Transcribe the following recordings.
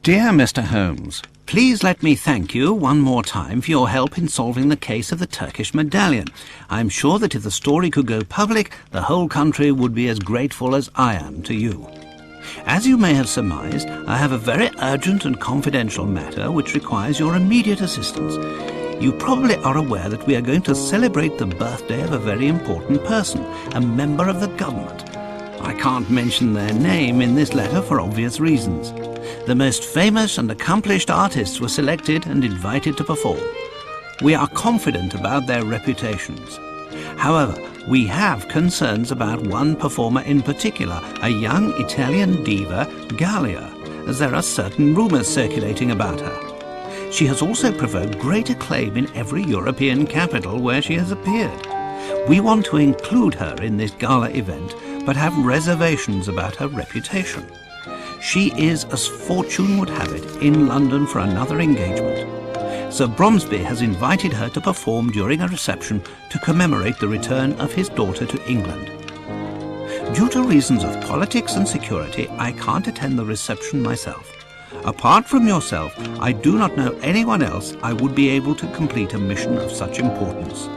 Dear Mr. Holmes, please let me thank you one more time for your help in solving the case of the Turkish medallion. I'm sure that if the story could go public, the whole country would be as grateful as I am to you. As you may have surmised, I have a very urgent and confidential matter which requires your immediate assistance. You probably are aware that we are going to celebrate the birthday of a very important person, a member of the government. I can't mention their name in this letter for obvious reasons. The most famous and accomplished artists were selected and invited to perform. We are confident about their reputations. However, we have concerns about one performer in particular, a young Italian diva, Gallia, as there are certain rumours circulating about her. She has also provoked great acclaim in every European capital where she has appeared. We want to include her in this gala event, but have reservations about her reputation. She is, as fortune would have it, in London for another engagement. Sir Bromsby has invited her to perform during a reception to commemorate the return of his daughter to England. Due to reasons of politics and security, I can't attend the reception myself. Apart from yourself, I do not know anyone else I would be able to complete a mission of such importance.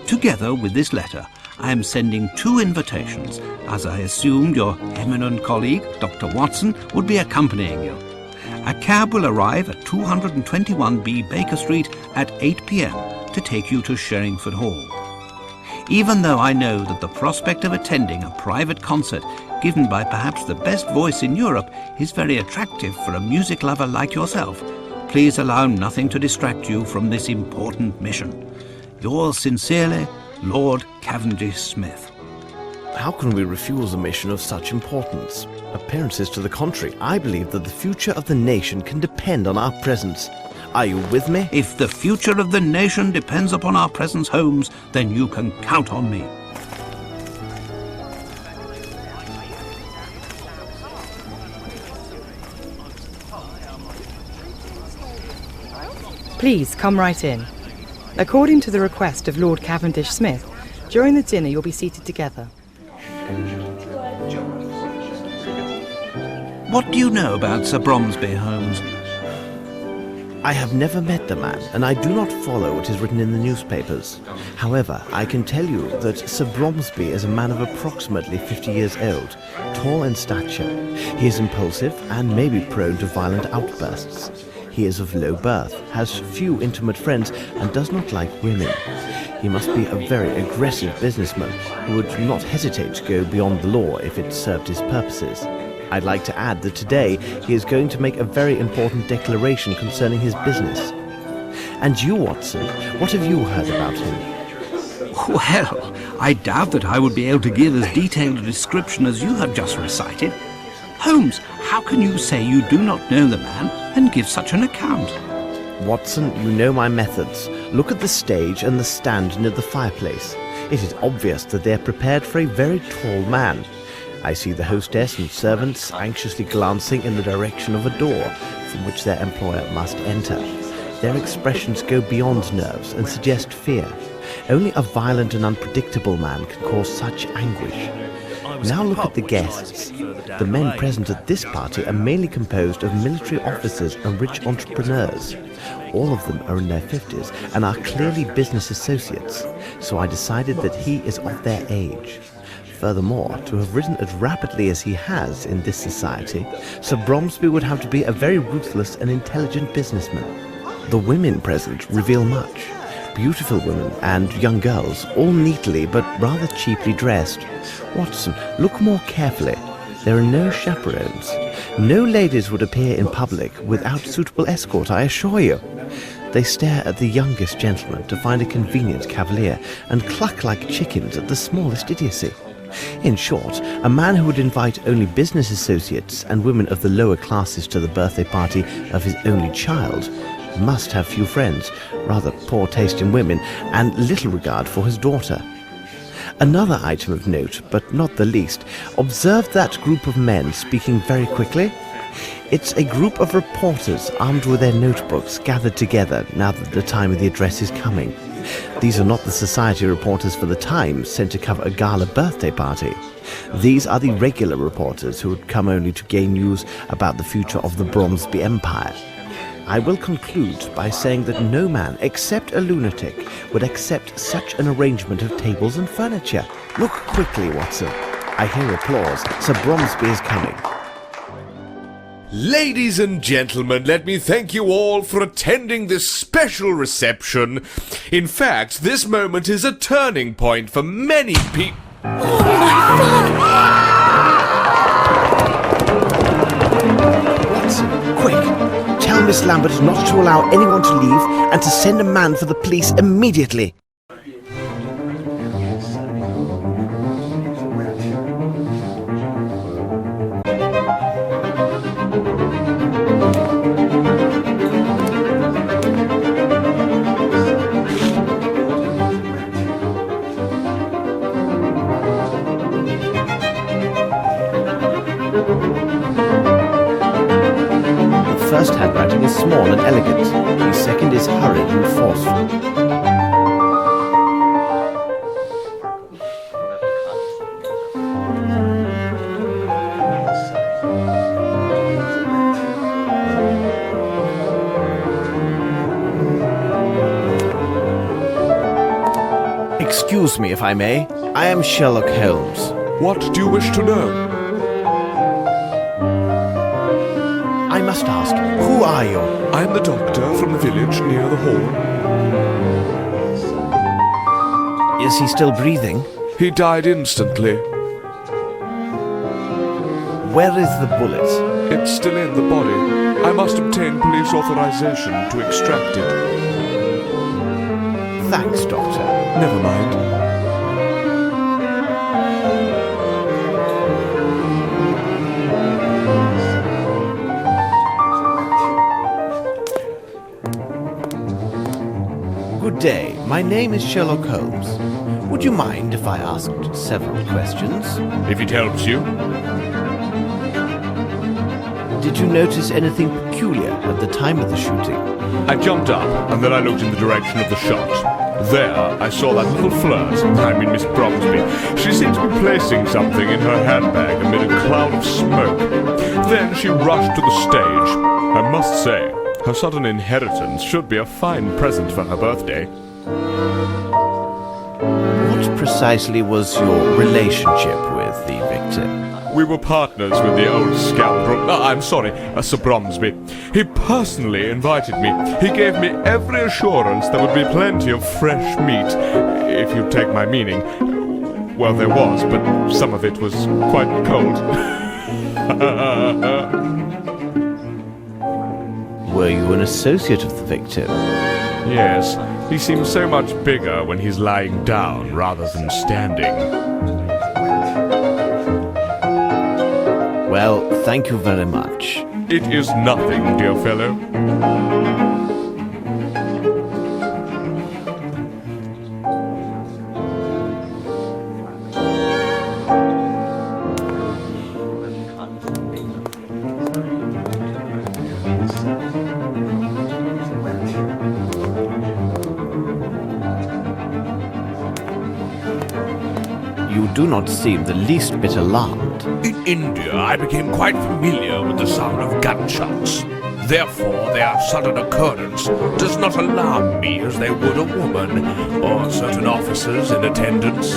Together with this letter, I am sending 2 invitations, as I assumed your eminent colleague, Dr. Watson, would be accompanying you. A cab will arrive at 221B Baker Street at 8 p.m. to take you to Sherringford Hall. Even though I know that the prospect of attending a private concert given by perhaps the best voice in Europe is very attractive for a music lover like yourself, please allow nothing to distract you from this important mission. Yours sincerely, Lord Cavendish Smith. How can we refuse a mission of such importance? Appearances to the contrary, I believe that the future of the nation can depend on our presence. Are you with me? If the future of the nation depends upon our presence, Holmes, then you can count on me. Please come right in. According to the request of Lord Cavendish Smith, during the dinner you'll be seated together. What do you know about Sir Bromsby, Holmes? I have never met the man, and I do not follow what is written in the newspapers. However, I can tell you that Sir Bromsby is a man of approximately 50 years old, tall in stature. He is impulsive and may be prone to violent outbursts. He is of low birth, has few intimate friends, and does not like women. He must be a very aggressive businessman who would not hesitate to go beyond the law if it served his purposes. I'd like to add that today he is going to make a very important declaration concerning his business. And you, Watson, what have you heard about him? Well, I doubt that I would be able to give as detailed a description as you have just recited. Holmes, how can you say you do not know the man and give such an account? Watson, you know my methods. Look at the stage and the stand near the fireplace. It is obvious that they are prepared for a very tall man. I see the hostess and servants anxiously glancing in the direction of a door from which their employer must enter. Their expressions go beyond nerves and suggest fear. Only a violent and unpredictable man can cause such anguish. Now look at the guests. The men present at this party are mainly composed of military officers and rich entrepreneurs. All of them are in their 50s and are clearly business associates, so I decided that he is of their age. Furthermore, to have risen as rapidly as he has in this society, Sir Bromsby would have to be a very ruthless and intelligent businessman. The women present reveal much. Beautiful women and young girls, all neatly but rather cheaply dressed. Watson, look more carefully. There are no chaperones. No ladies would appear in public without suitable escort, I assure you. They stare at the youngest gentleman to find a convenient cavalier and cluck like chickens at the smallest idiocy. In short, a man who would invite only business associates and women of the lower classes to the birthday party of his only child must have few friends, rather poor taste in women, and little regard for his daughter. Another item of note, but not the least, observe that group of men speaking very quickly. It's a group of reporters armed with their notebooks gathered together now that the time of the address is coming. These are not the society reporters for the Times sent to cover a gala birthday party. These are the regular reporters who had come only to gain news about the future of the Bromsby Empire. I will conclude by saying that no man, except a lunatic, would accept such an arrangement of tables and furniture. Look quickly, Watson. I hear applause. Sir Bromsby is coming. Ladies and gentlemen, let me thank you all for attending this special reception. In fact, this moment is a turning point for many people. Watson, quick! Tell Miss Lambert not to allow anyone to leave and to send a man for the police immediately. The first handwriting is small and elegant. The second is hurried and forceful. Excuse me, if I may. I am Sherlock Holmes. What do you wish to know? I must ask, who are you? I am the doctor from the village near the hall. Is he still breathing? He died instantly. Where is the bullet? It's still in the body. I must obtain police authorization to extract it. Thanks, Doctor. Never mind. Good day. My name is Sherlock Holmes. Would you mind if I asked several questions? If it helps you. Did you notice anything peculiar at the time of the shooting? I jumped up, and then I looked in the direction of the shot. There, I saw that little flirt, Miss Bromsby. She seemed to be placing something in her handbag amid a cloud of smoke. Then she rushed to the stage. I must say, her sudden inheritance should be a fine present for her birthday. What precisely was your relationship with the victim? We were partners with the old scoundrel. I'm sorry, Sir Bromsby. He personally invited me. He gave me every assurance there would be plenty of fresh meat, if you take my meaning. Well, there was, but some of it was quite cold. Were you an associate of the victim? Yes, he seems so much bigger when he's lying down rather than standing. Well, thank you very much. It is nothing, dear fellow. You do not seem the least bit alarmed. In India, I became quite familiar with the sound of gunshots. Therefore, their sudden occurrence does not alarm me as they would a woman or certain officers in attendance.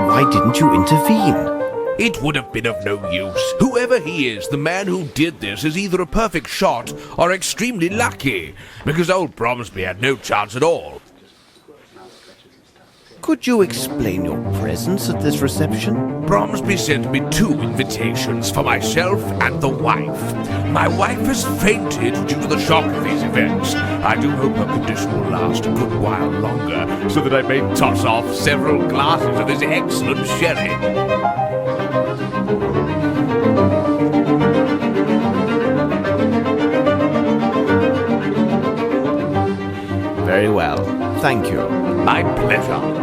Why didn't you intervene? It would have been of no use. Whoever he is, the man who did this is either a perfect shot or extremely lucky, because old Bromsby had no chance at all. Could you explain your presence at this reception? Bromsby sent me 2 invitations for myself and the wife. My wife has fainted due to the shock of these events. I do hope her condition will last a good while longer, so that I may toss off several glasses of this excellent sherry. Very well. Thank you. My pleasure.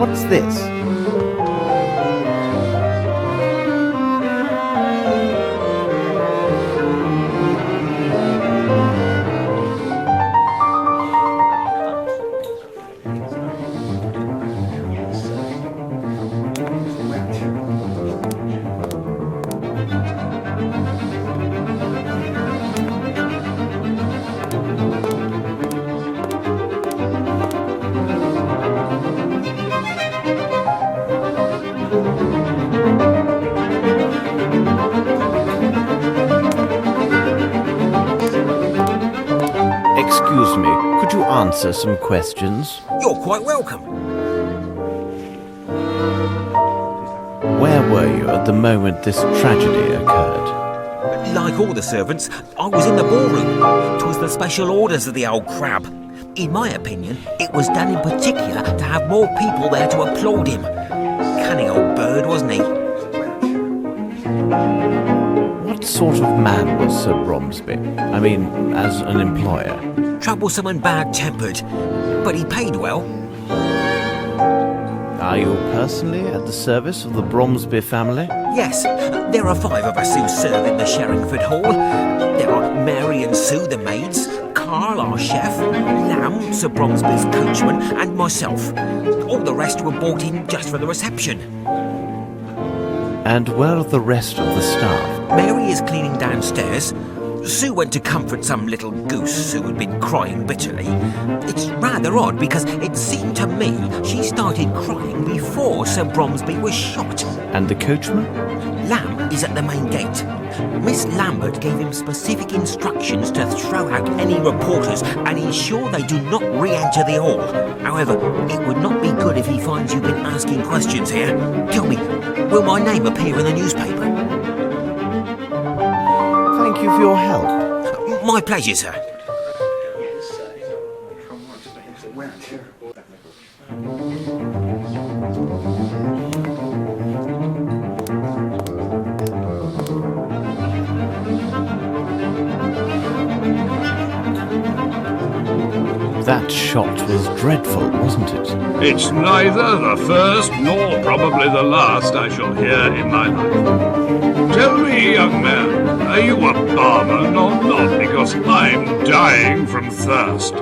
What's this? Excuse me, could you answer some questions? You're quite welcome. Where were you at the moment this tragedy occurred? Like all the servants, I was in the ballroom. 'Twas the special orders of the old crab. In my opinion, it was done in particular to have more people there to applaud him. Cunning old bird, wasn't he? What sort of man was Sir Bromsby? I mean, as an employer. Troublesome and bad-tempered, but he paid well. Are you personally at the service of the Bromsby family? Yes, there are 5 of us who serve in the Sherringford Hall. There are Mary and Sue, the maids, Carl, our chef, Lamb, Sir Bromsby's coachman, and myself. All the rest were brought in just for the reception. And where are the rest of the staff? Mary is cleaning downstairs. Sue went to comfort some little goose who had been crying bitterly. It's rather odd because it seemed to me she started crying before Sir Bromsby was shot. And the coachman? Lamb is at the main gate. Miss Lambert gave him specific instructions to throw out any reporters and ensure they do not re-enter the hall. However, it would not be good if he finds you've been asking questions here. Tell me, will my name appear in the newspaper? Thank you for your help. My pleasure, sir. That shot was dreadful, wasn't it? It's neither the first nor probably the last I shall hear in my life. Tell me, young man, are you a barman or not? Because I'm dying from thirst.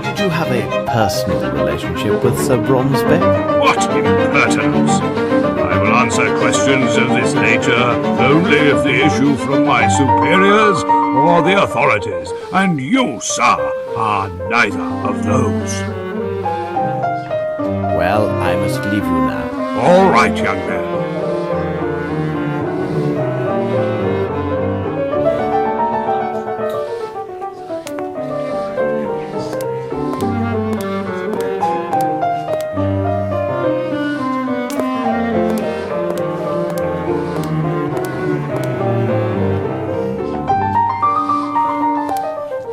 Did you have a personal relationship with Sir Bromsby? What impertinence! I will answer questions of this nature only if they issue from my superiors or the authorities, and you, sir, are neither of those. Well, I must leave you now. All right, young man.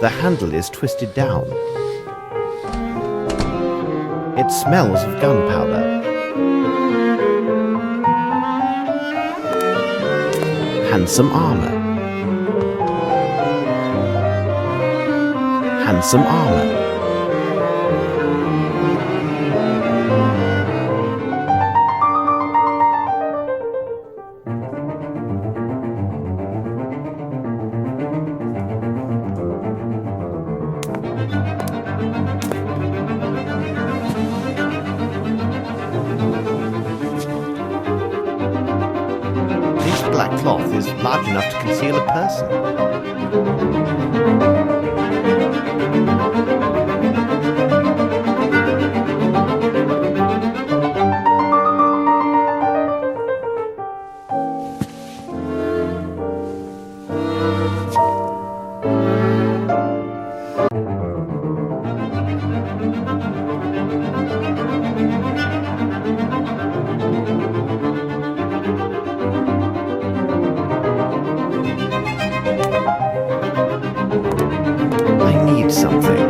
The handle is twisted down. It smells of gunpowder. Handsome armor. Handsome armor. Black cloth is large enough to conceal a person. Something.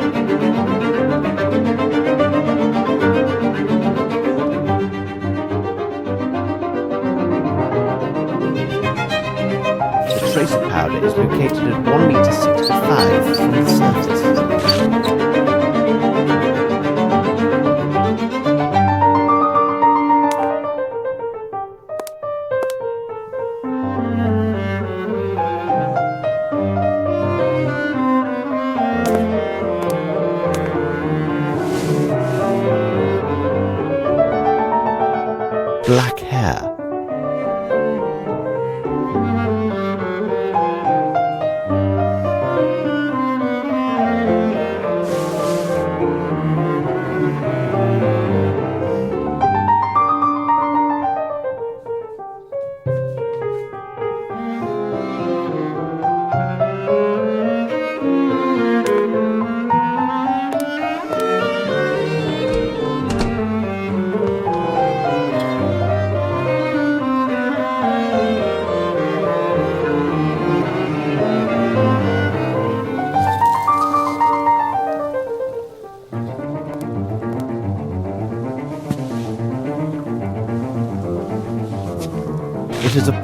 The trace of powder is located at 1 meter 65 from the surface.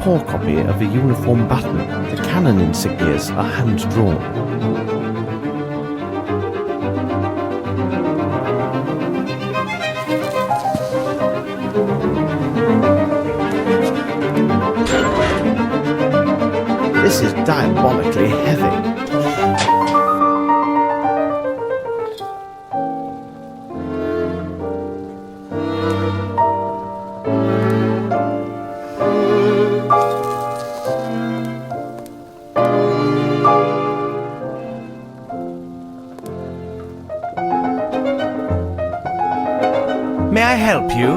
poor copy of a uniform button. The cannon insignias are hand-drawn. This is diabolically heavy. May I help you?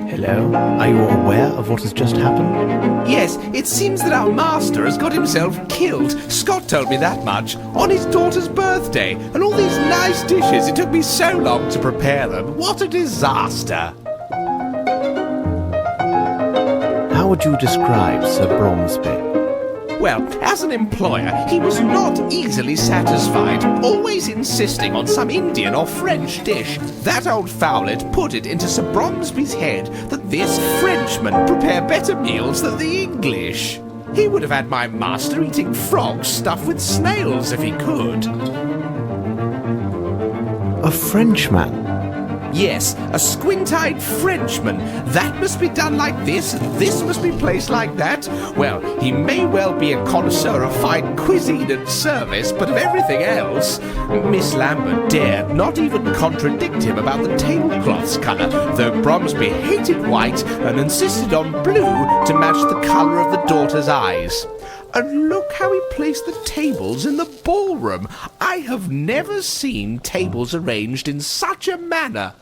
Hello? Are you aware of what has just happened? Yes, it seems that our master has got himself killed. Scott told me that much. On his daughter's birthday. And all these nice dishes. It took me so long to prepare them. What a disaster. How would you describe Sir Bromsby? Well, as an employer, he was not easily satisfied, always insisting on some Indian or French dish. That old fowlet put it into Sir Bromsby's head that this Frenchman prepared better meals than the English. He would have had my master eating frogs stuffed with snails if he could. A Frenchman? Yes, a squint-eyed Frenchman. That must be done like this, and this must be placed like that. Well, he may well be a connoisseur of fine cuisine and service, but of everything else, Miss Lambert dared not even contradict him about the tablecloth's colour, though Bromsby hated white and insisted on blue to match the colour of the daughter's eyes. And look how he placed the tables in the ballroom. I have never seen tables arranged in such a manner.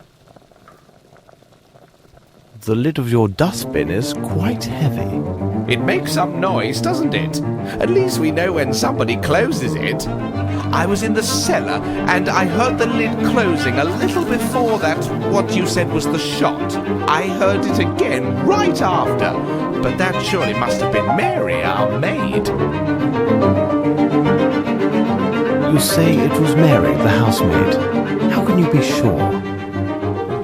The lid of your dustbin is quite heavy. It makes some noise, doesn't it? At least we know when somebody closes it. I was in the cellar, and I heard the lid closing a little before that, what you said was the shot. I heard it again right after, but that surely must have been Mary, our maid. You say it was Mary, the housemaid. How can you be sure?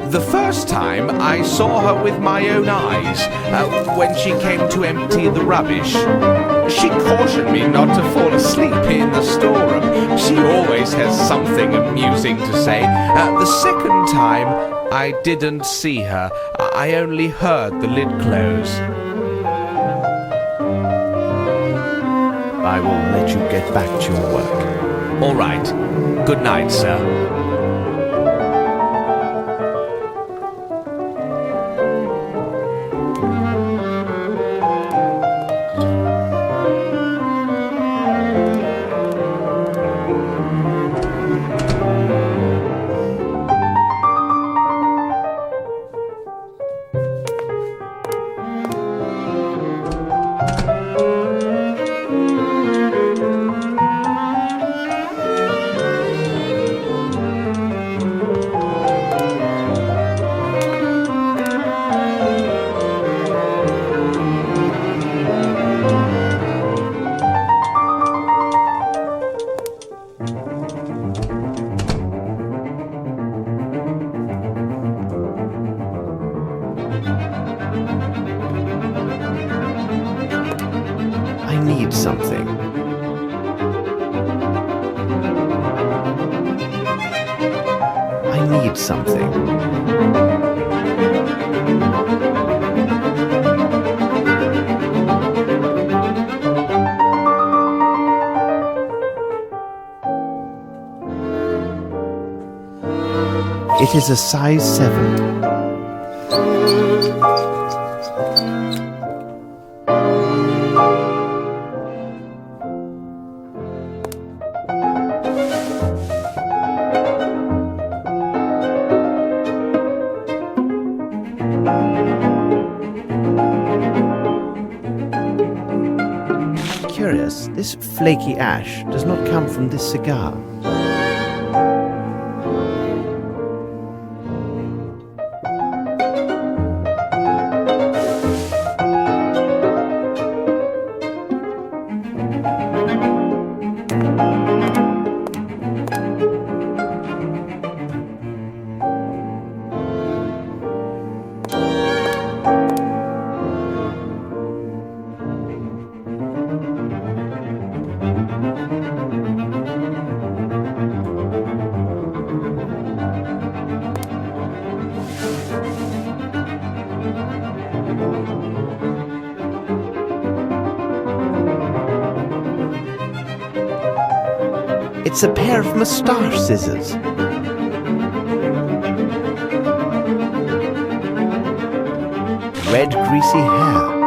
The first time I saw her with my own eyes, when she came to empty the rubbish. She cautioned me not to fall asleep in the storeroom. She always has something amusing to say. The second time, I didn't see her. I only heard the lid close. I will let you get back to your work. All right. Good night, sir. I need something. I need something. It is a size 7. Curious, this flaky ash does not come from this cigar. It's a pair of moustache scissors. Red greasy hair.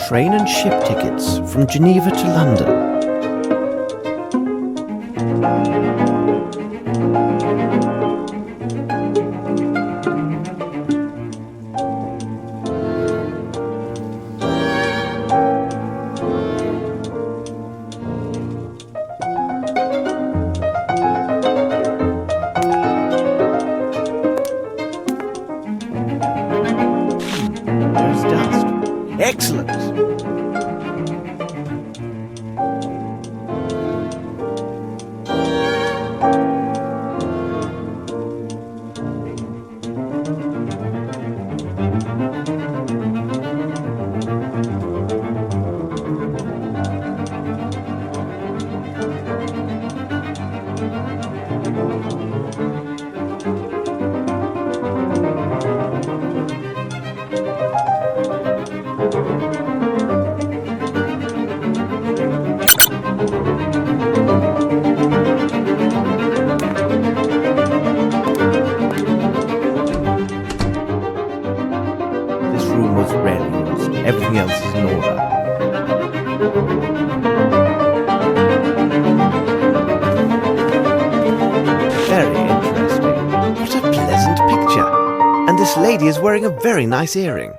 Train and ship tickets from Geneva to London. There's dust. Excellent. This room was rarely used. Everything else is in order. Very interesting. What a pleasant picture. And this lady is wearing a very nice earring.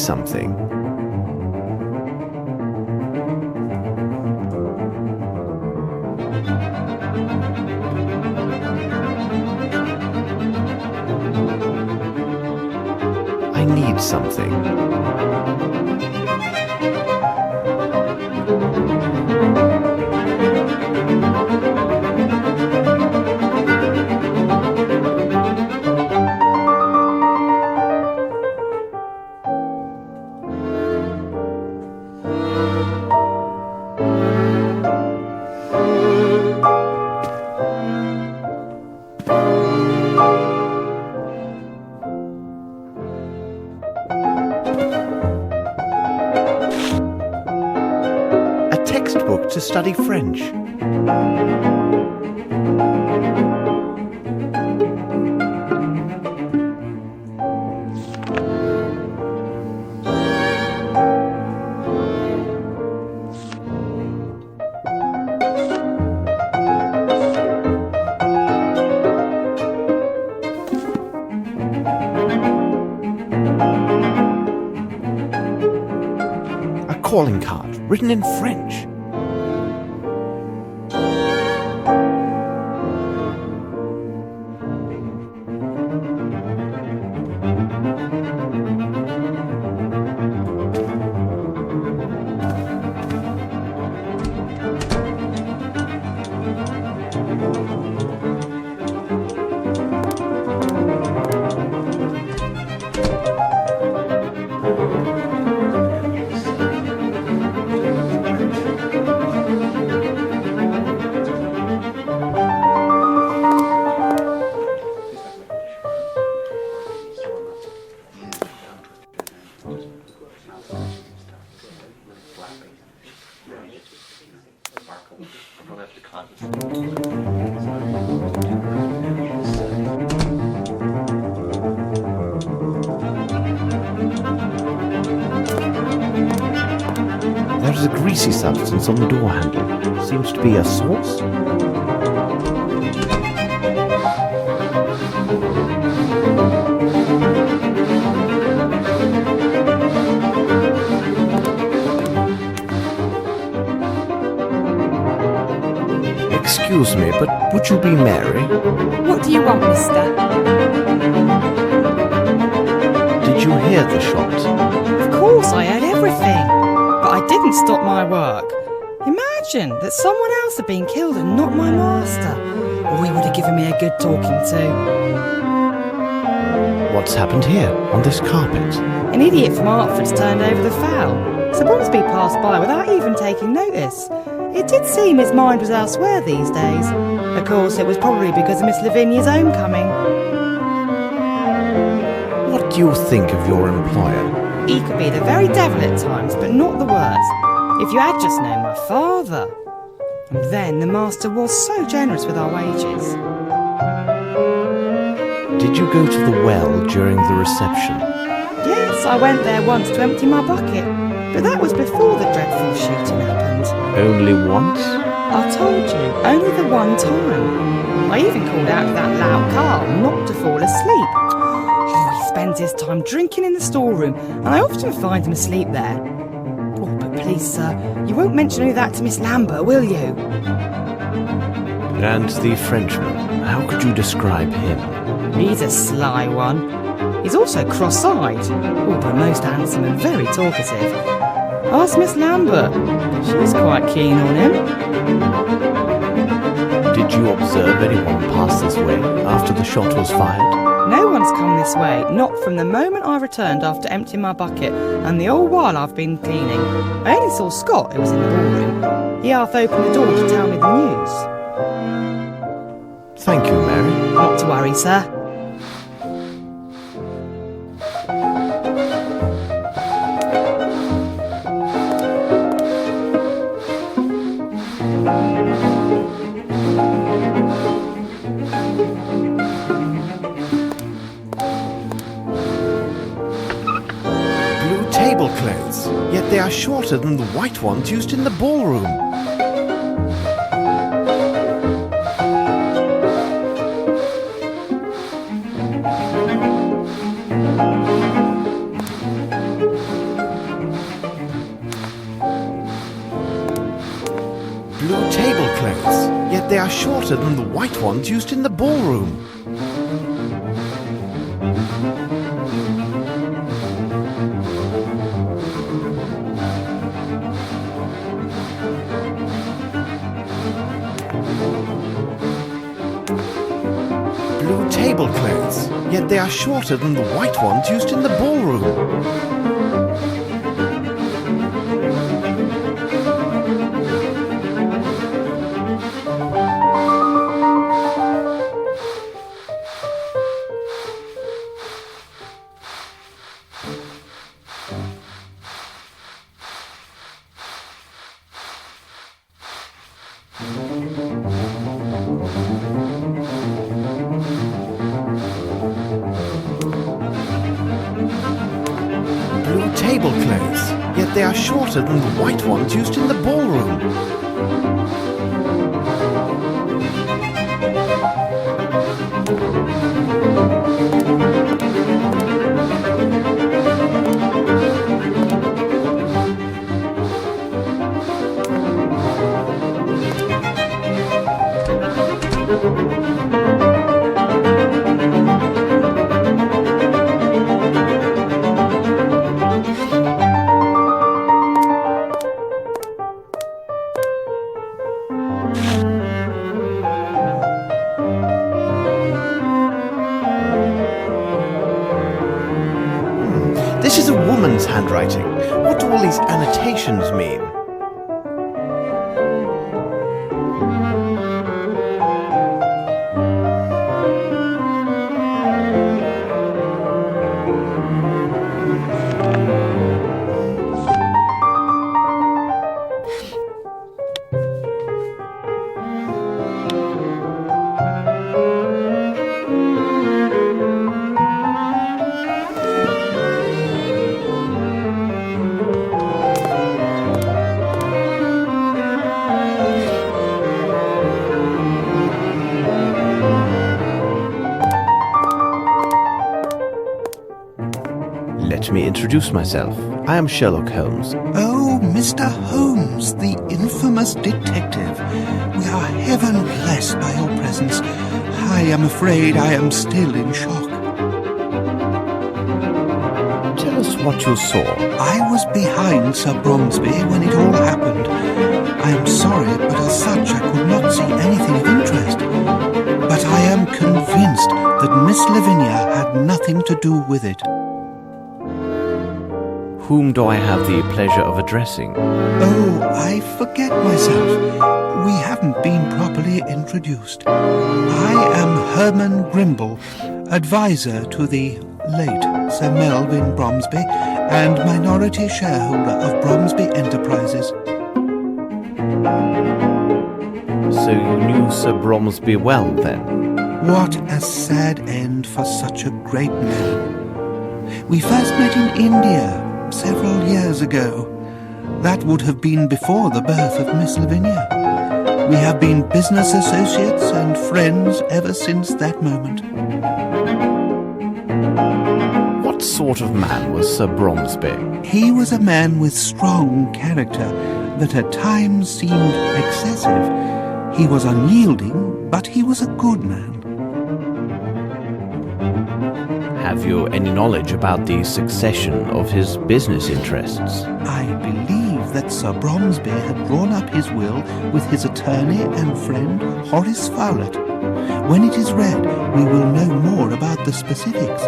something. I need something. Textbook to study French. A calling card written in French. There is a greasy substance on the door handle. Seems to be a sauce. Excuse me, but would you be Mary? What do you want, mister? Did you hear the shot? Of course I heard everything, but I didn't stop my work. Imagine that someone else had been killed and not my master. Or he would have given me a good talking to. What's happened here, on this carpet? An idiot from Hertford's turned over the fowl. Sir Bromsby passed by without even taking notice. It did seem his mind was elsewhere these days. Of course, it was probably because of Miss Lavinia's homecoming. What do you think of your employer? He could be the very devil at times, but not the worst. If you had just known my father. And then the master was so generous with our wages. Did you go to the well during the reception? Yes, I went there once to empty my bucket, but that was before the dreadful shooting happened. Only once? I told you, only the one time. I even called out to that loud Carl not to fall asleep. Oh, he spends his time drinking in the storeroom, and I often find him asleep there. Oh, but please, sir, you won't mention any of that to Miss Lambert, will you? And the Frenchman, how could you describe him? He's a sly one. He's also cross-eyed, oh, but most handsome and very talkative. Ask Miss Lambert. She's quite keen on him. Did you observe anyone pass this way after the shot was fired? No one's come this way, not from the moment I returned after emptying my bucket, and the whole while I've been cleaning. I only saw Scott, who was in the ballroom. He half opened the door to tell me the news. Thank you, Mary. Not to worry, sir. Tablecloths, yet they are shorter than the white ones used in the ballroom. Blue tablecloths, yet they are shorter than the white ones used in the ballroom. Blue tablecloths, yet they are shorter than the white ones used in the ballroom. Blue tablecloths, yet they are shorter than the white ones used in the ballroom. This is a woman's handwriting. What do all these annotations mean? Let me introduce myself. I am Sherlock Holmes. Oh, Mr. Holmes, the infamous detective. We are heaven blessed by your presence. I am afraid I am still in shock. Tell us what you saw. I was behind Sir Bromsby when it all happened. I am sorry, but as such I could not see anything of interest. But I am convinced that Miss Lavinia had nothing to do with it. Whom do I have the pleasure of addressing? Oh, I forget myself. We haven't been properly introduced. I am Herman Grimble, advisor to the late Sir Melvyn Bromsby and minority shareholder of Bromsby Enterprises. So you knew Sir Bromsby well, then? What a sad end for such a great man. We first met in India several years ago. That would have been before the birth of Miss Lavinia. We have been business associates and friends ever since that moment. What sort of man was Sir Bromsby? He was a man with strong character that at times seemed excessive. He was unyielding, but he was a good man. Have you any knowledge about the succession of his business interests? I believe that Sir Bromsby had drawn up his will with his attorney and friend Horace Fowlett. When it is read, we will know more about the specifics.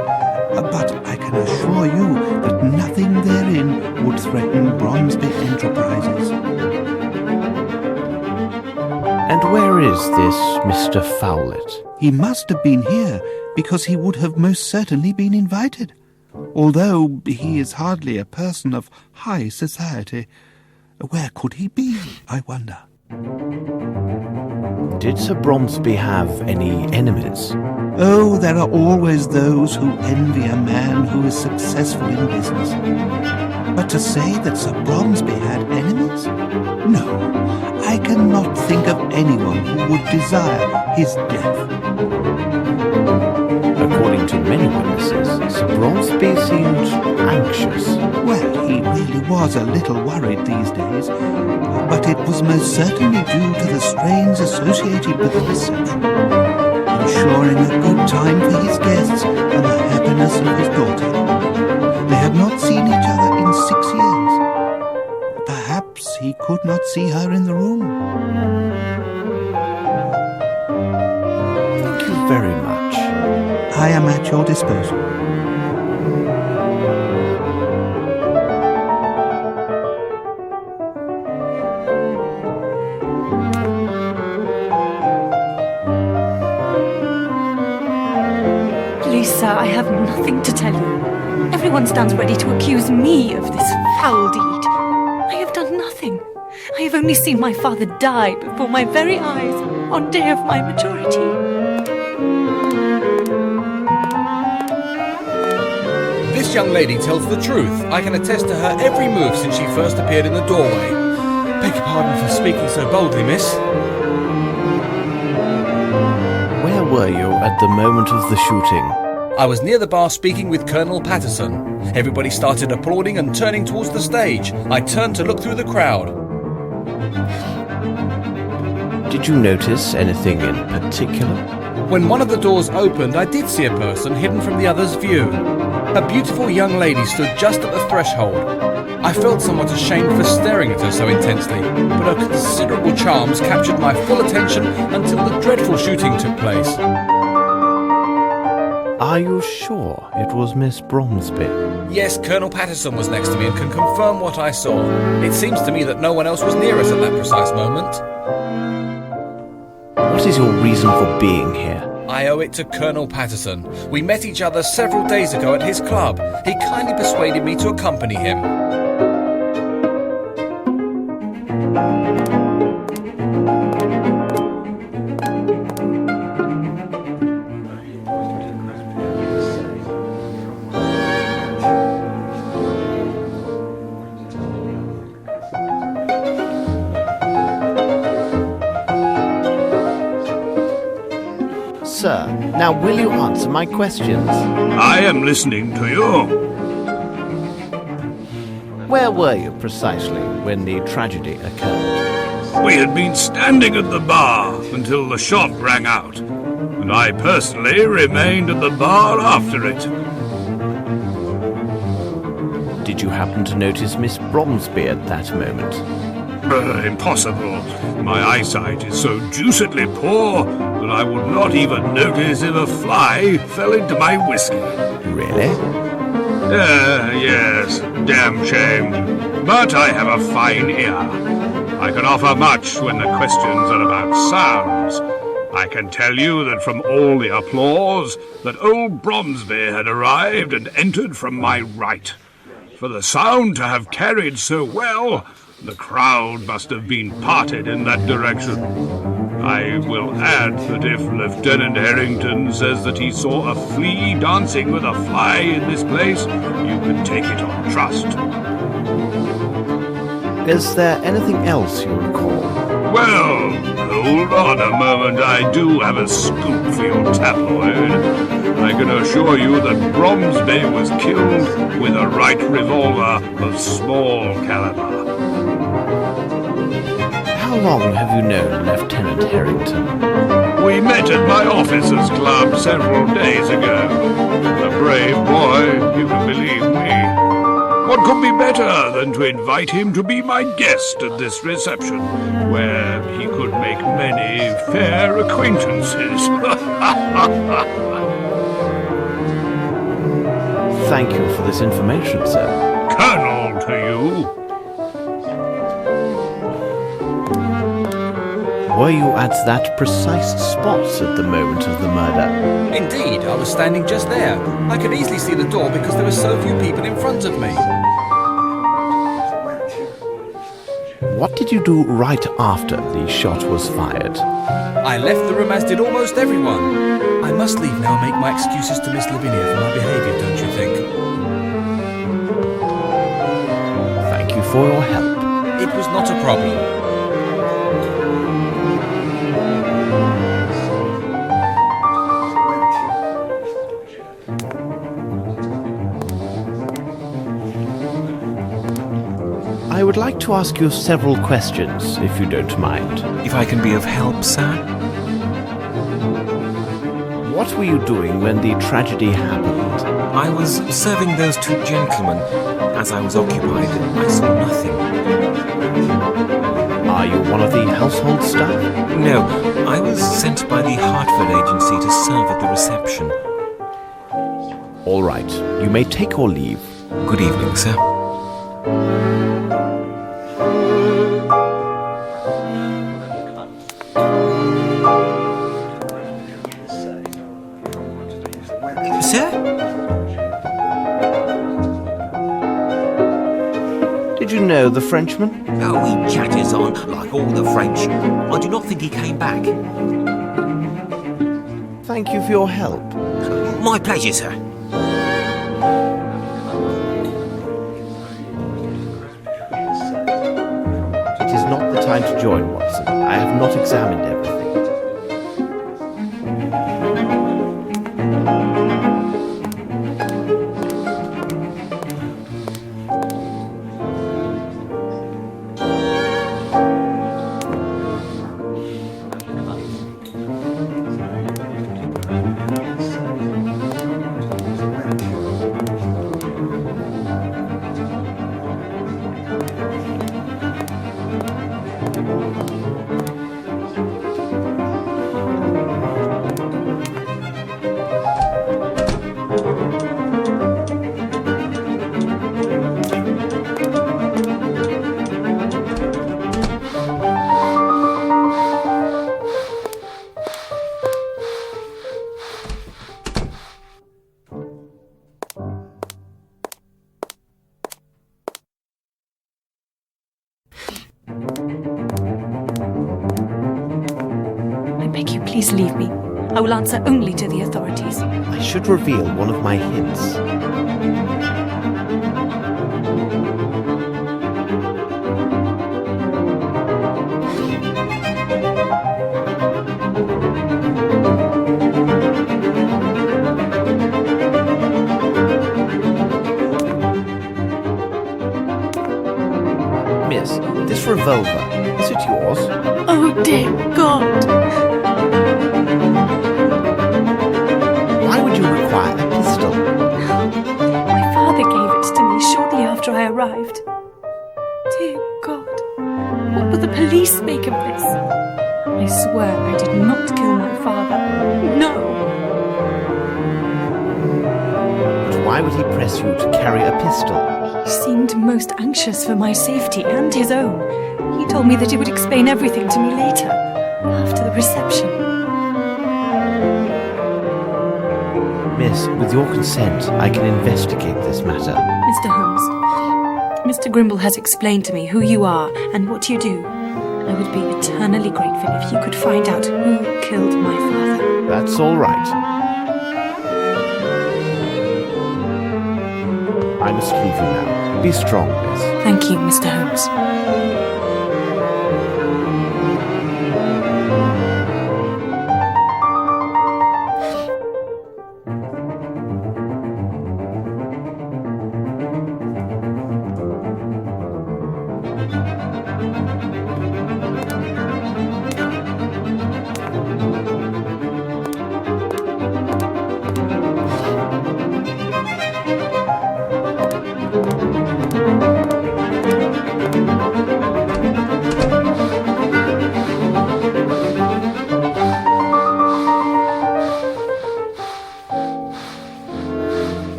But I can assure you that nothing therein would threaten Bromsby Enterprises. And where is this Mr. Fowlett? He must have been here, because he would have most certainly been invited. Although he is hardly a person of high society. Where could he be, I wonder? Did Sir Bromsby have any enemies? Oh, there are always those who envy a man who is successful in business. But to say that Sir Bromsby had enemies? No, I cannot think of anyone who would desire his death. According to many witnesses, Sir Bromsby seemed anxious. Well, he really was a little worried these days, but it was most certainly due to the strains associated with the reception, ensuring a good time for his guests and the happiness of his daughter. They had not seen each other in 6 years. Perhaps he could not see her in the room. Thank you very much. I am at your disposal. Please, sir, I have nothing to tell you. Everyone stands ready to accuse me of this foul deed. I have done nothing. I have only seen my father die before my very eyes on day of my majority. This young lady tells the truth. I can attest to her every move since she first appeared in the doorway. Beg your pardon for speaking so boldly, miss. Where were you at the moment of the shooting? I was near the bar speaking with Colonel Patterson. Everybody started applauding and turning towards the stage. I turned to look through the crowd. Did you notice anything in particular? When one of the doors opened, I did see a person hidden from the other's view. A beautiful young lady stood just at the threshold. I felt somewhat ashamed for staring at her so intensely, but her considerable charms captured my full attention until the dreadful shooting took place. Are you sure it was Miss Bromsby? Yes, Colonel Patterson was next to me and can confirm what I saw. It seems to me that no one else was near us at that precise moment. What is your reason for being here? I owe it to Colonel Patterson. We met each other several days ago at his club. He kindly persuaded me to accompany him. Sir, now will you answer my questions? I am listening to you. Where were you precisely when the tragedy occurred? We had been standing at the bar until the shot rang out, and I personally remained at the bar after it. Did you happen to notice Miss Bromsby at that moment? Impossible. My eyesight is so deucedly poor that I would not even notice if a fly fell into my whiskey. Really? Yes, damn shame. But I have a fine ear. I can offer much when the questions are about sounds. I can tell you that from all the applause, that old Bromsby had arrived and entered from my right. For the sound to have carried so well, the crowd must have been parted in that direction. I will add that if Lieutenant Harrington says that he saw a flea dancing with a fly in this place, you can take it on trust. Is there anything else you recall? Well, hold on a moment. I do have a scoop for your tabloid. I can assure you that Bromsby was killed with a Wright revolver of small caliber. How long have you known Lieutenant Harrington? We met at my officers' club several days ago. A brave boy, you can believe me. What could be better than to invite him to be my guest at this reception, where he could make many fair acquaintances? Thank you for this information, sir. Colonel to you. Were you at that precise spot at the moment of the murder? Indeed, I was standing just there. I could easily see the door because there were so few people in front of me. What did you do right after the shot was fired? I left the room as did almost everyone. I must leave now and make my excuses to Miss Lavinia for my behaviour, don't you think? Thank you for your help. It was not a problem. like to ask you several questions, if you don't mind. If I can be of help, sir? What were you doing when the tragedy happened? I was serving those two gentlemen. As I was occupied, I saw nothing. Are you one of the household staff? No, I was sent by the Hartford agency to serve at the reception. All right, you may take or leave. Good evening, sir. Sir? Did you know the Frenchman? Oh, he chatters on like all the French. I do not think he came back. Thank you for your help. My pleasure, sir. It is not the time to join, Watson. I have not examined everything. Please leave me. I will answer only to the authorities. I should reveal one of my hints. Miss, this revolver, is it yours? Oh, dear God! Why would you require a pistol? My father gave it to me shortly after I arrived. Dear God, what will the police make of this? I swear I did not kill my father. No! But why would he press you to carry a pistol? He seemed most anxious for my safety and his own. He told me that he would explain everything to me later, after the reception. Miss, with your consent, I can investigate this matter. Mr. Holmes, Mr. Grimble has explained to me who you are and what you do. I would be eternally grateful if you could find out who killed my father. That's all right. I must leave you now. Be strong, Miss. Thank you, Mr. Holmes.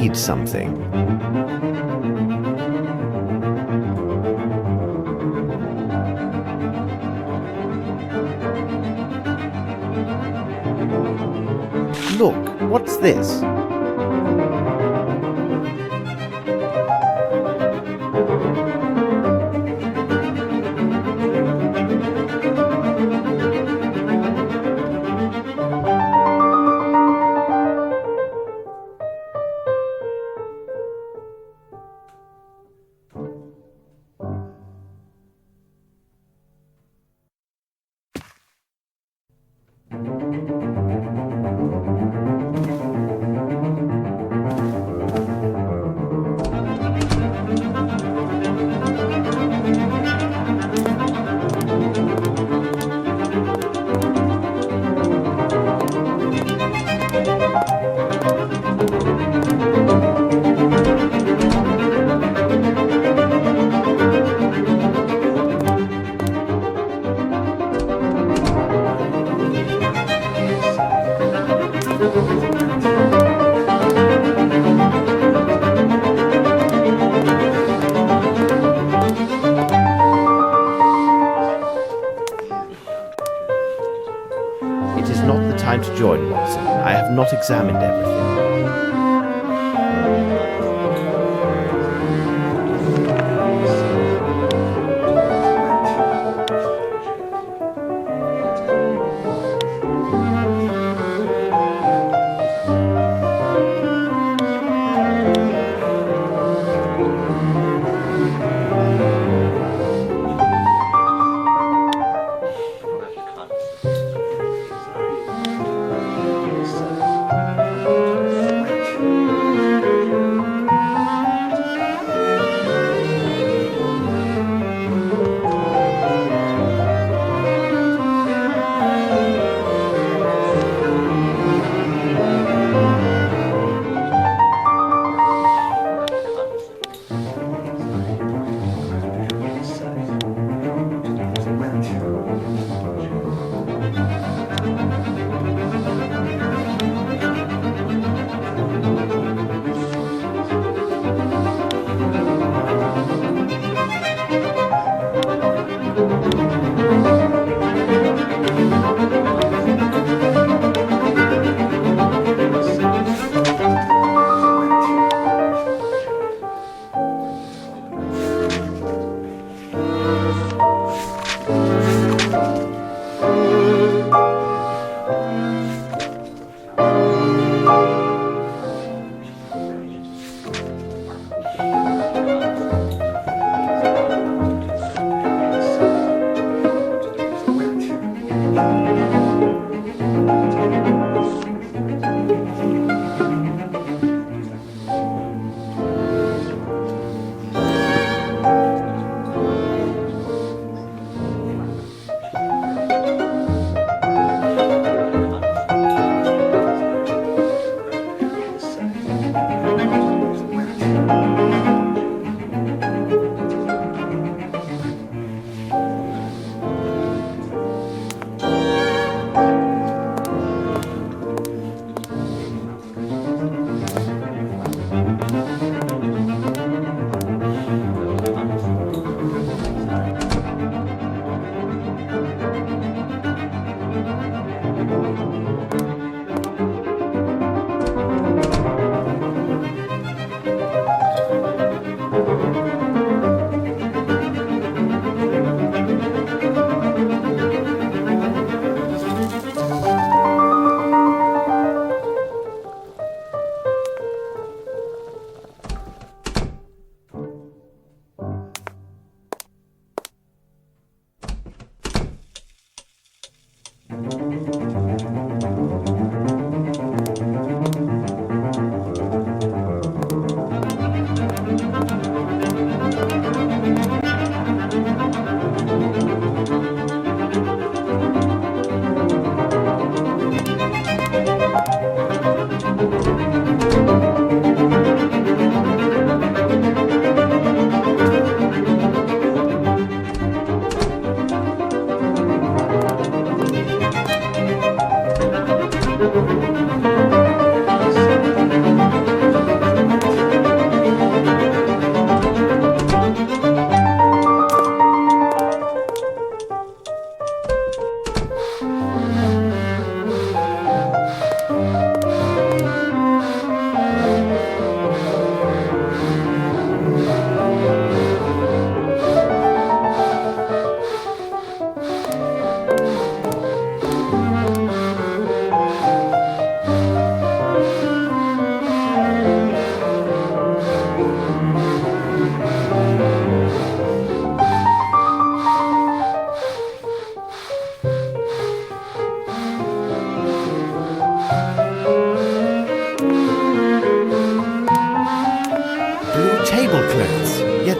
read something. Look, what's this? It is not the time to join, Watson. I have not examined everything.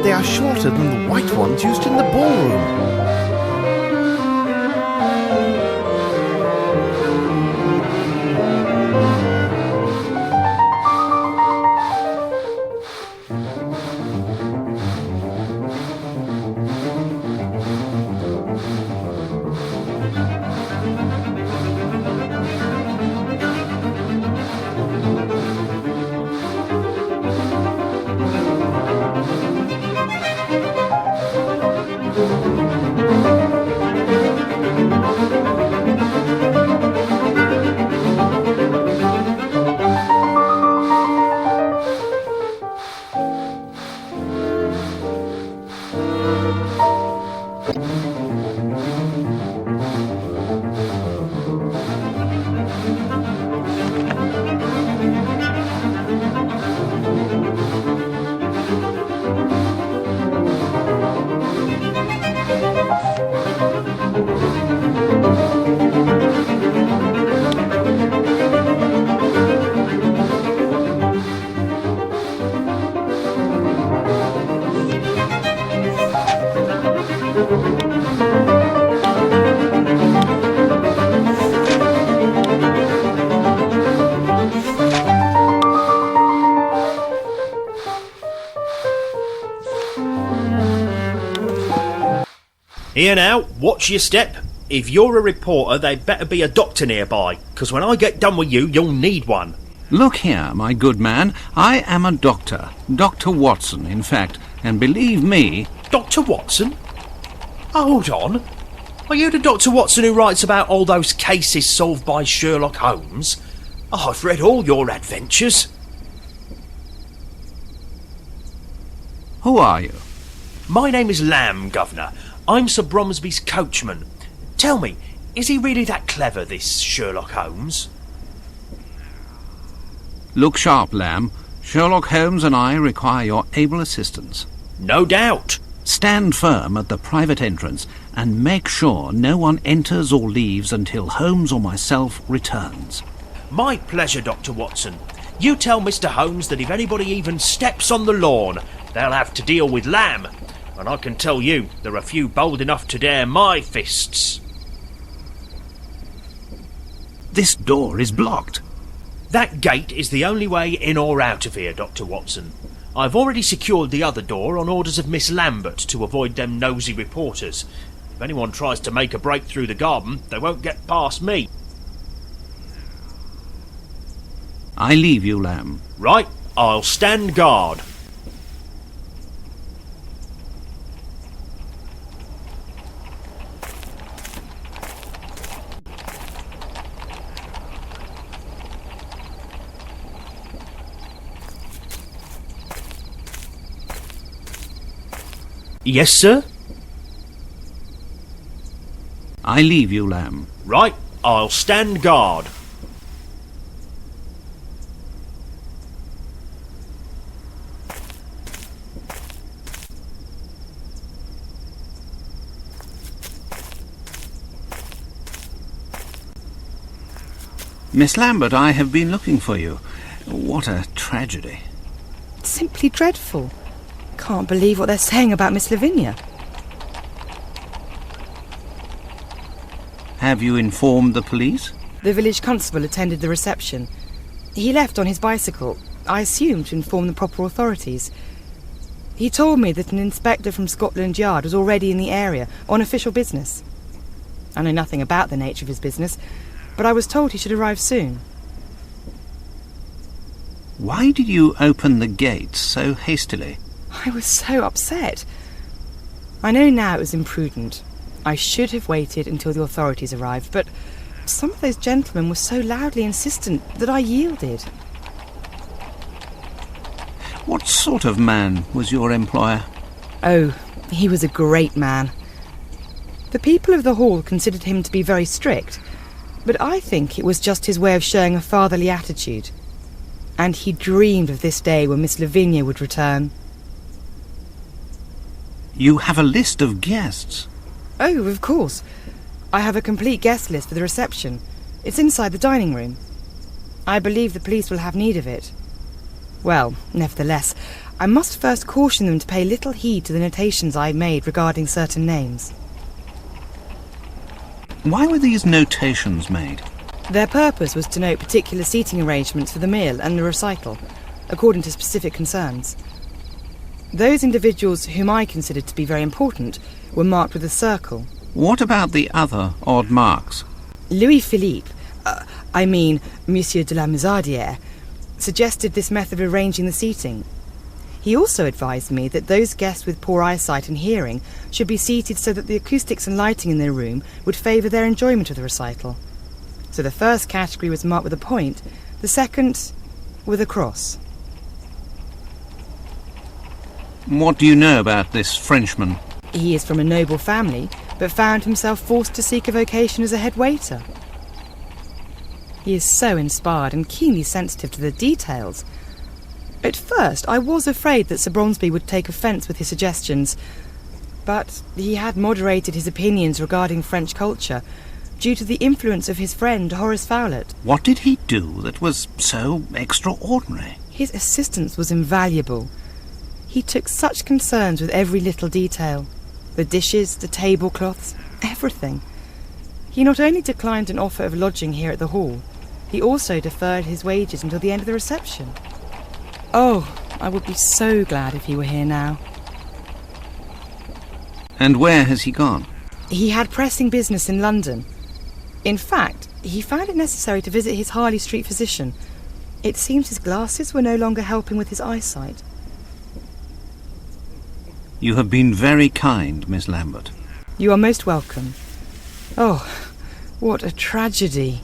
they are shorter than the white ones used in the ballroom. Here now, watch your step. If you're a reporter, there'd better be a doctor nearby, 'cause when I get done with you, you'll need one. Look here, my good man, I am a doctor. Dr. Watson, in fact, and believe me... Dr. Watson? Hold on. Are you the Dr. Watson who writes about all those cases solved by Sherlock Holmes? Oh, I've read all your adventures. Who are you? My name is Lamb, Governor. I'm Sir Bromsby's coachman. Tell me, is he really that clever, this Sherlock Holmes? Look sharp, Lamb. Sherlock Holmes and I require your able assistance. No doubt. Stand firm at the private entrance and make sure no one enters or leaves until Holmes or myself returns. My pleasure, Dr. Watson. You tell Mr. Holmes that if anybody even steps on the lawn, they'll have to deal with Lamb. And I can tell you, there are few bold enough to dare my fists. This door is blocked. That gate is the only way in or out of here, Dr. Watson. I've already secured the other door on orders of Miss Lambert to avoid them nosy reporters. If anyone tries to make a break through the garden, they won't get past me. I leave you, Lamb. Right, I'll stand guard. Yes, sir? I leave you, Lamb. Right, I'll stand guard. Miss Lambert, I have been looking for you. What a tragedy. Simply dreadful. Can't believe what they're saying about Miss Lavinia. Have you informed the police? The village constable attended the reception. He left on his bicycle, I assume to inform the proper authorities. He told me that an inspector from Scotland Yard was already in the area on official business. I know nothing about the nature of his business, but I was told he should arrive soon. Why did you open the gate so hastily? I was so upset. I know now it was imprudent. I should have waited until the authorities arrived, but some of those gentlemen were so loudly insistent that I yielded. What sort of man was your employer? Oh, he was a great man. The people of the hall considered him to be very strict, but I think it was just his way of showing a fatherly attitude. And he dreamed of this day when Miss Lavinia would return. You have a list of guests. Oh, of course. I have a complete guest list for the reception. It's inside the dining room. I believe the police will have need of it. Well, nevertheless, I must first caution them to pay little heed to the notations I made regarding certain names. Why were these notations made? Their purpose was to note particular seating arrangements for the meal and the recital, according to specific concerns. Those individuals whom I considered to be very important were marked with a circle. What about the other odd marks? Louis-Philippe, Monsieur de la Musardière, suggested this method of arranging the seating. He also advised me that those guests with poor eyesight and hearing should be seated so that the acoustics and lighting in their room would favour their enjoyment of the recital. So the first category was marked with a point, the second with a cross. What do you know about this Frenchman? He is from a noble family, but found himself forced to seek a vocation as a head waiter. He is so inspired and keenly sensitive to the details. At first, I was afraid that Sir Bromsby would take offence with his suggestions, but he had moderated his opinions regarding French culture due to the influence of his friend Horace Fowlett. What did he do that was so extraordinary? His assistance was invaluable. He took such concerns with every little detail. The dishes, the tablecloths, everything. He not only declined an offer of lodging here at the hall, he also deferred his wages until the end of the reception. Oh, I would be so glad if he were here now. And where has he gone? He had pressing business in London. In fact, he found it necessary to visit his Harley Street physician. It seems his glasses were no longer helping with his eyesight. You have been very kind, Miss Lambert. You are most welcome. Oh, what a tragedy.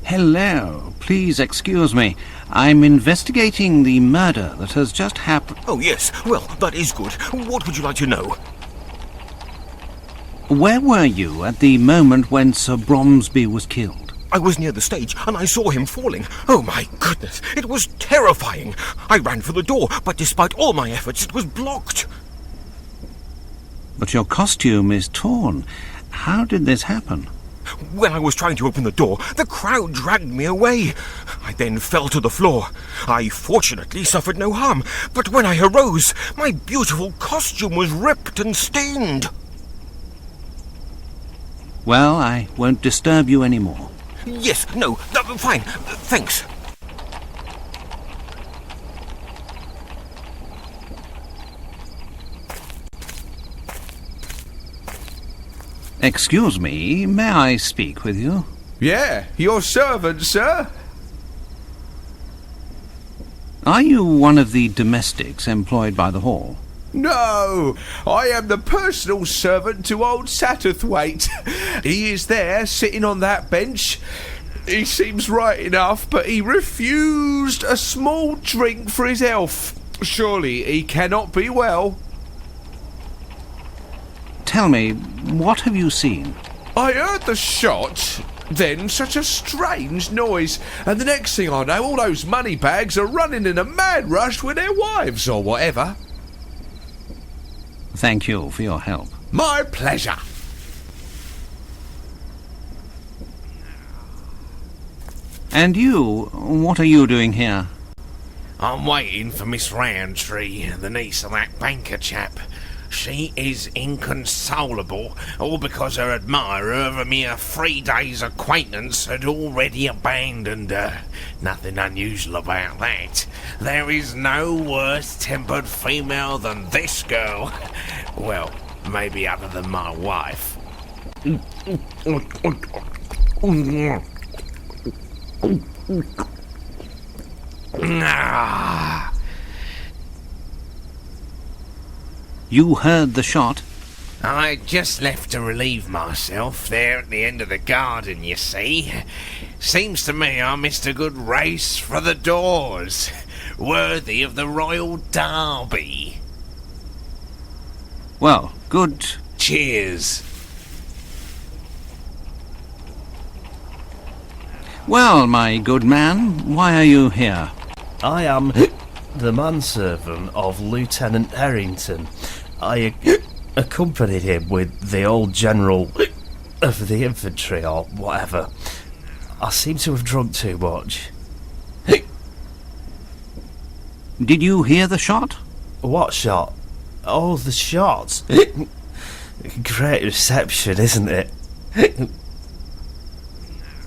Hello. Please excuse me. I'm investigating the murder that has just happened. Oh, yes. Well, that is good. What would you like to know? Where were you at the moment when Sir Bromsby was killed? I was near the stage and I saw him falling. Oh, my goodness. It was terrifying. I ran for the door, but despite all my efforts, it was blocked. But your costume is torn. How did this happen? When I was trying to open the door, the crowd dragged me away. I then fell to the floor. I fortunately suffered no harm, but when I arose, my beautiful costume was ripped and stained. Well, I won't disturb you anymore. Yes, no, fine, thanks. Excuse me, may I speak with you? Yeah, your servant, sir. Are you one of the domestics employed by the hall? No, I am the personal servant to old Satterthwaite. He is there, sitting on that bench. He seems right enough, but he refused a small drink for his health. Surely he cannot be well. Tell me, what have you seen? I heard the shot, then such a strange noise, and the next thing I know, all those money bags are running in a mad rush with their wives or whatever. Thank you for your help. My pleasure. And you, what are you doing here? I'm waiting for Miss Roundtree, the niece of that banker chap. She is inconsolable, all because her admirer of a mere 3 days' acquaintance had already abandoned her. Nothing unusual about that. There is no worse-tempered female than this girl. Well, maybe other than my wife. Ah. You heard the shot? I just left to relieve myself there at the end of the garden, you see. Seems to me I missed a good race for the doors. Worthy of the Royal Derby. Well, good. Cheers. Well, my good man, why are you here? I am the manservant of Lieutenant Harrington. I accompanied him with the old General of the infantry or whatever. I seem to have drunk too much. Did you hear the shot? What shot? Oh, the shot. Great reception, isn't it?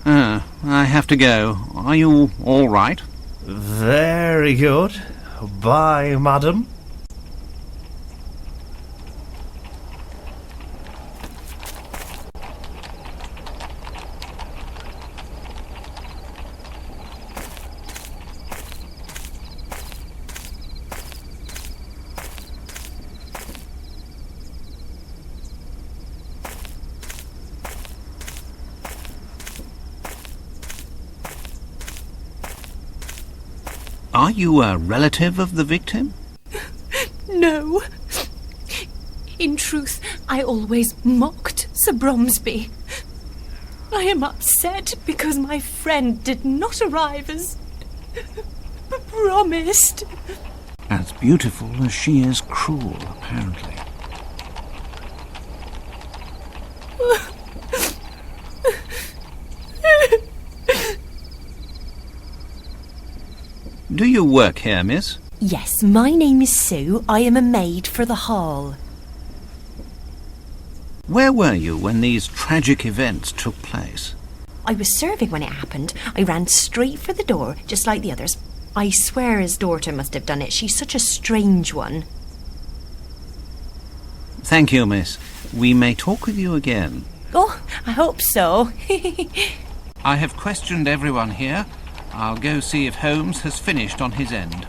I have to go. Are you all right? Very good. Bye, madam. Are you a relative of the victim? No. In truth, I always mocked Sir Bromsby. I am upset because my friend did not arrive as promised. As beautiful as she is cruel, apparently. Do you work here, miss? Yes, my name is Sue. I am a maid for the hall. Where were you when these tragic events took place? I was serving when it happened. I ran straight for the door, just like the others. I swear his daughter must have done it. She's such a strange one. Thank you, miss. We may talk with you again. Oh, I hope so. I have questioned everyone here. I'll go see if Holmes has finished on his end.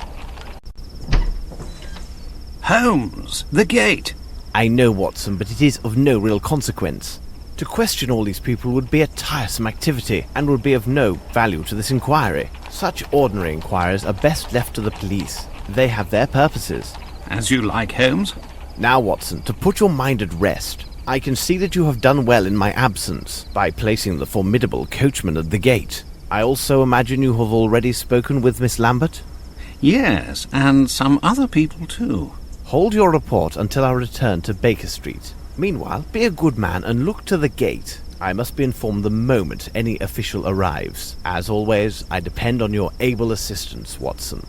Holmes! The gate! I know, Watson, but it is of no real consequence. To question all these people would be a tiresome activity and would be of no value to this inquiry. Such ordinary inquiries are best left to the police. They have their purposes. As you like, Holmes. Now, Watson, to put your mind at rest, I can see that you have done well in my absence by placing the formidable coachman at the gate. I also imagine you have already spoken with Miss Lambert? Yes, and some other people too. Hold your report until I return to Baker Street. Meanwhile, be a good man and look to the gate. I must be informed the moment any official arrives. As always, I depend on your able assistance, Watson.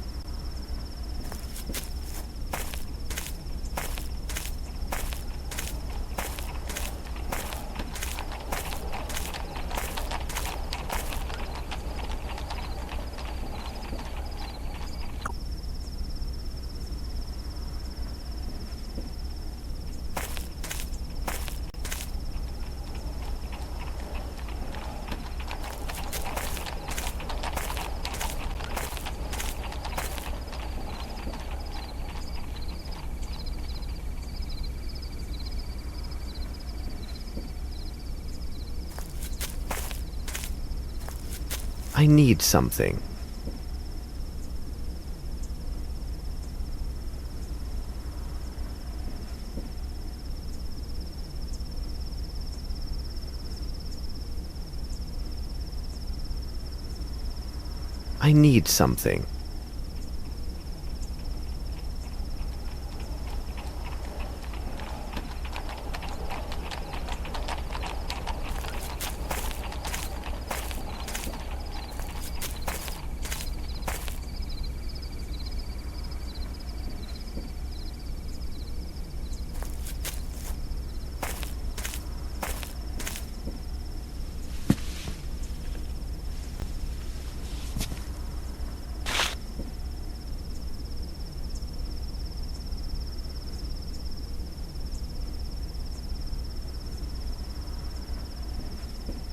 I need something. I need something.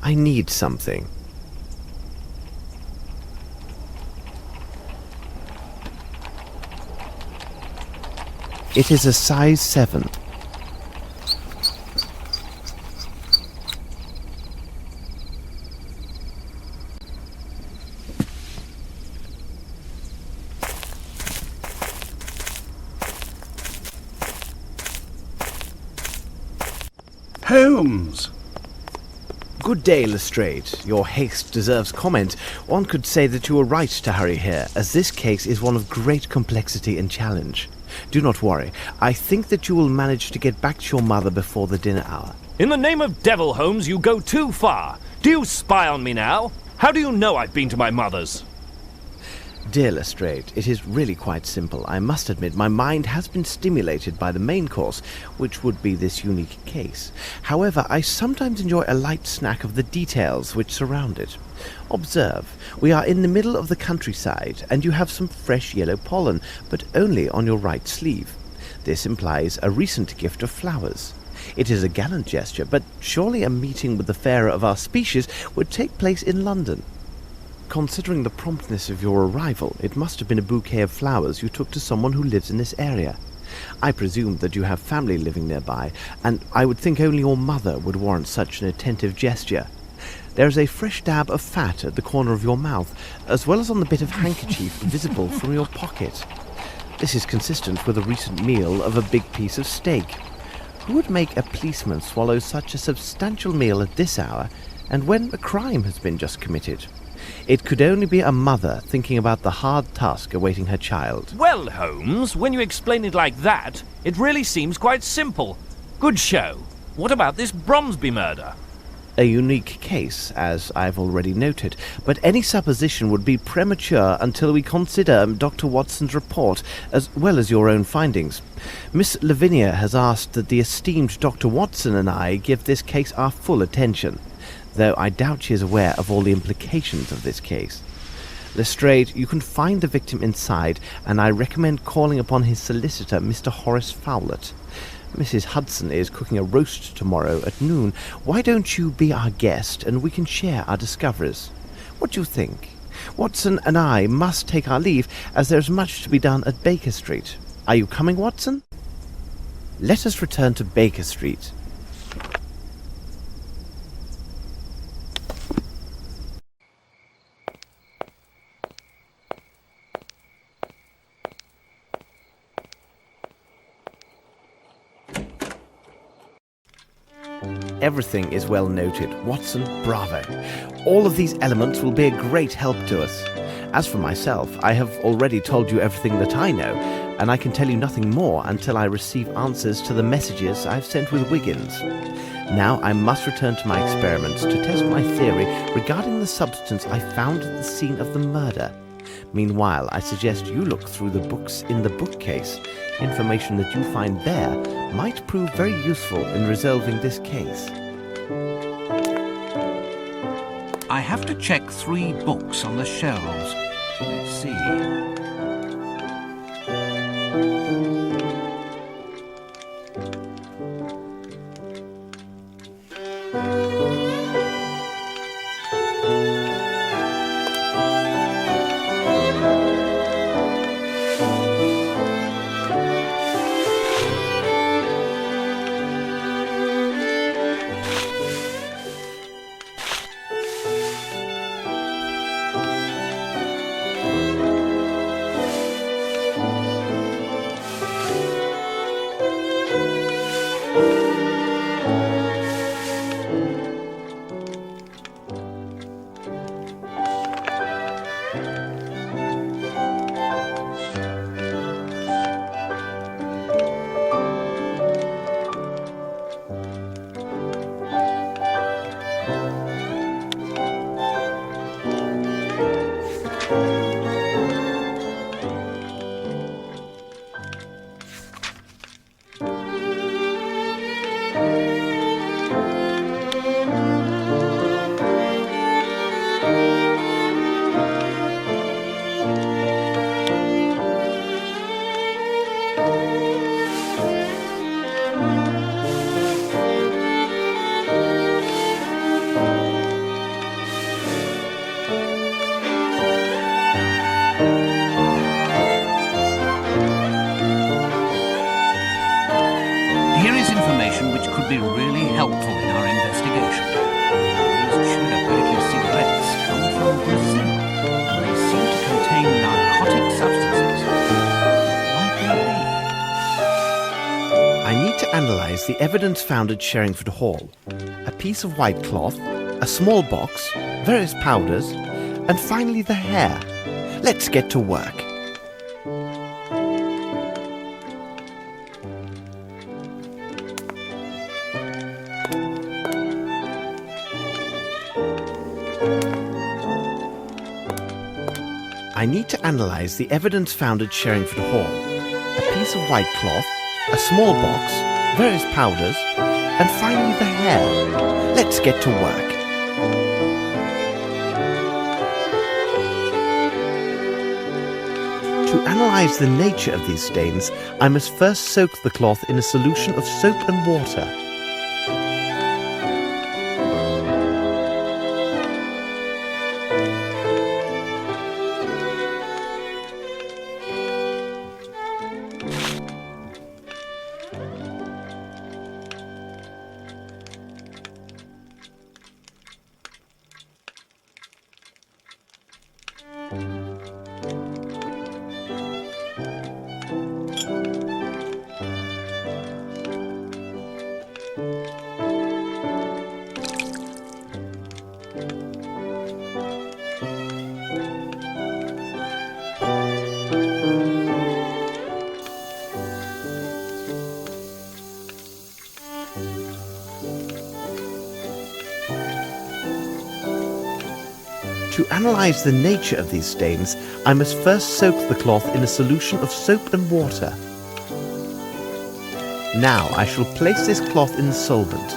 I need something. It is a size 7. Holmes! Good day, Lestrade. Your haste deserves comment. One could say that you were right to hurry here, as this case is one of great complexity and challenge. Do not worry. I think that you will manage to get back to your mother before the dinner hour. In the name of devil, Holmes, you go too far. Do you spy on me now? How do you know I've been to my mother's? Dear Lestrade, it is really quite simple. I must admit my mind has been stimulated by the main course, which would be this unique case. However, I sometimes enjoy a light snack of the details which surround it. Observe, we are in the middle of the countryside, and you have some fresh yellow pollen, but only on your right sleeve. This implies a recent gift of flowers. It is a gallant gesture, but surely a meeting with the fairer of our species would take place in London. Considering the promptness of your arrival, it must have been a bouquet of flowers you took to someone who lives in this area. I presume that you have family living nearby, and I would think only your mother would warrant such an attentive gesture. There is a fresh dab of fat at the corner of your mouth, as well as on the bit of handkerchief visible from your pocket. This is consistent with a recent meal of a big piece of steak. Who would make a policeman swallow such a substantial meal at this hour, and when a crime has been just committed? It could only be a mother thinking about the hard task awaiting her child. Well, Holmes, when you explain it like that, it really seems quite simple. Good show. What about this Bromsby murder? A unique case, as I've already noted, but any supposition would be premature until we consider Dr. Watson's report, as well as your own findings. Miss Lavinia has asked that the esteemed Dr. Watson and I give this case our full attention, though I doubt she is aware of all the implications of this case. Lestrade, you can find the victim inside, and I recommend calling upon his solicitor, Mr. Horace Fowlett. Mrs. Hudson is cooking a roast tomorrow at noon. Why don't you be our guest, and we can share our discoveries? What do you think? Watson and I must take our leave, as there's much to be done at Baker Street. Are you coming, Watson? Let us return to Baker Street. Everything is well noted. Watson, bravo. All of these elements will be a great help to us. As for myself, I have already told you everything that I know, and I can tell you nothing more until I receive answers to the messages I've sent with Wiggins. Now I must return to my experiments to test my theory regarding the substance I found at the scene of the murder. Meanwhile, I suggest you look through the books in the bookcase. Information that you find there might prove very useful in resolving this case. I have to check 3 books on the shelves. Let's see. Be really helpful in our investigation. These Sherlock cigarettes come from Brazil, and they seem to contain narcotic substances. What might they be? I need to analyze the evidence found at Sherringford Hall. A piece of white cloth, a small box, various powders, and finally the hair. Let's get to work. I need to analyse the evidence found at Sherringford Hall. A piece of white cloth, a small box, various powders, and finally the hair. Let's get to work. To analyse the nature of these stains, I must first soak the cloth in a solution of soap and water. To analyse the nature of these stains, I must first soak the cloth in a solution of soap and water. Now I shall place this cloth in the solvent.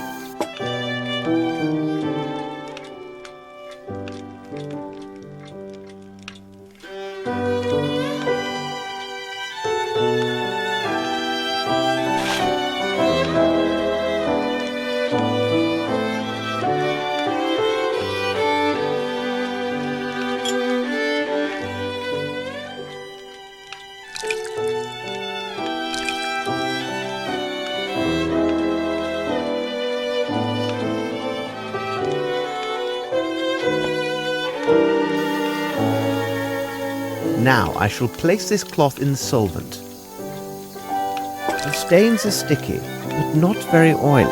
Now I shall place this cloth in the solvent. The stains are sticky, but not very oily.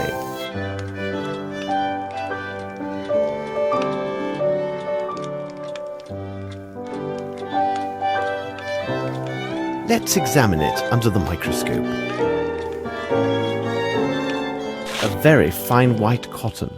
Let's examine it under the microscope. A very fine white cotton.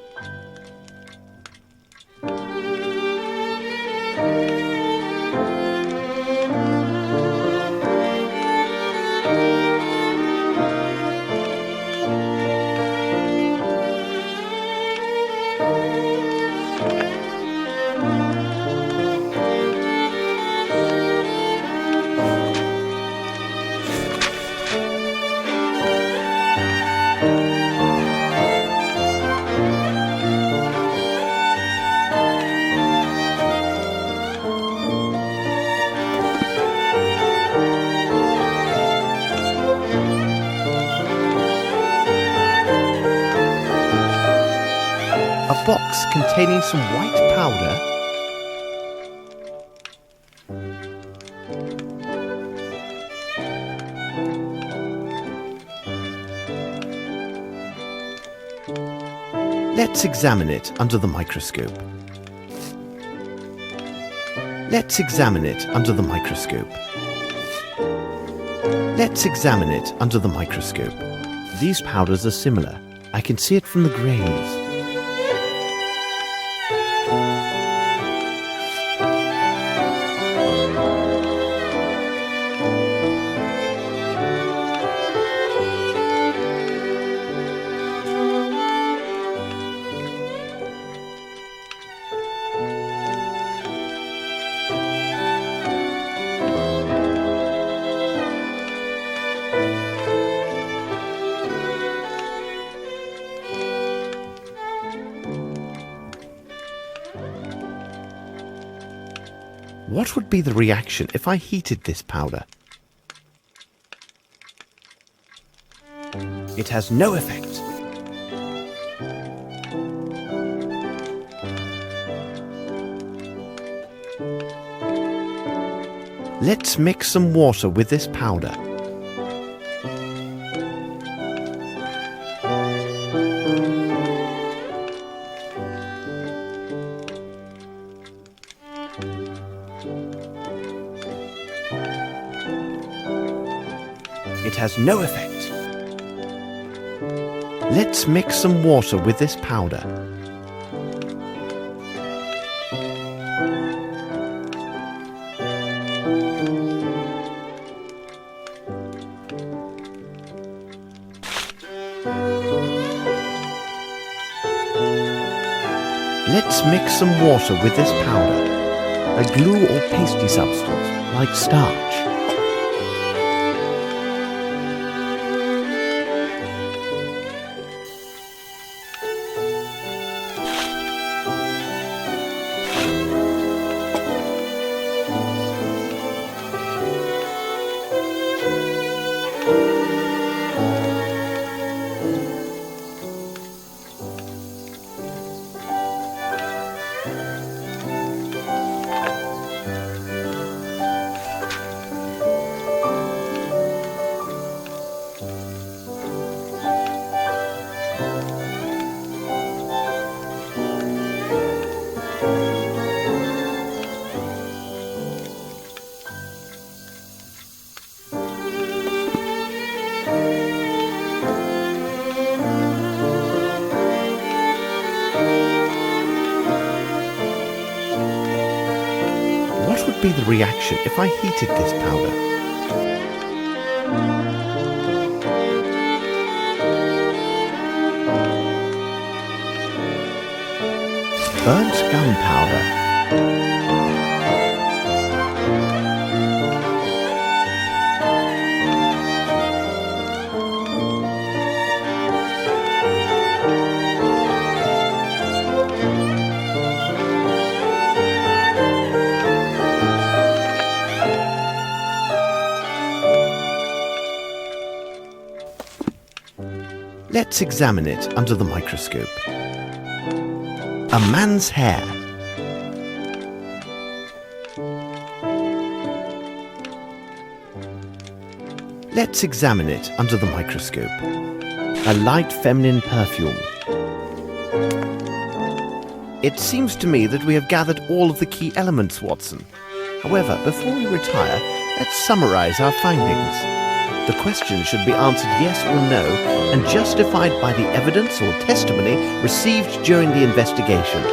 A box containing some white powder. Let's examine it under the microscope. Let's examine it under the microscope. Let's examine it under the microscope. These powders are similar. I can see it from the grains. What would be the reaction if I heated this powder? It has no effect. Let's mix some water with this powder. It has no effect. Let's mix some water with this powder. Let's mix some water with this powder, a glue or pasty substance, like starch. What would be the reaction if I heated this powder? Burnt gunpowder. Let's examine it under the microscope. A man's hair. Let's examine it under the microscope. A light feminine perfume. It seems to me that we have gathered all of the key elements, Watson. However, before we retire, let's summarize our findings. The question should be answered yes or no and justified by the evidence or testimony received during the investigation.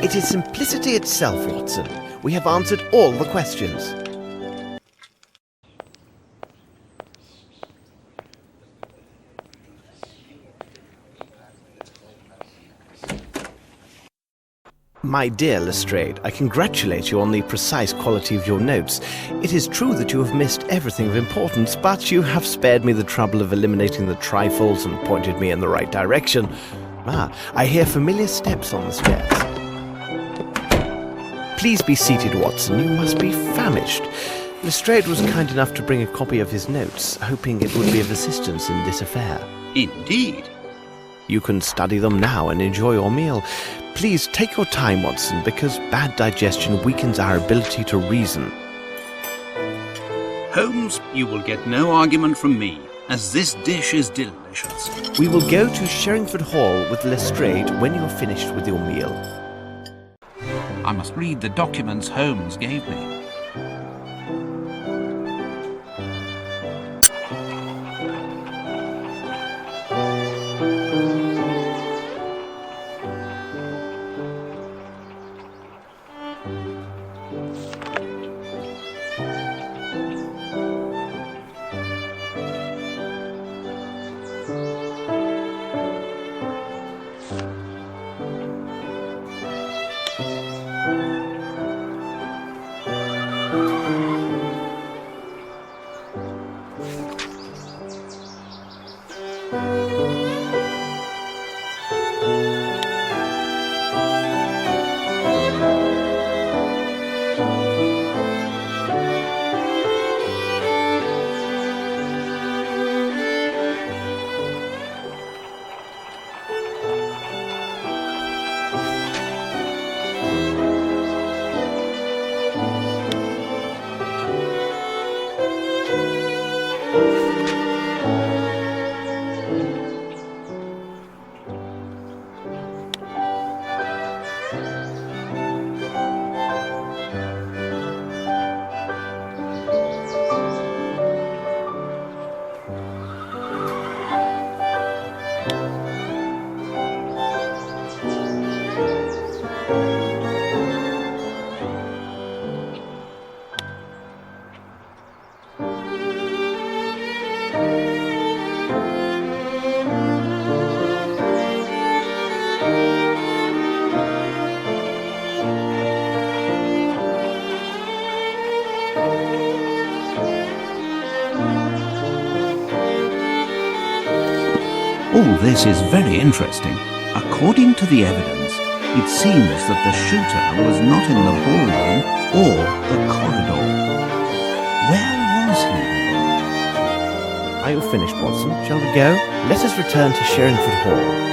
It is simplicity itself, Watson. We have answered all the questions. My dear Lestrade, I congratulate you on the precise quality of your notes. It is true that you have missed everything of importance, but you have spared me the trouble of eliminating the trifles and pointed me in the right direction. I hear familiar steps on the stairs. Please be seated, Watson. You must be famished. Lestrade was kind enough to bring a copy of his notes, hoping it would be of assistance in this affair. Indeed. You can study them now and enjoy your meal. Please take your time, Watson, because bad digestion weakens our ability to reason. Holmes, you will get no argument from me, as this dish is delicious. We will go to Sherringford Hall with Lestrade when you are finished with your meal. I must read the documents Holmes gave me. All this is very interesting. According to the evidence, it seems that the shooter was not in the ballroom or the corridor. Where was he? Are you finished, Watson? Shall we go? Let us return to Sherringford Hall.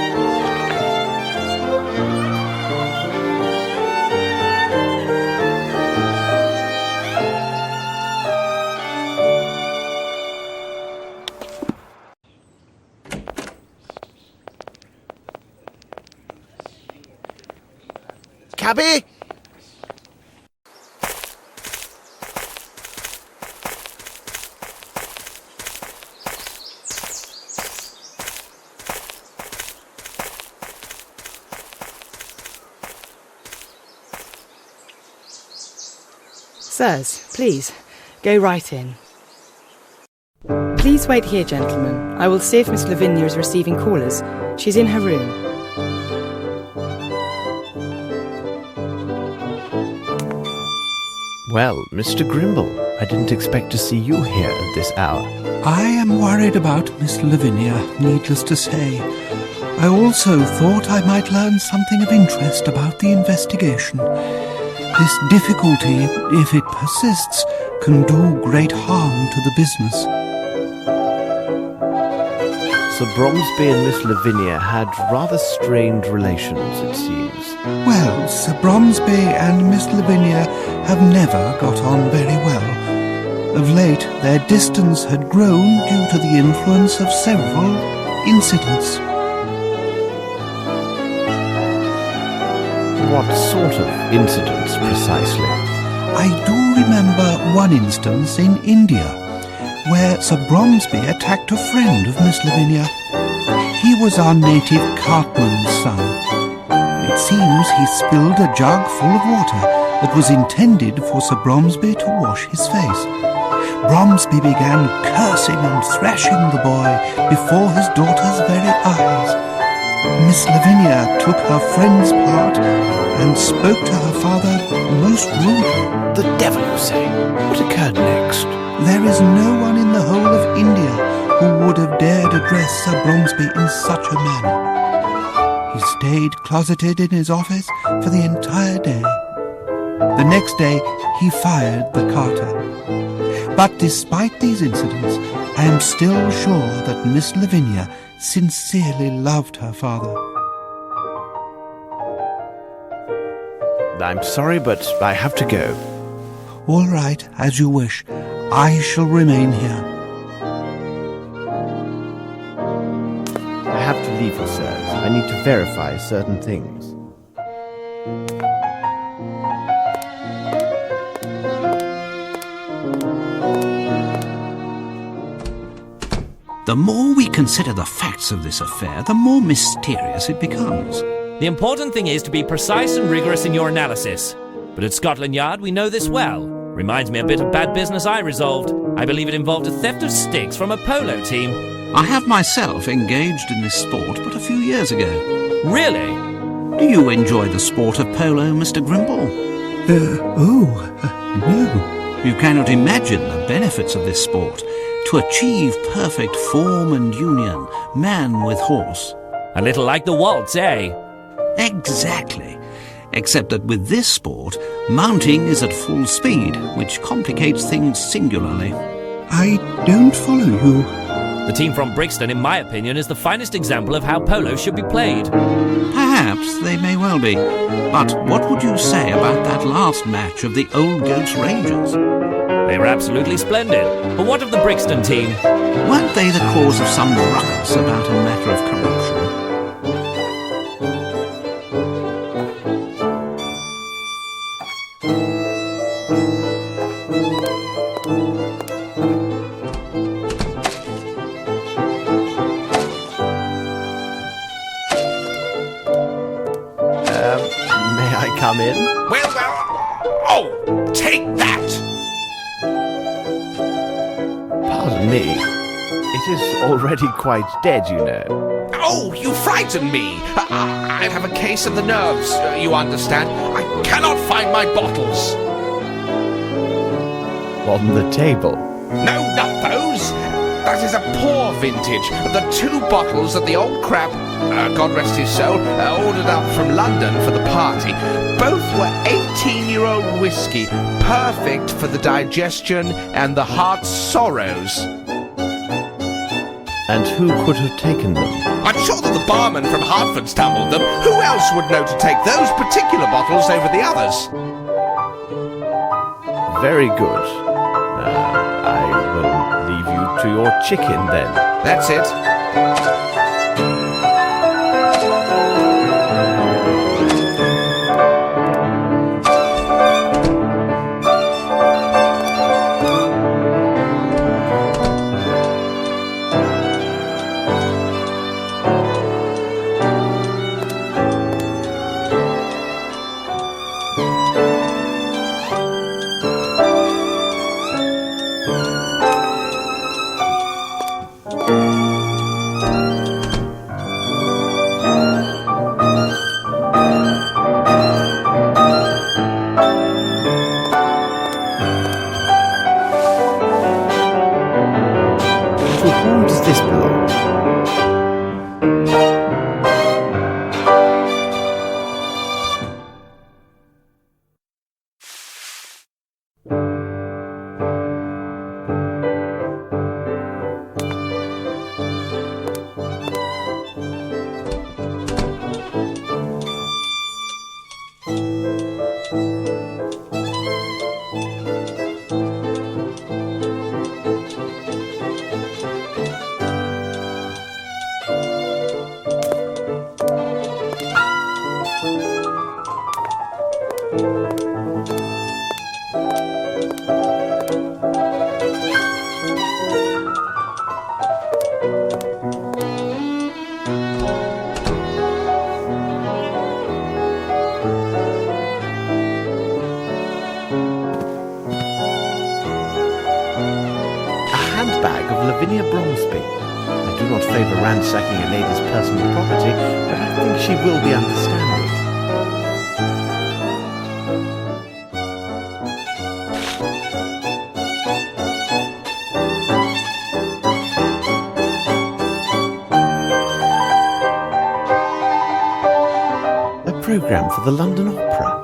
Cabby? Sirs, please, go right in. Please wait here, gentlemen. I will see if Miss Lavinia is receiving callers. She's in her room. Well, Mr. Grimble, I didn't expect to see you here at this hour. I am worried about Miss Lavinia, needless to say. I also thought I might learn something of interest about the investigation. This difficulty, if it persists, can do great harm to the business. Sir Bromsby and Miss Lavinia had rather strained relations, it seems. Well, Sir Bromsby and Miss Lavinia have never got on very well. Of late, their distance had grown due to the influence of several incidents. What sort of incidents, precisely? I do remember one instance in India, where Sir Bromsby attacked a friend of Miss Lavinia. He was our native cartman's son. It seems he spilled a jug full of water that was intended for Sir Bromsby to wash his face. Bromsby began cursing and thrashing the boy before his daughter's very eyes. Miss Lavinia took her friend's part and spoke to her father most rudely. The devil, you say? What occurred next? There is no one in the whole of India who would have dared address Sir Bromsby in such a manner. He stayed closeted in his office for the entire day. The next day, he fired the carter. But despite these incidents, I am still sure that Miss Lavinia sincerely loved her father. I'm sorry, but I have to go. All right, as you wish. I shall remain here. I have to leave you, sirs. I need to verify certain things. The more we consider the facts of this affair, the more mysterious it becomes. The important thing is to be precise and rigorous in your analysis. But at Scotland Yard, we know this well. Reminds me a bit of bad business I resolved. I believe it involved a theft of sticks from a polo team. I have myself engaged in this sport but a few years ago. Really? Do you enjoy the sport of polo, Mr. Grimble? No. You cannot imagine the benefits of this sport. To achieve perfect form and union, man with horse. A little like the waltz, eh? Exactly. Except that with this sport, mounting is at full speed, which complicates things singularly. I don't follow you. The team from Brixton, in my opinion, is the finest example of how polo should be played. Perhaps they may well be. But what would you say about that last match of the Old Goats Rangers? They were absolutely splendid. But what of the Brixton team? Weren't they the cause of some ruckus about a matter of corruption? May I come in? Well, oh, take that! Pardon me. It is already quite dead, you know. Oh, you frighten me! I have a case of the nerves, you understand. I cannot find my bottles. On the table. No, not those. That is a poor vintage. The 2 bottles that the old crab, God rest his soul, ordered up from London for the party. Both were 18-year-old whiskey, perfect for the digestion and the heart's sorrows. And who could have taken them? I'm sure that the barman from Hartford stumbled them. Who else would know to take those particular bottles over the others? Very good. I will leave you to your chicken then. That's it. To whom does this belong? Handbag of Lavinia Bromsby. I do not favour ransacking a lady's personal property, but I think she will be understanding. A programme for the London Opera.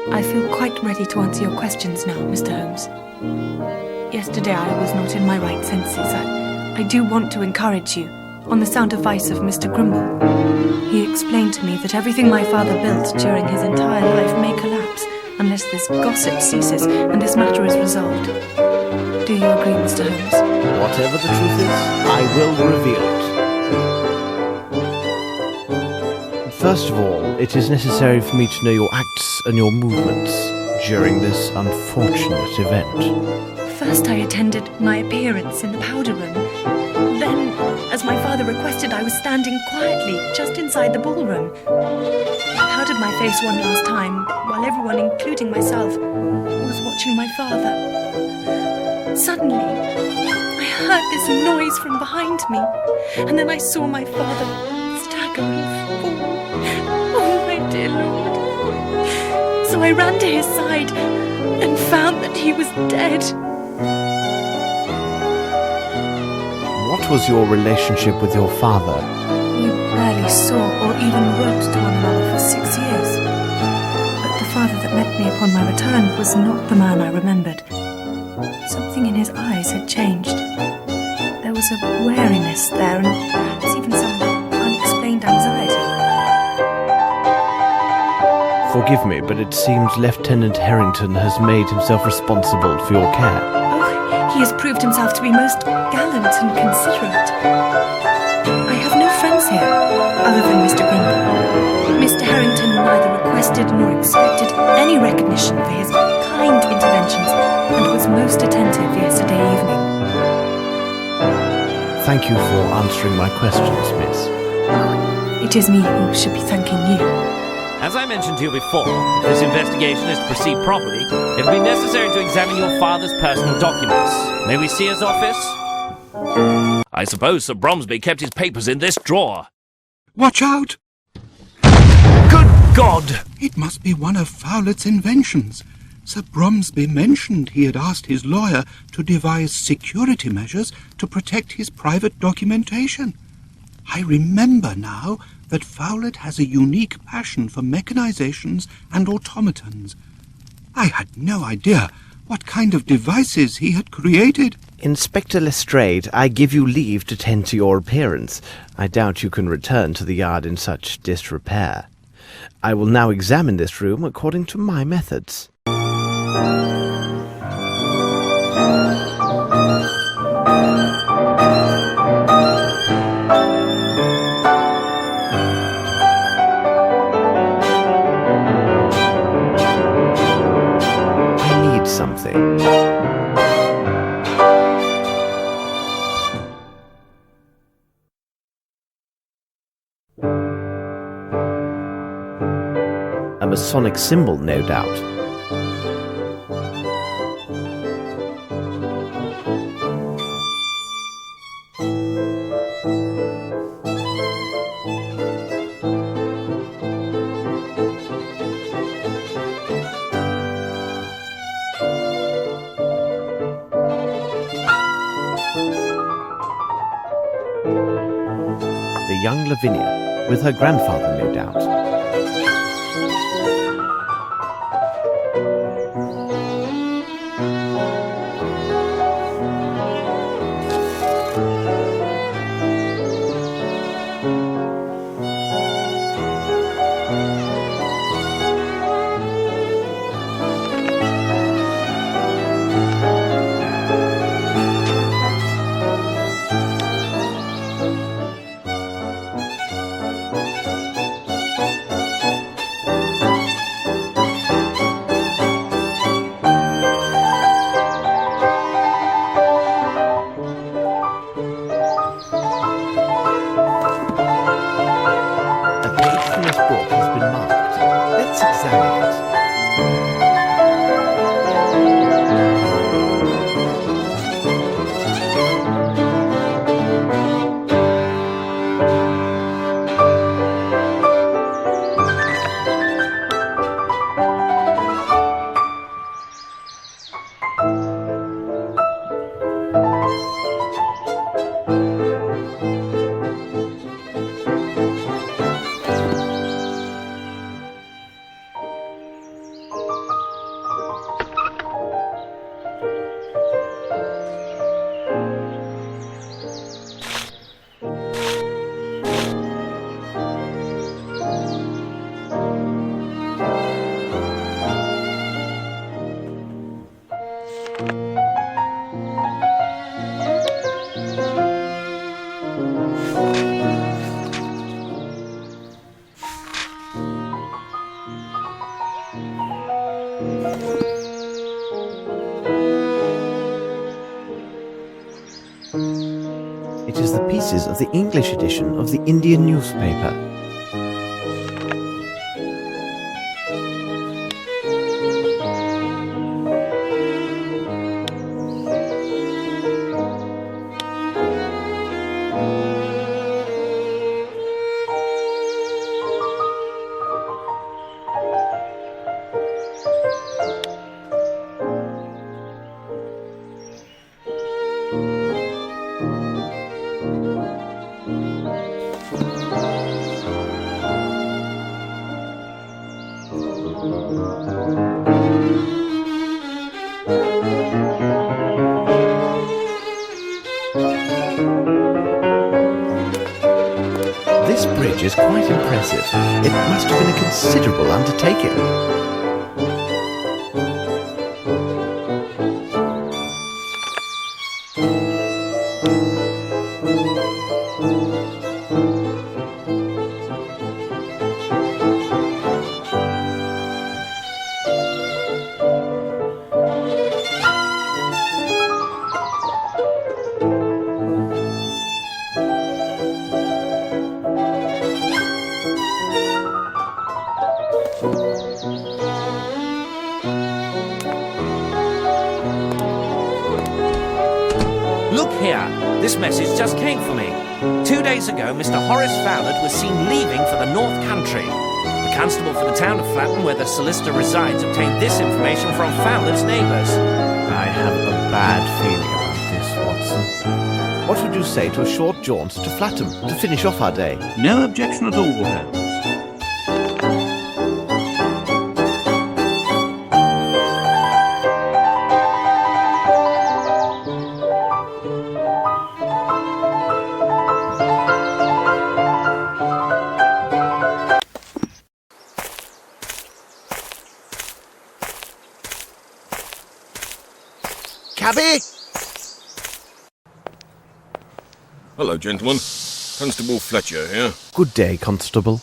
I feel quite ready to answer your questions now, Mr. Holmes. Yesterday I was not in my right senses. I do want to encourage you. On the sound advice of Mr. Grimble, he explained to me that everything my father built during his entire life may collapse unless this gossip ceases and this matter is resolved. Do you agree, Mr. Holmes? Whatever the truth is, I will reveal it. First of all, it is necessary for me to know your acts and your movements during this unfortunate event. First I attended my appearance in the powder room. Then, As my father requested, I was standing quietly just inside the ballroom. I powdered my face one last time, while everyone, including myself, was watching my father. Suddenly, I heard this noise from behind me, and then I saw my father stagger and fall. Oh, my dear Lord. So I ran to his side and found that he was dead. What was your relationship with your father? We barely saw or even wrote to one another for 6 years. But the father that met me upon my return was not the man I remembered. Something in his eyes had changed. There was a wariness there, and perhaps even some unexplained anxiety. Forgive me, but it seems Lieutenant Harrington has made himself responsible for your care. Oh, he has proved himself to be most gallant and considerate. I have no friends here, other than Mr. Grimble. Mr. Harrington neither requested nor expected any recognition for his kind interventions, and was most attentive yesterday evening. Thank you for answering my questions, miss. Oh, it is me who should be thanking you. As I mentioned to you before, if this investigation is to proceed properly, it'll be necessary to examine your father's personal documents. May we see his office? I suppose Sir Bromsby kept his papers in this drawer. Watch out! Good God! It must be one of Fowlett's inventions. Sir Bromsby mentioned he had asked his lawyer to devise security measures to protect his private documentation. I remember now that Fowlett has a unique passion for mechanizations and automatons. I had no idea what kind of devices he had created. Inspector Lestrade, I give you leave to tend to your appearance. I doubt you can return to the yard in such disrepair. I will now examine this room according to my methods. I need something. A Masonic symbol, no doubt. The young Lavinia, with her grandfather, no doubt. it is the pieces of the English edition of the Indian newspaper. This bridge is quite impressive. It must have been a considerable undertaking. Look here, this message just came for me. 2 days ago, Mr. Horace Fowlett was seen leaving for the North Country. The constable for the town of Flatton, where the solicitor resides, obtained this information from Fowlett's neighbours. I have a bad feeling about this, Watson. What would you say to a short jaunt to Flatton to finish off our day? No objection at all, Holmes. Cabby! Hello, gentlemen. Constable Fletcher here. Good day, Constable.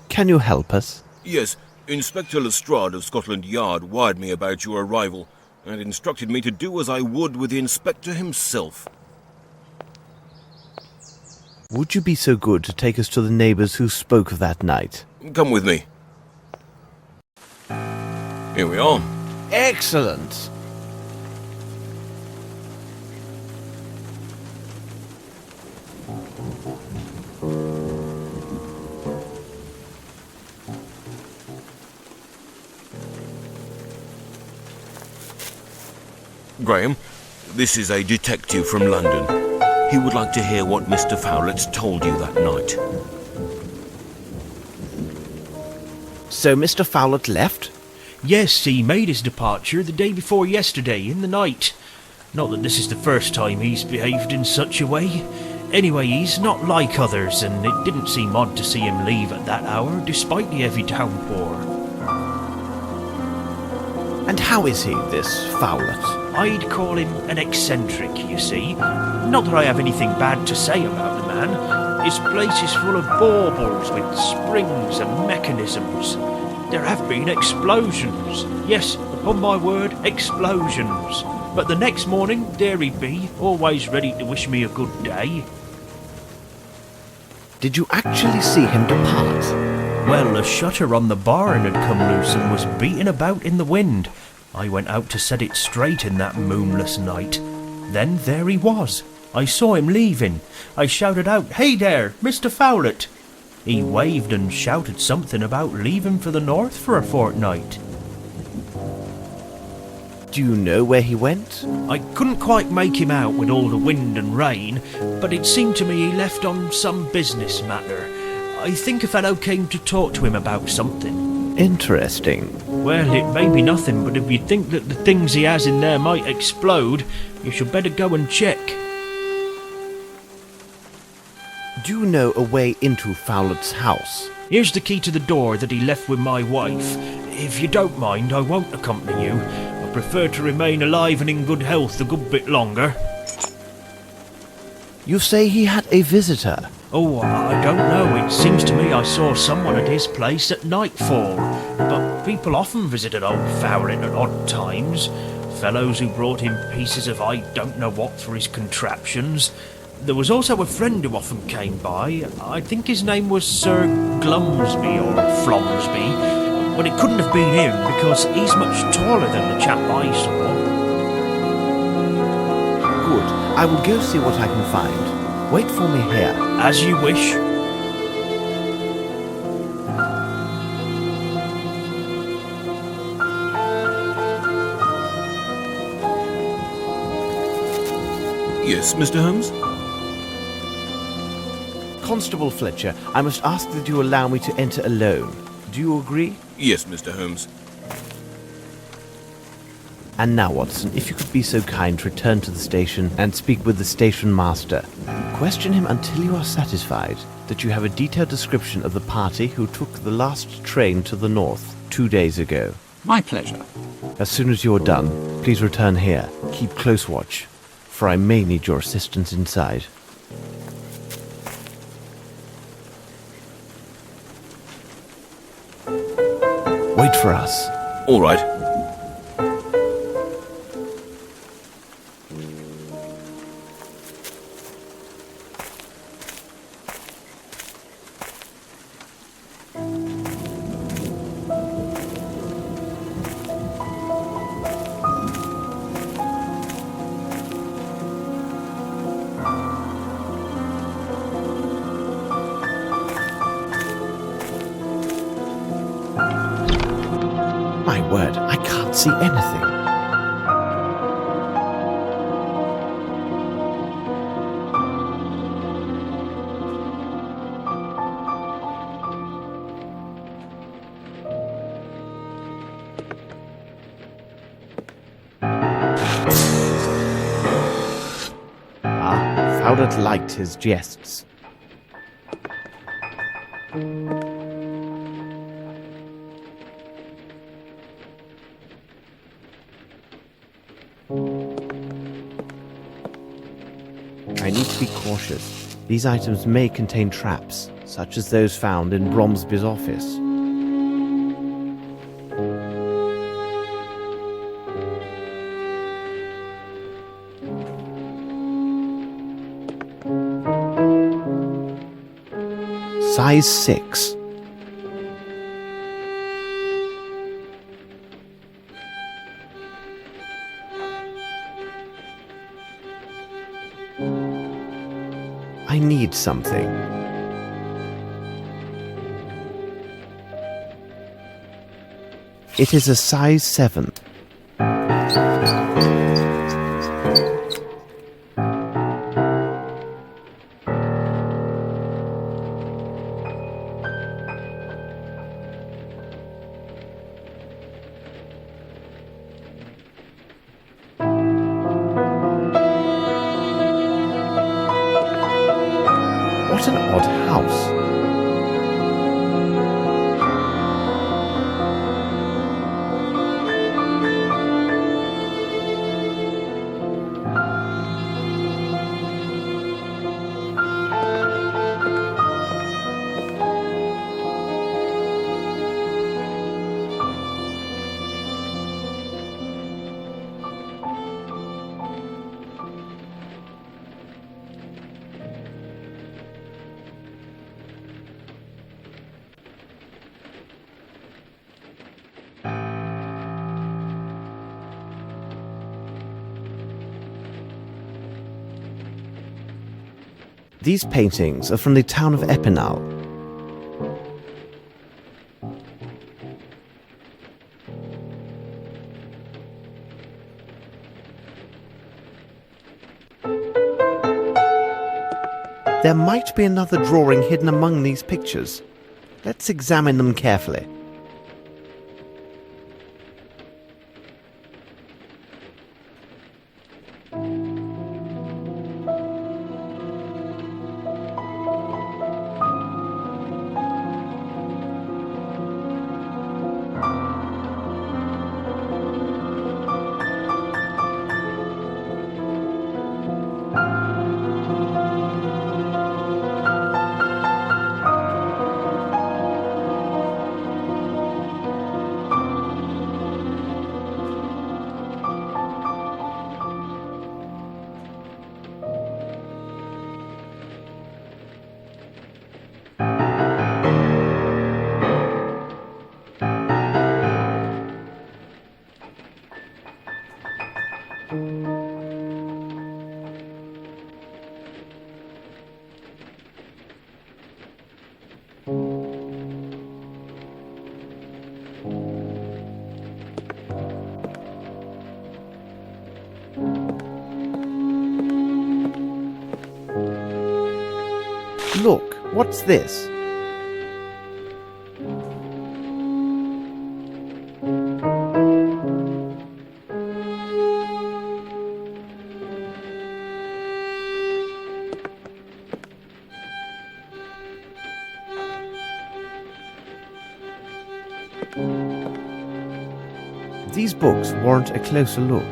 Can you help us? Yes, Inspector Lestrade of Scotland Yard wired me about your arrival and instructed me to do as I would with the Inspector himself. Would you be so good to take us to the neighbours who spoke of that night? Come with me. Here we are. Excellent! Graham, this is a detective from London. He would like to hear what Mr. Fowlett's told you that night. So Mr. Fowlett left? Yes, he made his departure the day before yesterday, in the night. Not that this is the first time he's behaved in such a way. Anyway, he's not like others, and it didn't seem odd to see him leave at that hour, despite the heavy downpour. And how is he, this Fowlett? I'd call him an eccentric, you see. Not that I have anything bad to say about the man. His place is full of baubles with springs and mechanisms. There have been explosions. Yes, upon my word, explosions. But the next morning, there he'd be, always ready to wish me a good day. Did you actually see him depart? Well, the shutter on the barn had come loose and was beating about in the wind. I went out to set it straight in that moonless night. Then there he was. I saw him leaving. I shouted out, "Hey there, Mr. Fowlett!" He waved and shouted something about leaving for the north for a fortnight. Do you know where he went? I couldn't quite make him out with all the wind and rain, but it seemed to me he left on some business matter. I think a fellow came to talk to him about something. Interesting. Well, it may be nothing, but if you think that the things he has in there might explode, you should better go and check. Do you know a way into Fowlett's house? Here's the key to the door that he left with my wife. If you don't mind, I won't accompany you. I prefer to remain alive and in good health a good bit longer. You say he had a visitor? Oh, I don't know. It seems to me I saw someone at his place at nightfall. But people often visited old Fowlett at odd times. fellows who brought him pieces of I don't know what for his contraptions. There was also a friend who often came by. I think his name was Sir Glumsby or Flomsby, but it couldn't have been him because he's much taller than the chap I saw. Good. I will go see what I can find. Wait for me here. As you wish. Yes, Mr. Holmes? Constable Fletcher, I must ask that you allow me to enter alone. Do you agree? Yes, Mr. Holmes. And now, Watson, if you could be so kind to return to the station and speak with the station master. Question him until you are satisfied that you have a detailed description of the party who took the last train to the north 2 days ago. My pleasure. As soon as you're done, please return here. Keep close watch, for I may need your assistance inside. Wait for us. All right. My word, I can't see anything. Fowler liked his jests. I need to be cautious. These items may contain traps, such as those found in Bromsby's office. Size 6. I need something. It is a size 7. What an odd house. These paintings are from the town of Epinal. There might be another drawing hidden among these pictures. Let's examine them carefully. What's this? These books warrant a closer look.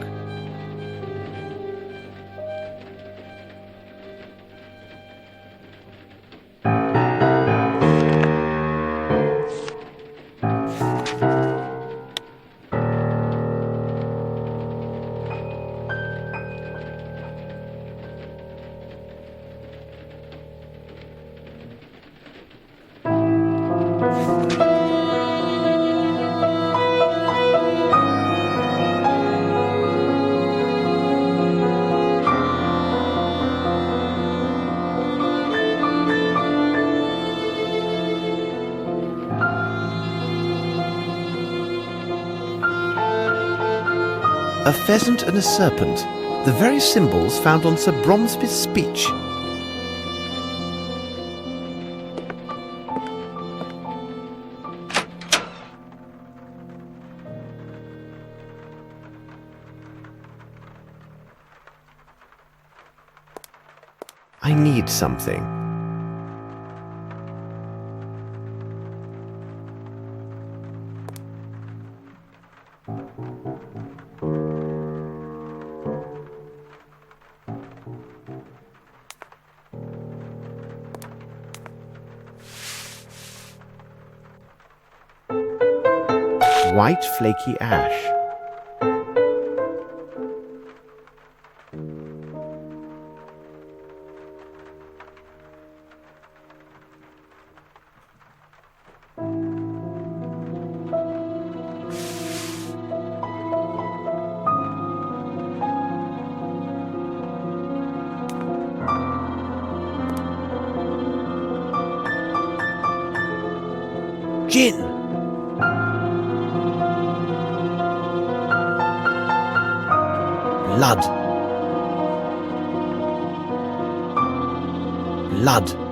A pheasant and a serpent, the very symbols found on Sir Bromsby's speech. I need something. White flaky ash. Gin! Blood. Blood.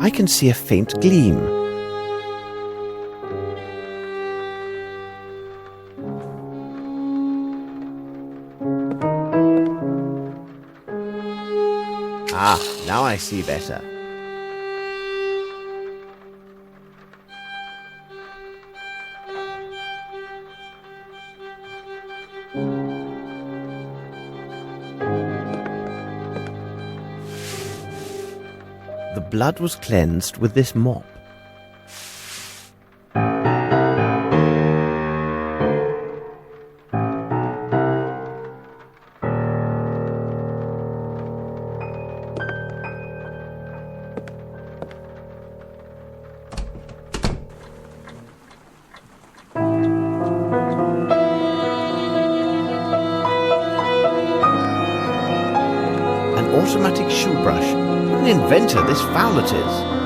I can see a faint gleam. Ah, now I see better. The blood was cleansed with this mop. An automatic shoe brush. An inventor, this Fowler is.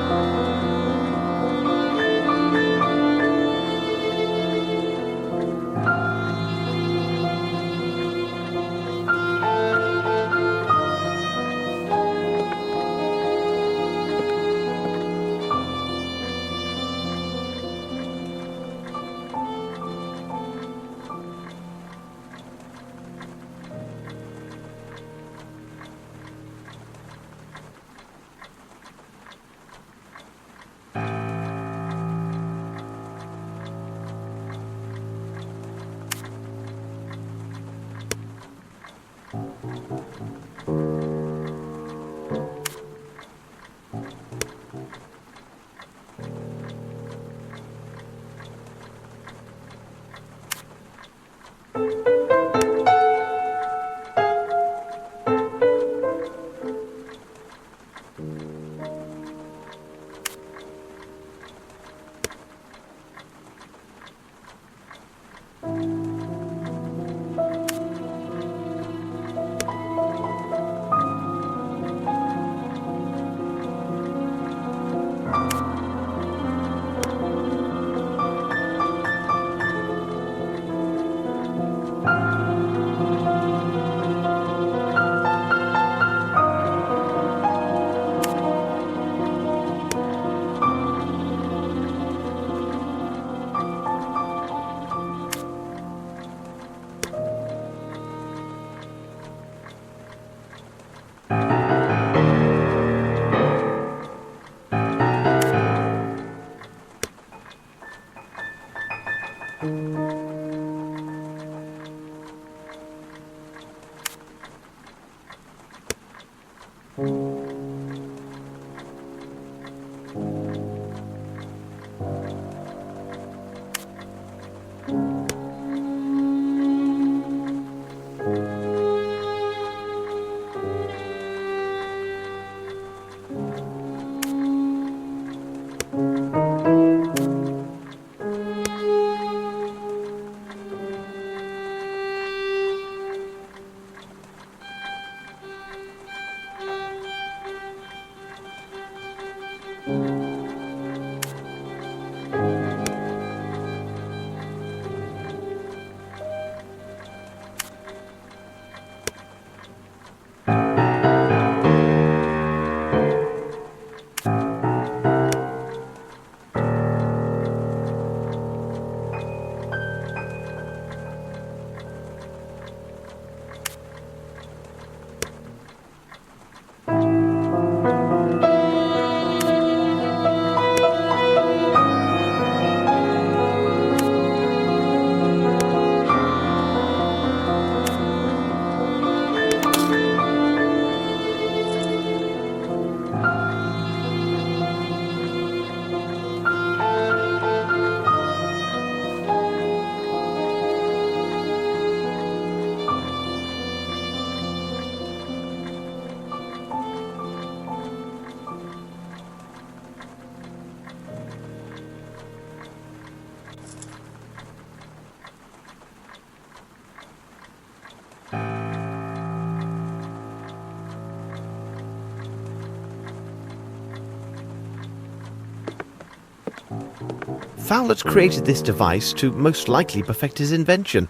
Fowlet created this device to most likely perfect his invention.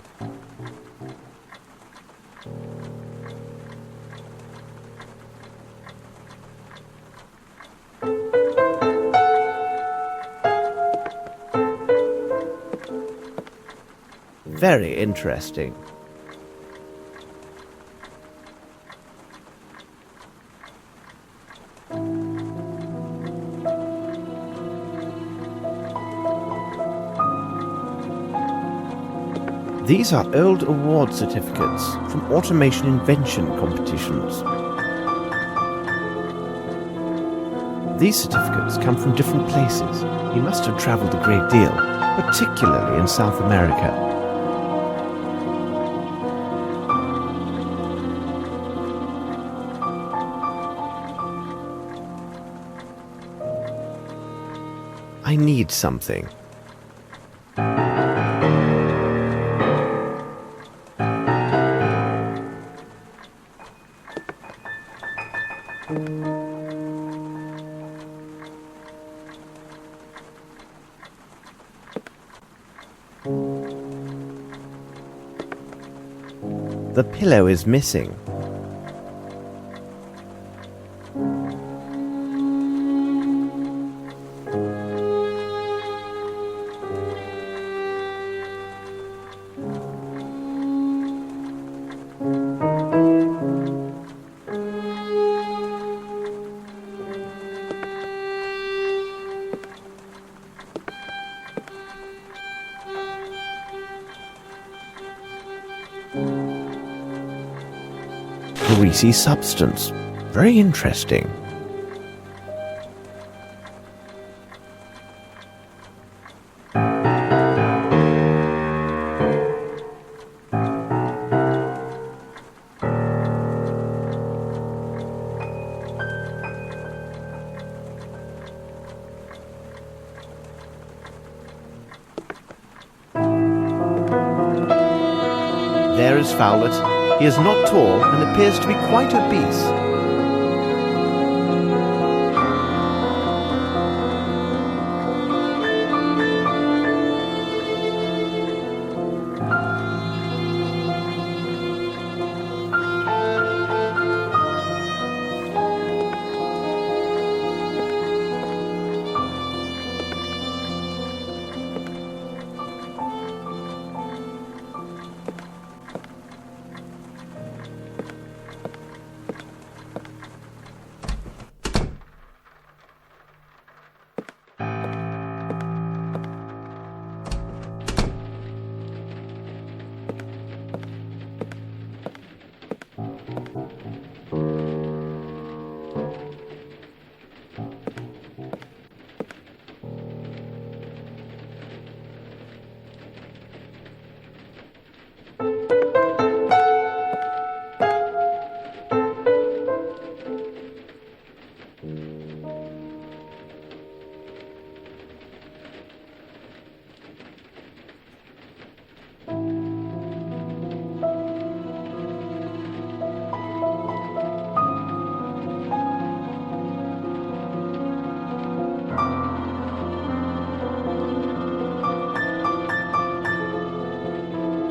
Very interesting. These are old award certificates from automation invention competitions. These certificates come from different places. He must have travelled a great deal, particularly in South America. I need something. The pillow is missing. Greasy substance. Very interesting. There is Fowlet. He is not tall and appears to be quite obese.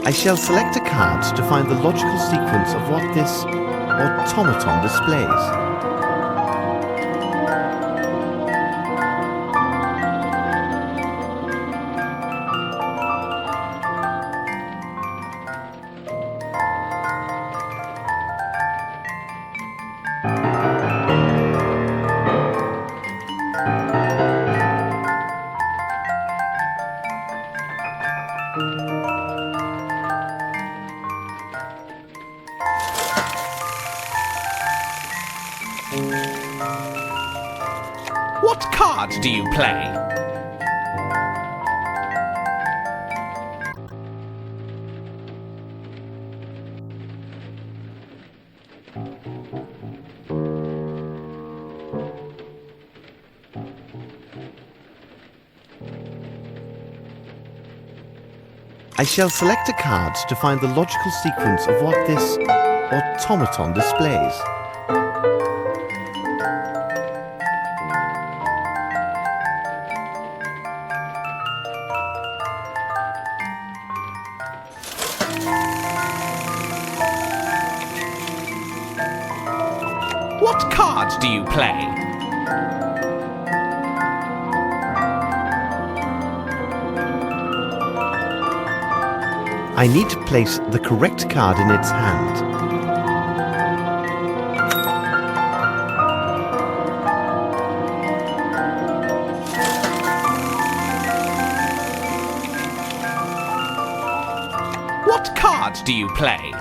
I shall select a card to find the logical sequence of what this automaton displays. What card do you play? I shall select a card to find the logical sequence of what this automaton displays. What card do you play? I need to place the correct card in its hand. What card do you play?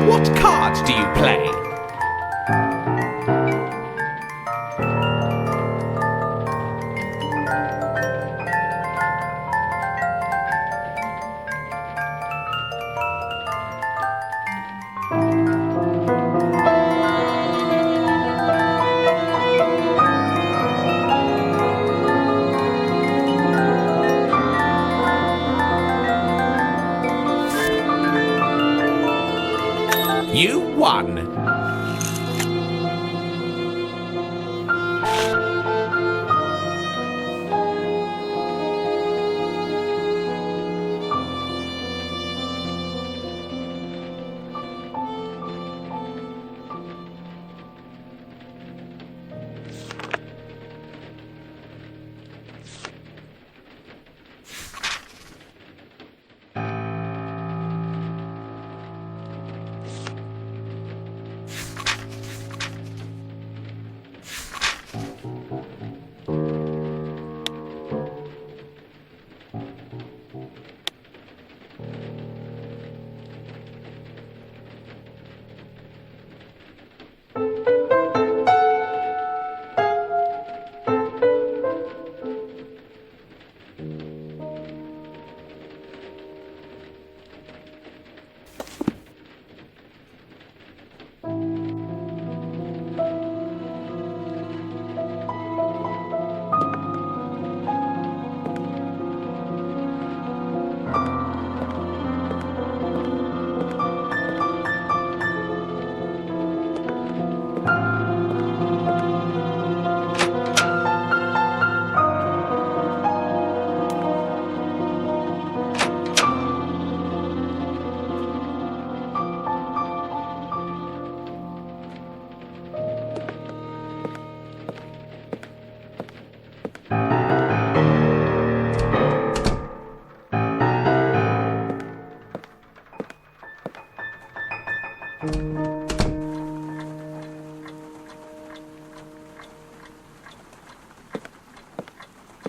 What card do you play? You won.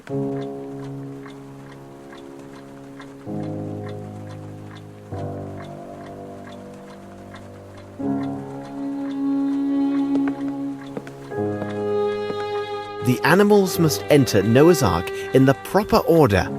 The animals must enter Noah's Ark in the proper order.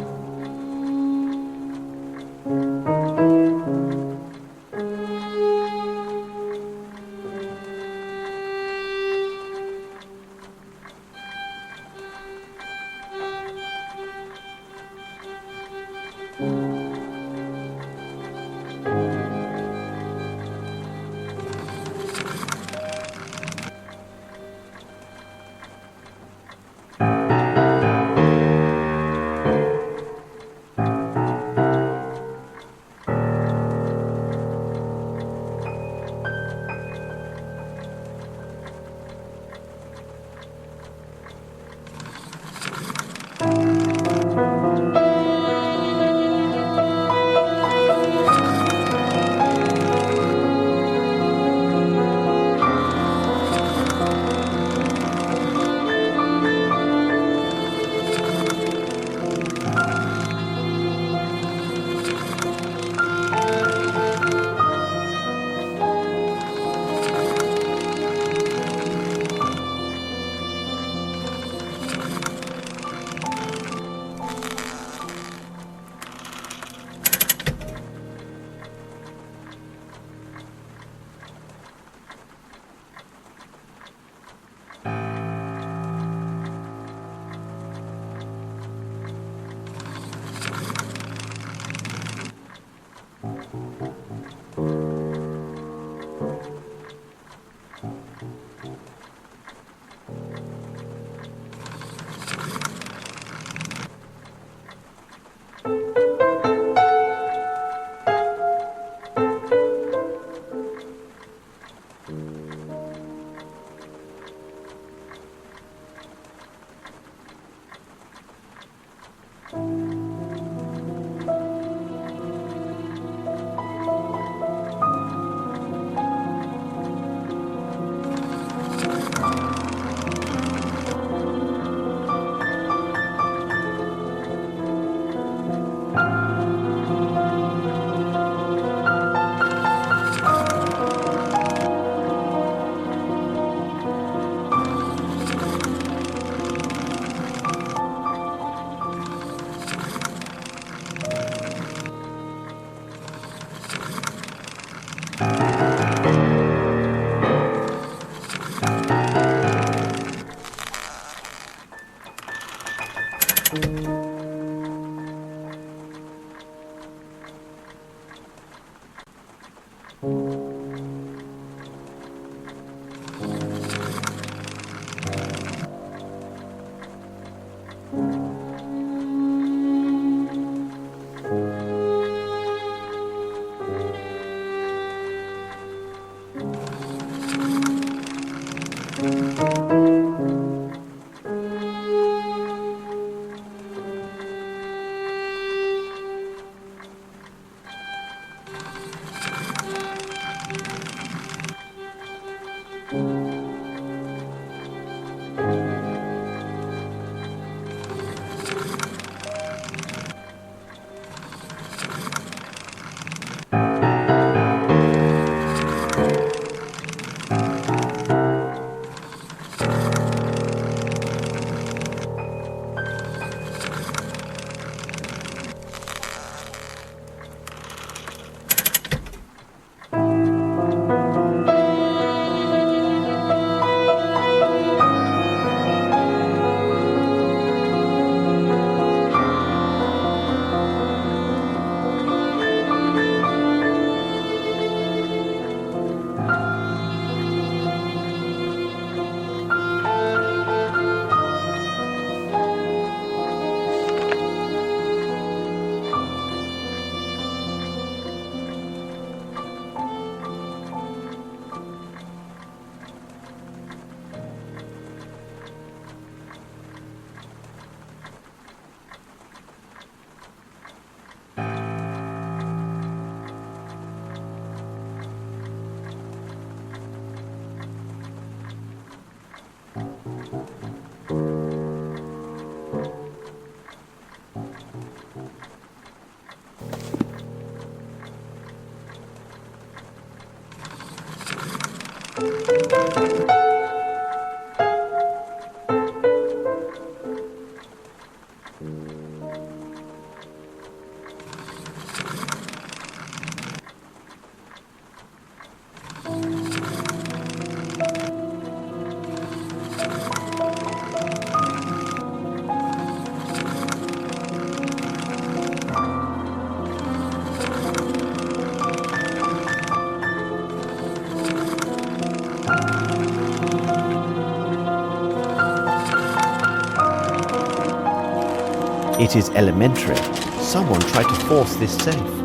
It is elementary. Someone tried to force this safe.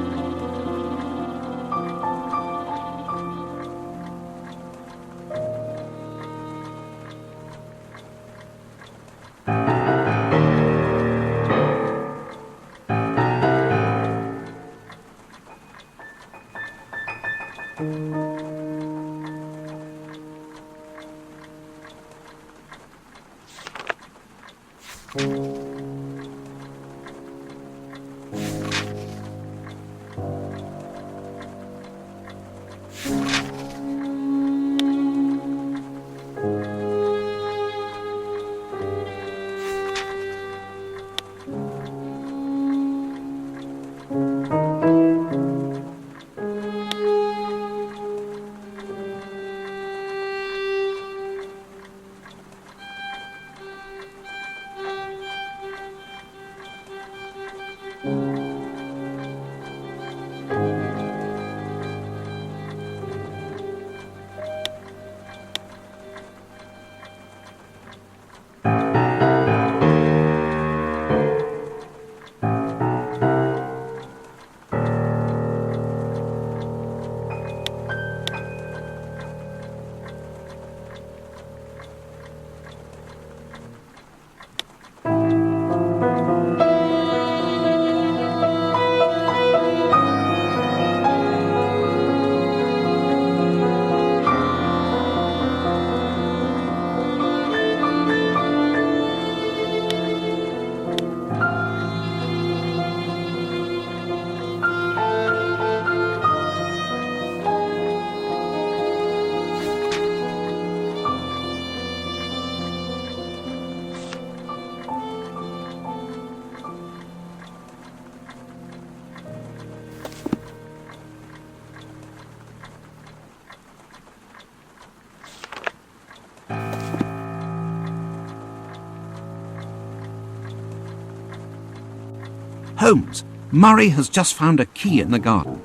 Holmes, Murray has just found a key in the garden.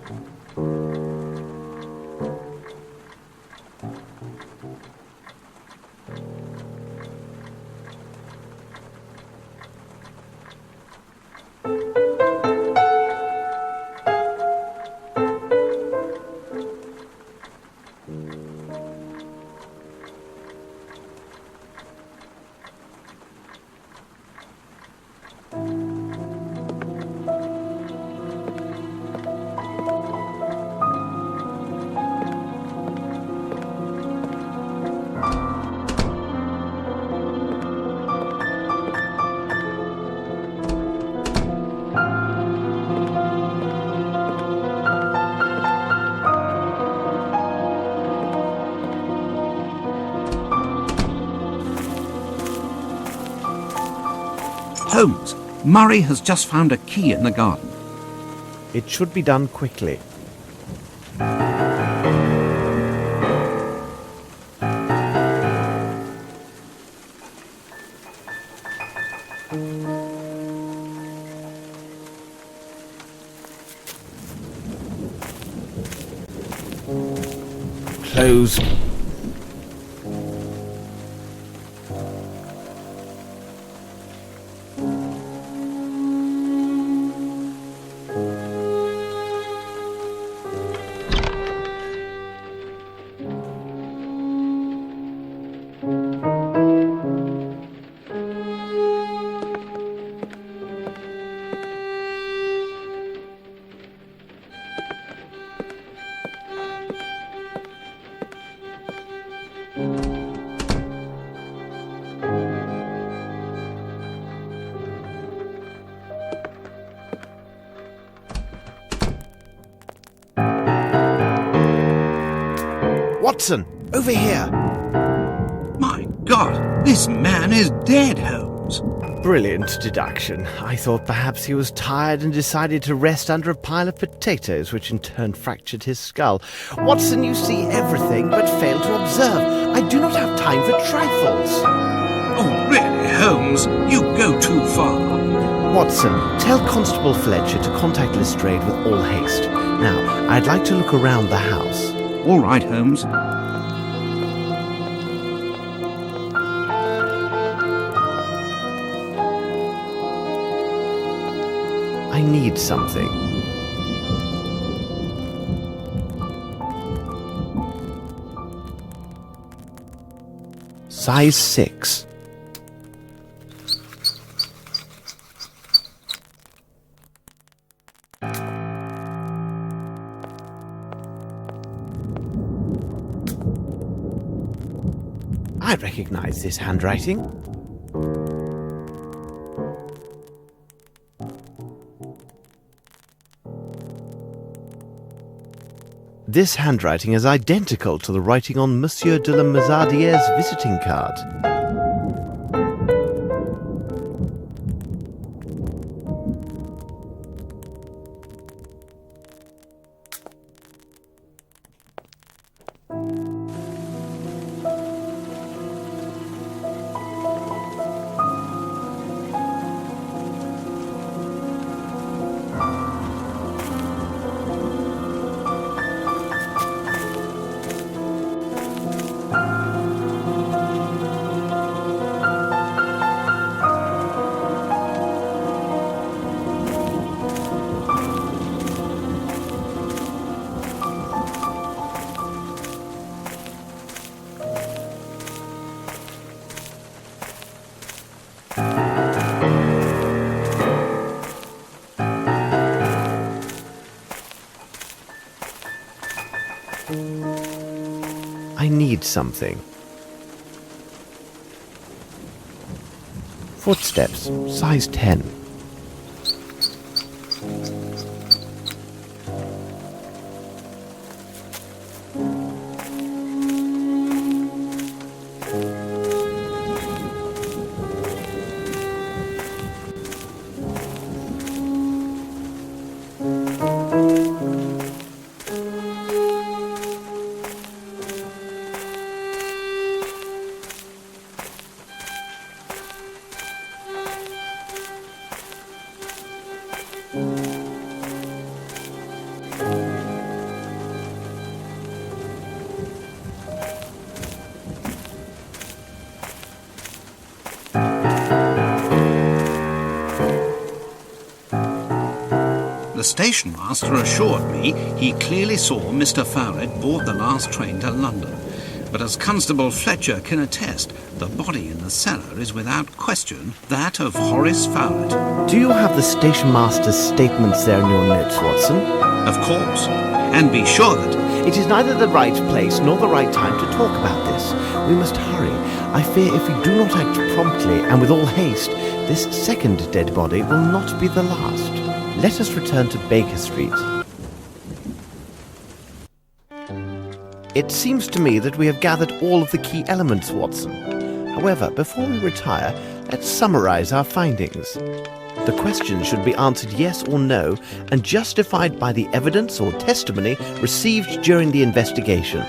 Holmes, Murray has just found a key in the garden. It should be done quickly. Close. Watson, over here! My God, this man is dead, Holmes. Brilliant deduction. I thought perhaps he was tired and decided to rest under a pile of potatoes, which in turn fractured his skull. Watson, you see everything but fail to observe. I do not have time for trifles. Oh, really, Holmes? You go too far. Watson, tell Constable Fletcher to contact Lestrade with all haste. Now, I'd like to look around the house. All right, Holmes. I need something. Size 6. I recognize this handwriting. This handwriting is identical to the writing on Monsieur de la Mazardiere's visiting card. I need something. Footsteps, size 10. The station master assured me he clearly saw Mr. Fowlett board the last train to London. But as Constable Fletcher can attest, the body in the cellar is without question that of Horace Fowlett. Do you have the station master's statements there in your notes, Watson? Of course. And be sure that... It is neither the right place nor the right time to talk about this. We must hurry. I fear if we do not act promptly and with all haste, this second dead body will not be the last. Let us return to Baker Street. It seems to me that we have gathered all of the key elements, Watson. However, before we retire, let's summarize our findings. The question should be answered yes or no and justified by the evidence or testimony received during the investigation.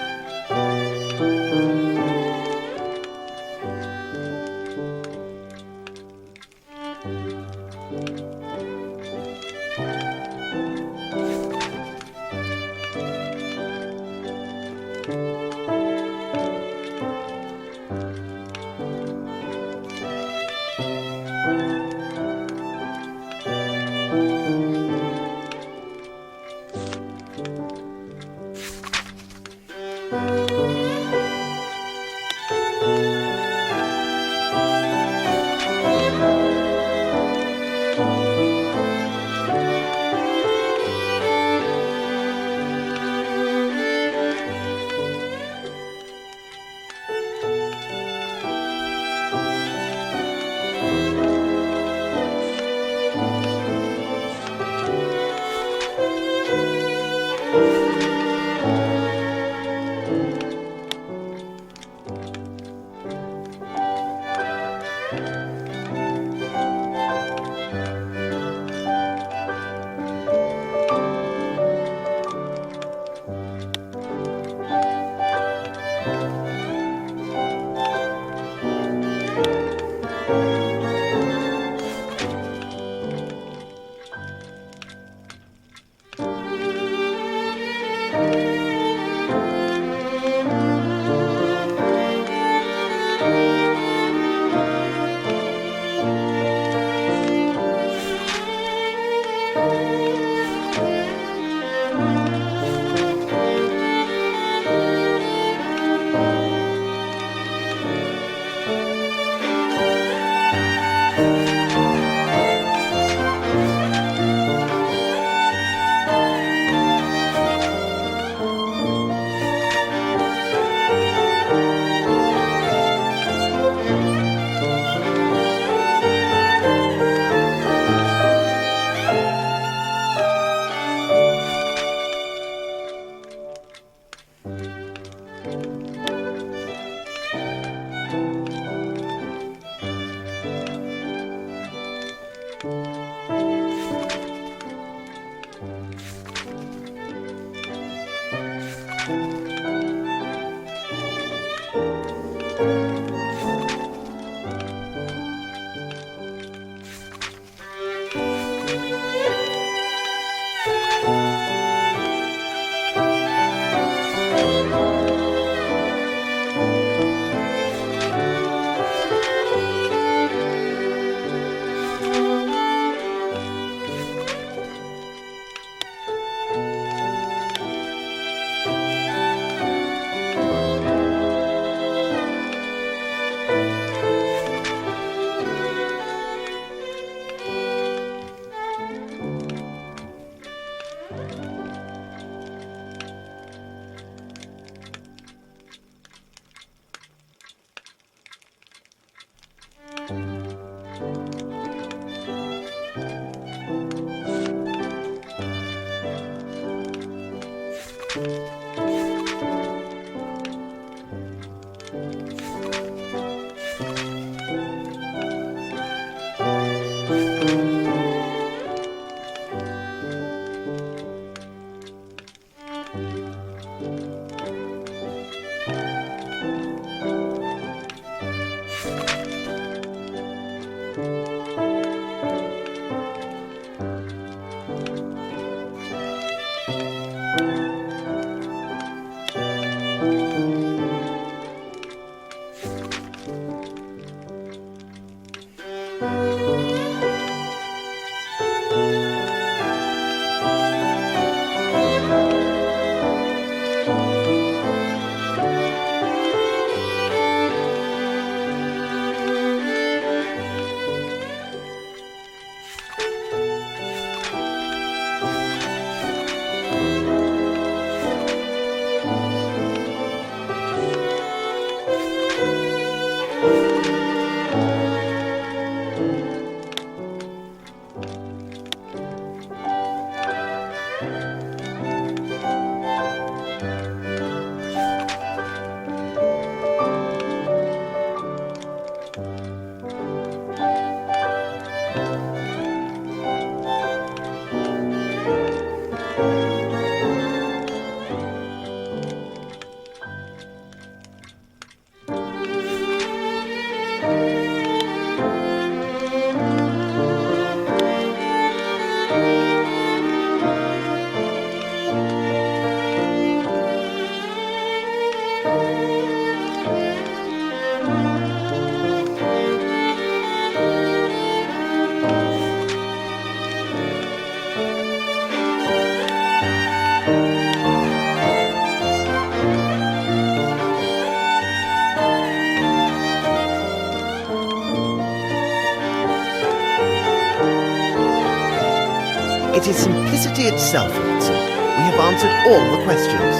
It is simplicity itself, Watson. We have answered all the questions.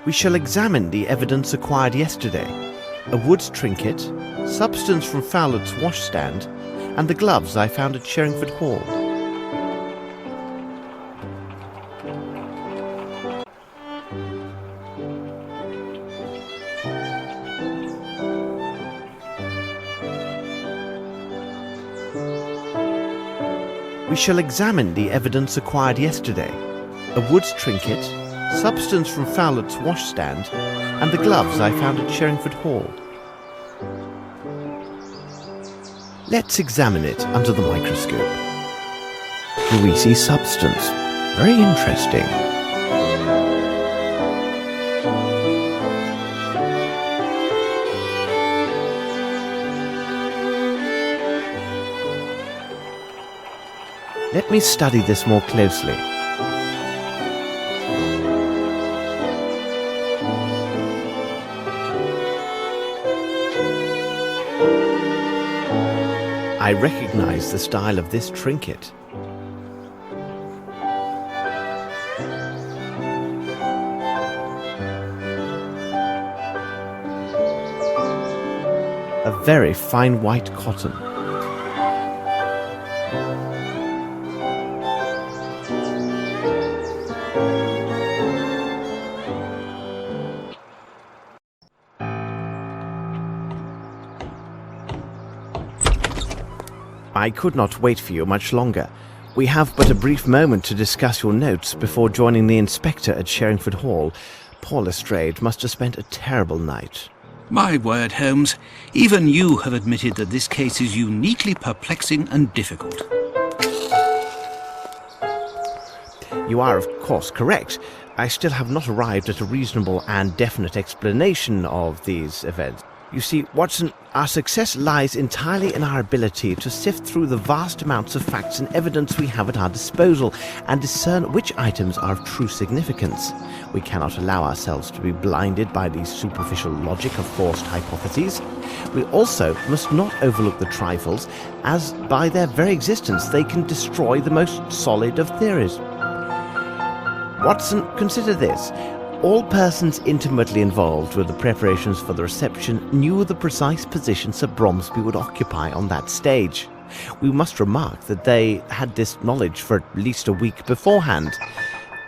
We shall examine the evidence acquired yesterday. A wood trinket, substance from Fowler's washstand, and the gloves I found at Sherringford Hall. We shall examine the evidence acquired yesterday. A wood trinket, substance from Fowler's washstand, and the gloves I found at Sherringford Hall. Let's examine it under the microscope. Greasy substance. Very interesting. Let me study this more closely. I recognize the style of this trinket. A very fine white cotton. I could not wait for you much longer. We have but a brief moment to discuss your notes before joining the inspector at Sherringford Hall. Poor Lestrade must have spent a terrible night. My word, Holmes, even you have admitted that this case is uniquely perplexing and difficult. You are, of course, correct. I still have not arrived at a reasonable and definite explanation of these events. You see, Watson, our success lies entirely in our ability to sift through the vast amounts of facts and evidence we have at our disposal and discern which items are of true significance. We cannot allow ourselves to be blinded by the superficial logic of forced hypotheses. We also must not overlook the trifles, as by their very existence they can destroy the most solid of theories. Watson, consider this. All persons intimately involved with the preparations for the reception knew the precise position Sir Bromsby would occupy on that stage. We must remark that they had this knowledge for at least a week beforehand.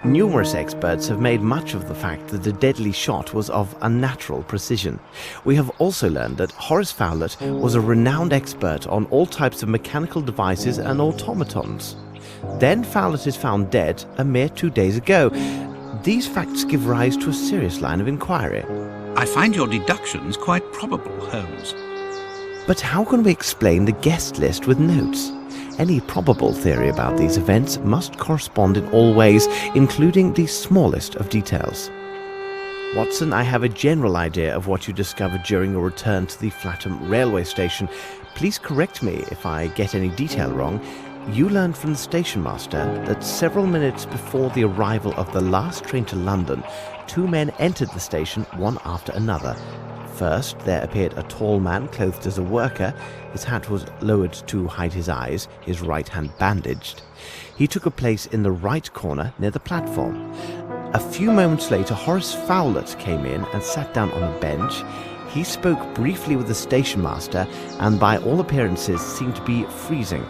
Numerous experts have made much of the fact that the deadly shot was of unnatural precision. We have also learned that Horace Fowlett was a renowned expert on all types of mechanical devices and automatons. Then Fowlett is found dead a mere 2 days ago. These facts give rise to a serious line of inquiry. I find your deductions quite probable, Holmes. But how can we explain the guest list with notes? Any probable theory about these events must correspond in all ways, including the smallest of details. Watson, I have a general idea of what you discovered during your return to the Flatham railway station. Please correct me if I get any detail wrong. You learned from the station master that several minutes before the arrival of the last train to London, 2 men entered the station one after another. First, there appeared a tall man clothed as a worker. His hat was lowered to hide his eyes, his right hand bandaged. He took a place in the right corner near the platform. A few moments later, Horace Fowlett came in and sat down on a bench. He spoke briefly with the station master and by all appearances seemed to be freezing.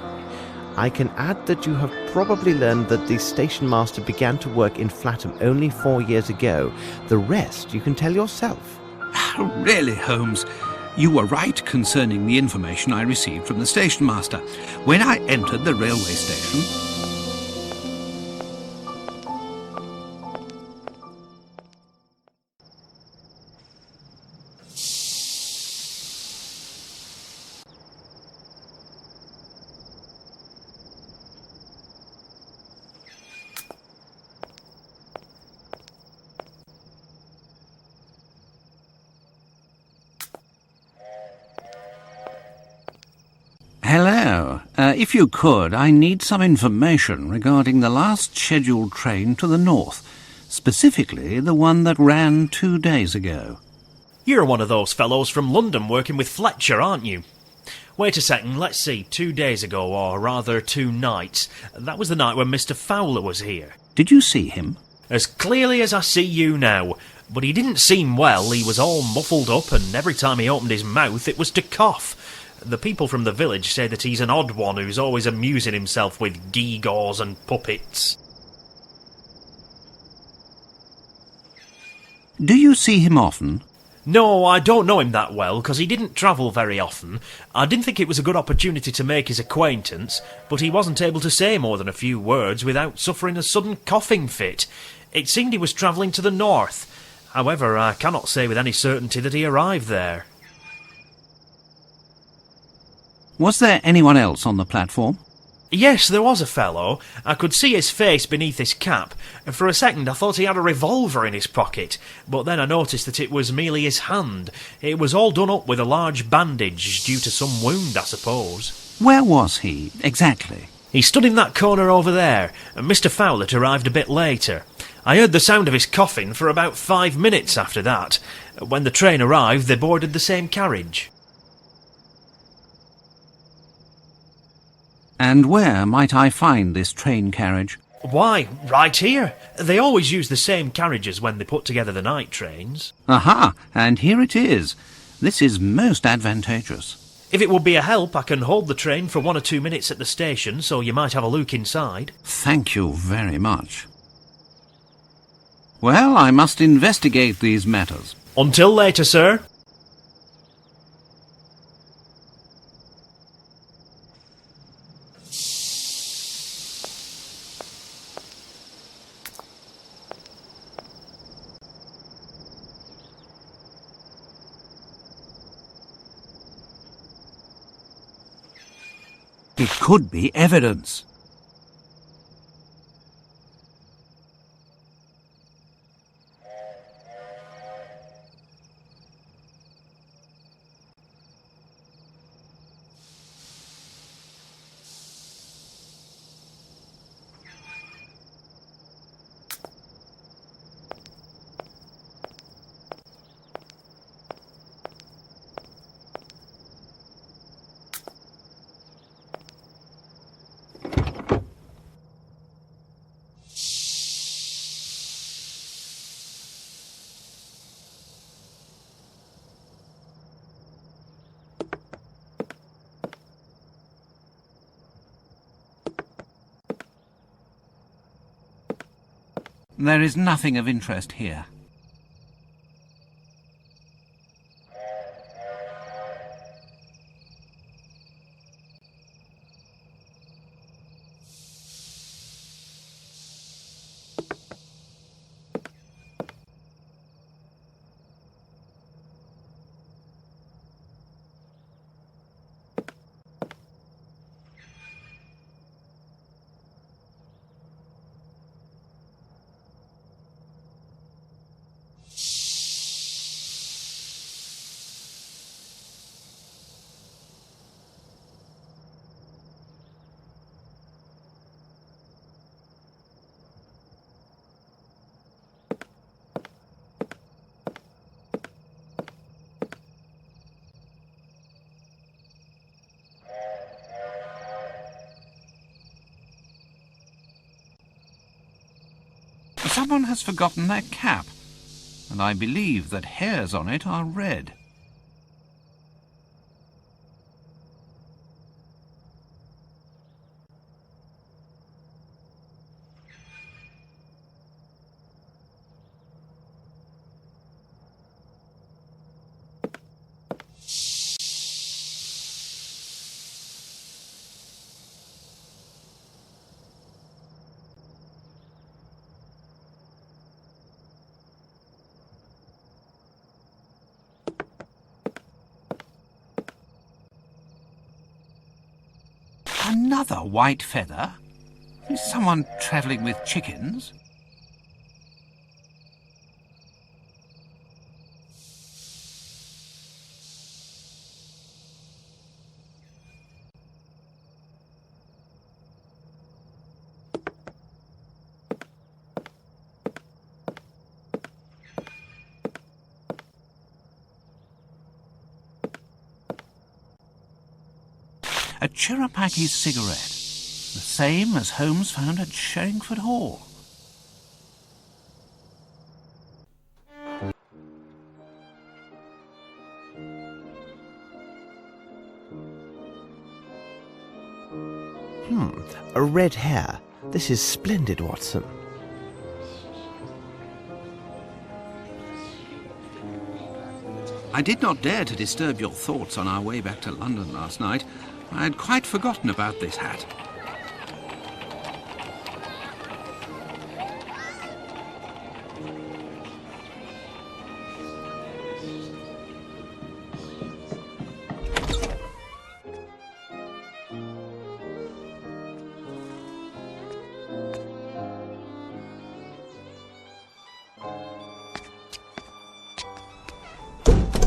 I can add that you have probably learned that the station master began to work in Flatham only 4 years ago. The rest you can tell yourself. Really, Holmes, you were right concerning the information I received from the station master. When I entered the railway station... Hello. If you could, I need some information regarding the last scheduled train to the north, specifically the one that ran 2 days ago. You're one of those fellows from London working with Fletcher, aren't you? Wait a second, let's see, 2 days ago, or rather 2 nights. That was the night when Mr. Fowler was here. Did you see him? As clearly as I see you now. But he didn't seem well, he was all muffled up, and every time he opened his mouth it was to cough. The people from the village say that he's an odd one who's always amusing himself with gewgaws and puppets. Do you see him often? No, I don't know him that well, because he didn't travel very often. I didn't think it was a good opportunity to make his acquaintance, but he wasn't able to say more than a few words without suffering a sudden coughing fit. It seemed he was travelling to the north. However, I cannot say with any certainty that he arrived there. Was there anyone else on the platform? Yes, there was a fellow. I could see his face beneath his cap, and for a second I thought he had a revolver in his pocket, but then I noticed that it was merely his hand. It was all done up with a large bandage, due to some wound, I suppose. Where was he, exactly? He stood in that corner over there, and Mr. Fowlett arrived a bit later. I heard the sound of his coughing for about 5 minutes after that. When the train arrived, they boarded the same carriage. And where might I find this train carriage? Why, right here. They always use the same carriages when they put together the night trains. Aha, and here it is. This is most advantageous. If it would be a help, I can hold the train for 1 or 2 minutes at the station, so you might have a look inside. Thank you very much. Well, I must investigate these matters. Until later, sir. It could be evidence. There is nothing of interest here. Someone has forgotten their cap, and I believe that hairs on it are red. Another white feather? Is someone travelling with chickens? A Cherapaki cigarette, the same as Holmes found at Sherringford Hall. A red hair. This is splendid, Watson. I did not dare to disturb your thoughts on our way back to London last night. I had quite forgotten about this hat.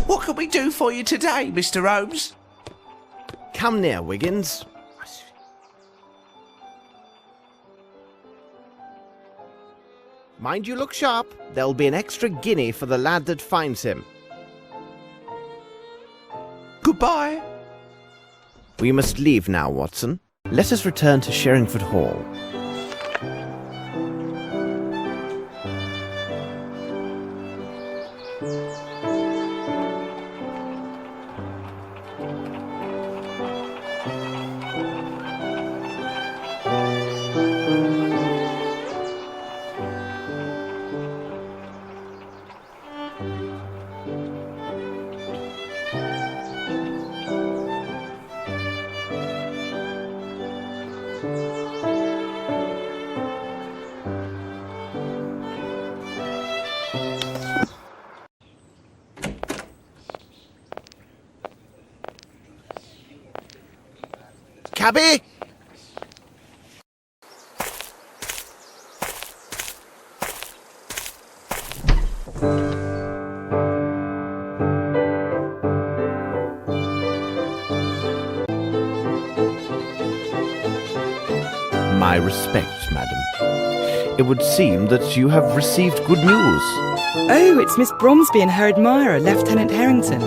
What can we do for you today, Mr. Holmes? Come near, Wiggins. Mind you look sharp. There'll be an extra guinea for the lad that finds him. Goodbye. We must leave now, Watson. Let us return to Sherringford Hall. Cabby? My respects, madam. It would seem that you have received good news. Oh, it's Miss Bromsby and her admirer, Lieutenant Harrington.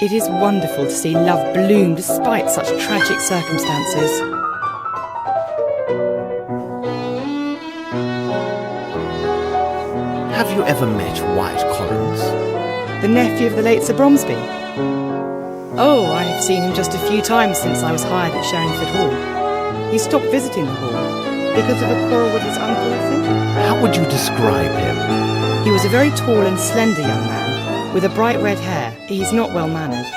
It is wonderful to see love bloom despite such tragic circumstances. Have you ever met Wyatt Collins? The nephew of the late Sir Bromsby? Oh, I have seen him just a few times since I was hired at Sherringford Hall. He stopped visiting the hall because of a quarrel with his uncle, I think. How would you describe him? He was a very tall and slender young man, with a bright red hair. He's not well mannered.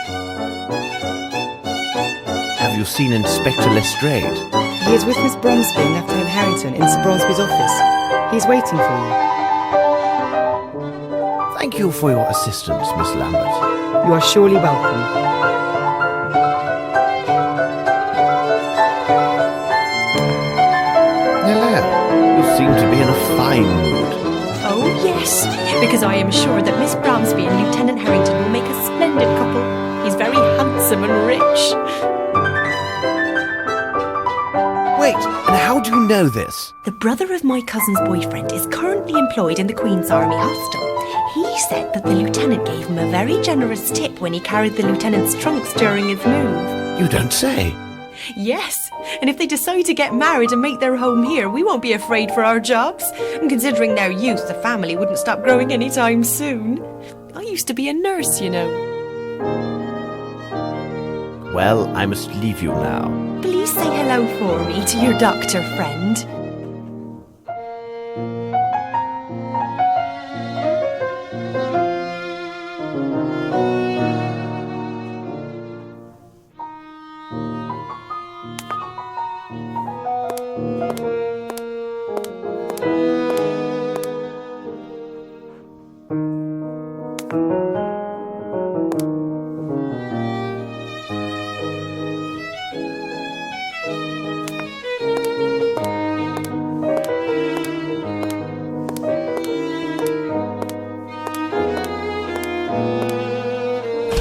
Have you seen Inspector Lestrade? He is with Miss Bromsby and Lieutenant Harrington in Sir Bromsby's office. He's waiting for you. Thank you for your assistance, Miss Lambert. You are surely welcome. Hello. You seem to be in a fine mood. Oh, yes, because I am sure that Miss Bromsby and Lieutenant Harrington will make a splendid couple. He's very handsome and rich. Wait, and how do you know this? The brother of my cousin's boyfriend is currently employed in the Queen's Army Hostel. He said that the lieutenant gave him a very generous tip when he carried the lieutenant's trunks during his move. You don't say. Yes, and if they decide to get married and make their home here, we won't be afraid for our jobs. And considering their youth, the family wouldn't stop growing anytime soon. I used to be a nurse, you know. Well, I must leave you now. Please say hello for me to your doctor friend.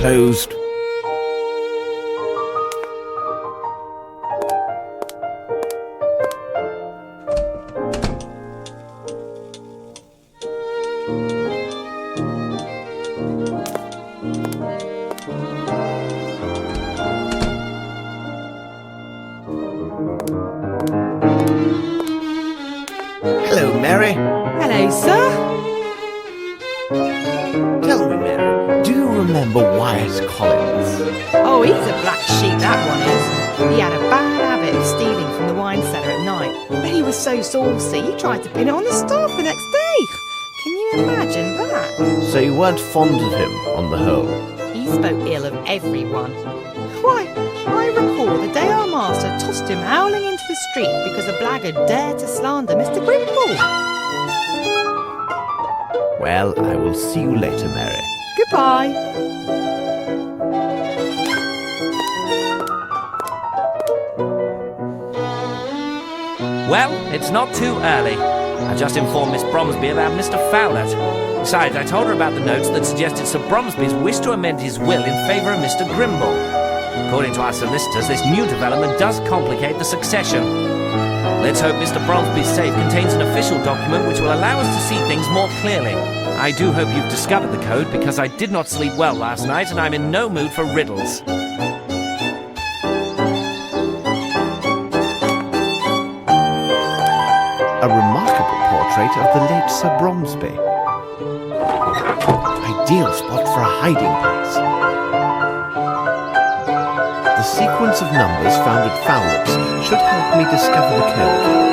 Closed. Hello, Mary. Hello, sir. Tell me, Mary, do you remember Wyatt Collins? Oh, he's a black sheep, that one is. He had a bad habit of stealing from the wine cellar at night. But he was so saucy, he tried to pin it on the staff the next day. Can you imagine that? So you weren't fond of him, on the whole? He spoke ill of everyone. Why, I recall the day our master tossed him howling into the street because a blackguard dared to slander Mr. Grimble. Well, I will see you later, Mary. Goodbye. Well, it's not too early. I just informed Miss Bromsby about Mr. Fowler. Besides, I told her about the notes that suggested Sir Bromsby's wish to amend his will in favour of Mr. Grimble. According to our solicitors, this new development does complicate the succession. Let's hope Mr. Bromsby's safe contains an official document which will allow us to see things more clearly. I do hope you've discovered the code, because I did not sleep well last night and I'm in no mood for riddles. A remarkable portrait of the late Sir Bromsby. Ideal spot for a hiding place. The sequence of numbers found at Fowlet's should help me discover the code.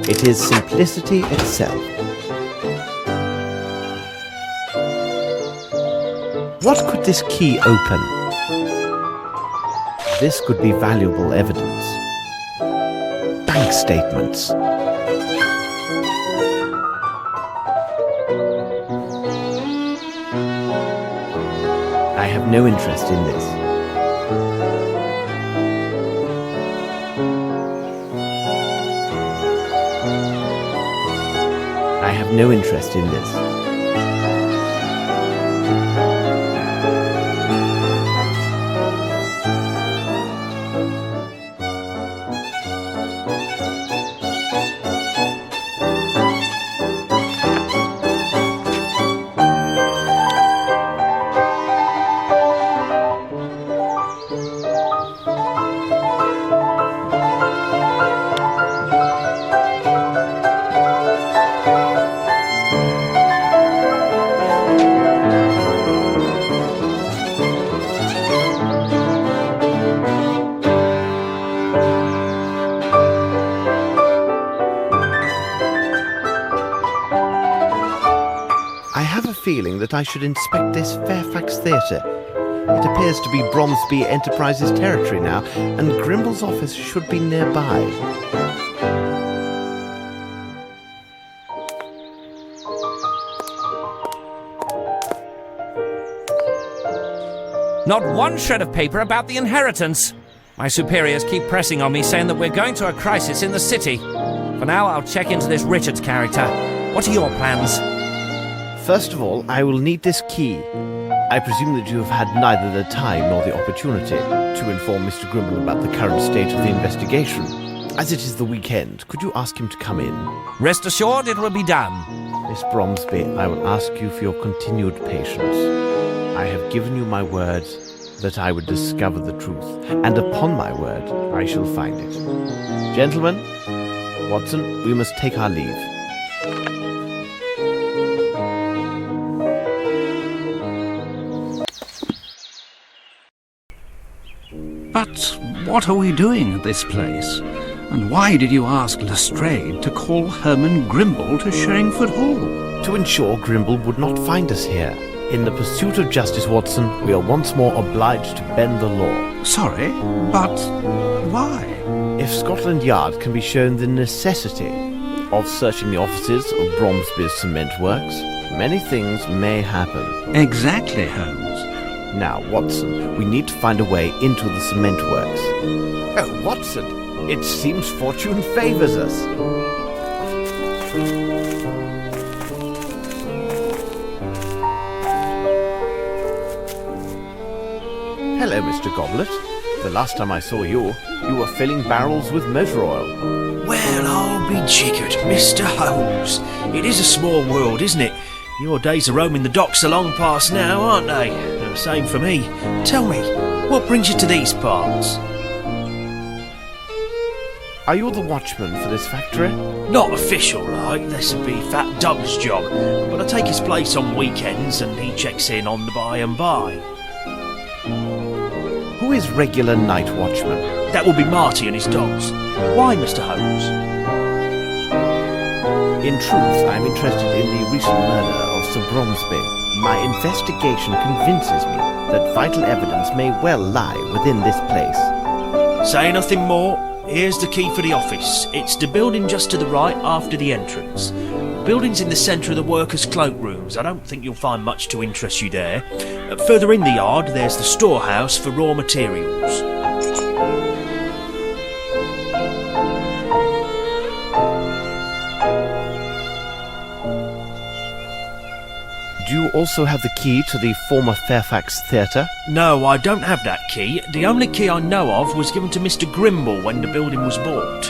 It is simplicity itself. What could this key open? This could be valuable evidence. Bank statements. I have no interest in this. I have no interest in this. Feeling that I should inspect this Fairfax Theatre. It appears to be Bromsby Enterprises territory now, and Grimble's office should be nearby. Not one shred of paper about the inheritance. My superiors keep pressing on me, saying that we're going to a crisis in the city. For now, I'll check into this Richards character. What are your plans? First of all, I will need this key. I presume that you have had neither the time nor the opportunity to inform Mr. Grimble about the current state of the investigation. As it is the weekend, could you ask him to come in? Rest assured, it will be done. Miss Bromsby, I will ask you for your continued patience. I have given you my word that I would discover the truth, and upon my word, I shall find it. Gentlemen, Watson, we must take our leave. But what are we doing at this place? And why did you ask Lestrade to call Herman Grimble to Sherringford Hall? To ensure Grimble would not find us here. In the pursuit of justice, Watson, we are once more obliged to bend the law. Sorry, but why? If Scotland Yard can be shown the necessity of searching the offices of Bromsby's cement works, many things may happen. Exactly, Holmes. Now, Watson, we need to find a way into the cement works. Oh, Watson, it seems fortune favours us. Hello, Mr. Goblet. The last time I saw you, you were filling barrels with motor oil. Well, I'll be jiggered, Mr. Holmes. It is a small world, isn't it? Your days of roaming the docks are long past now, aren't they? The same for me. Tell me, what brings you to these parts? Are you the watchman for this factory? Not official, like. This would be Fat Doug's job. But I take his place on weekends and he checks in on the by and by. Who is regular night watchman? That will be Marty and his dogs. Why, Mr. Holmes? In truth, I am interested in the recent murder of Sir Bromsby. My investigation convinces me that vital evidence may well lie within this place. Say nothing more. Here's the key for the office. It's the building just to the right after the entrance. The building's in the centre of the workers' cloakrooms. I don't think you'll find much to interest you there. Further in the yard, there's the storehouse for raw materials. Do you also have the key to the former Fairfax Theatre? No, I don't have that key. The only key I know of was given to Mr. Grimble when the building was bought.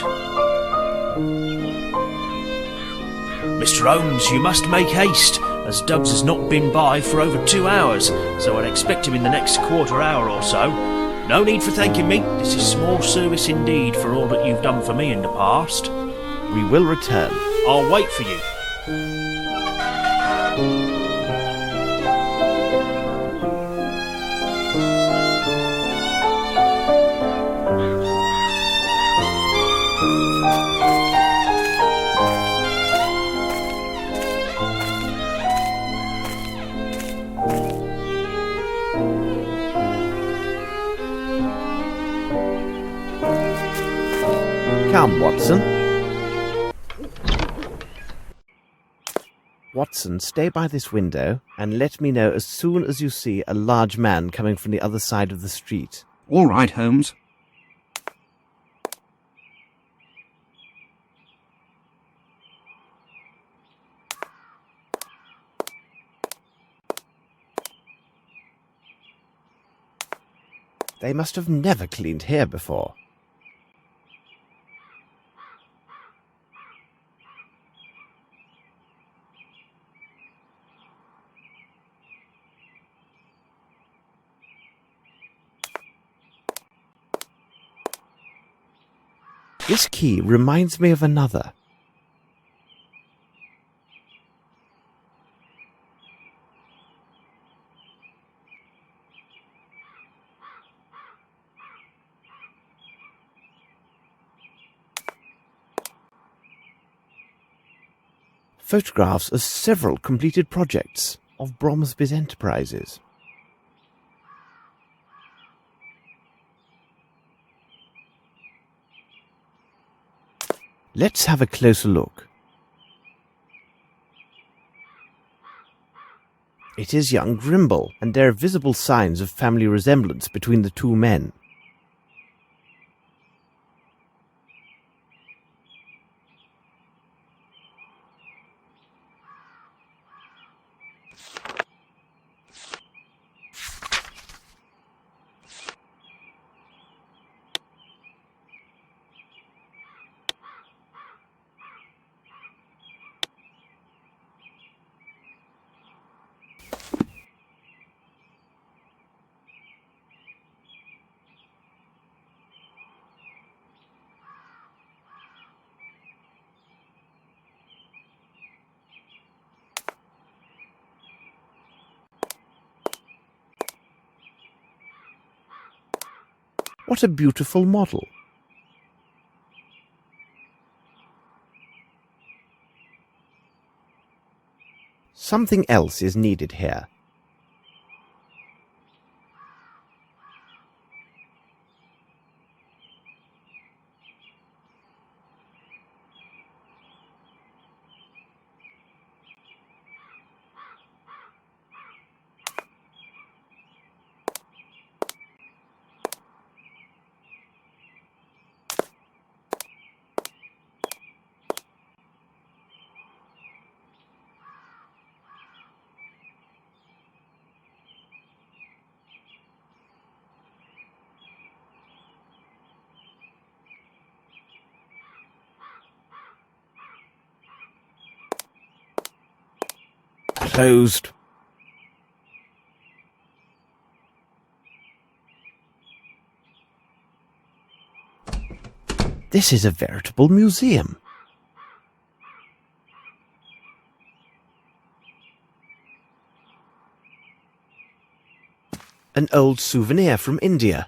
Mr. Holmes, you must make haste, as Duggs has not been by for over 2 hours, so I'd expect him in the next quarter hour or so. No need for thanking me. This is small service indeed for all that you've done for me in the past. We will return. I'll wait for you. Come, Watson. Watson, stay by this window and let me know as soon as you see a large man coming from the other side of the street. All right, Holmes. They must have never cleaned here before. This key reminds me of another. Photographs of several completed projects of Bromsby's enterprises. Let's have a closer look. It is young Grimble, and there are visible signs of family resemblance between the two men. What a beautiful model. Something else is needed here. Closed. This is a veritable museum. An old souvenir from India.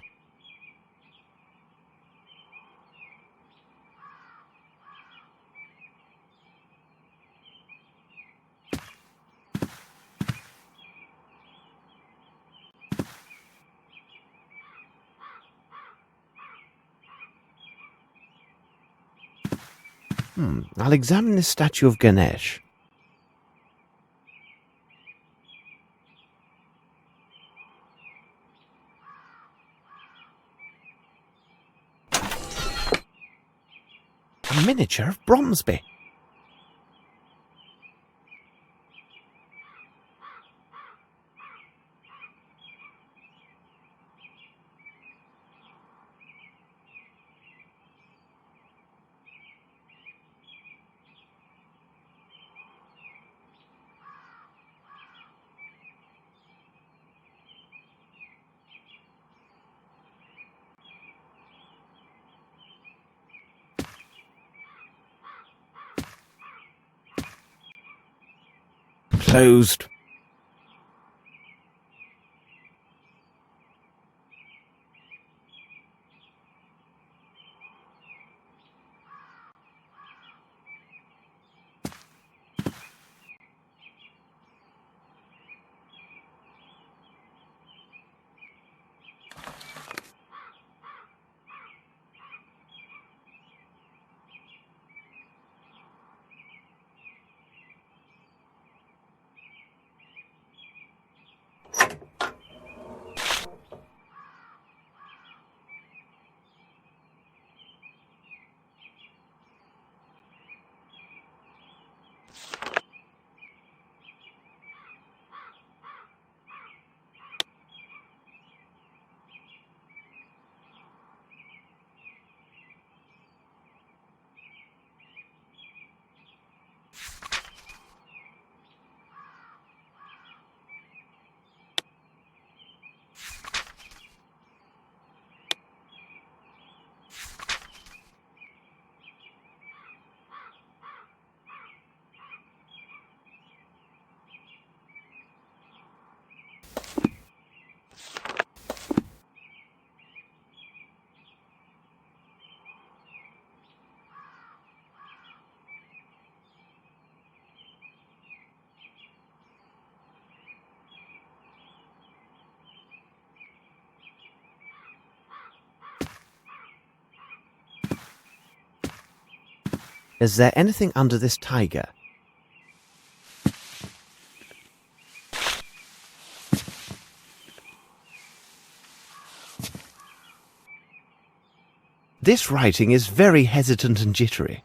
I'll examine this statue of Ganesh. A miniature of Bromsby. Closed. Is there anything under this tiger? This writing is very hesitant and jittery.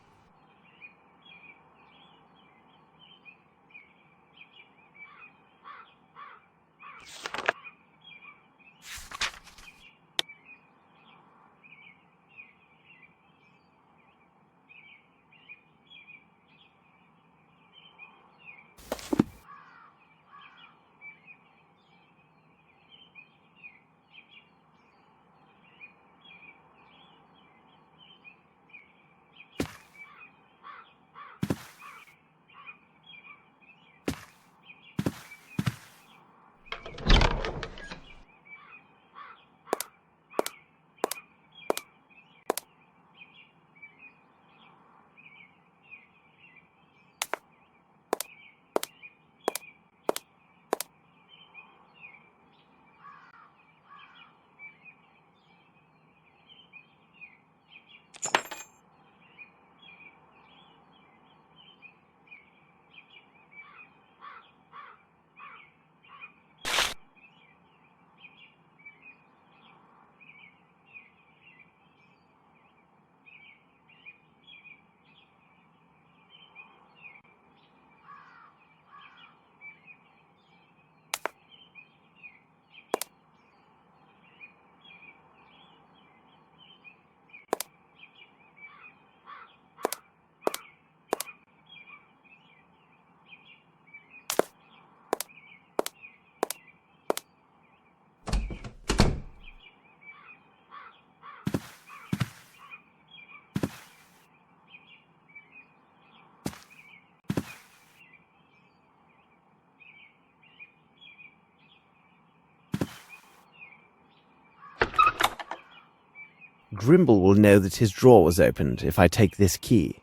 Grimble will know that his drawer was opened if I take this key.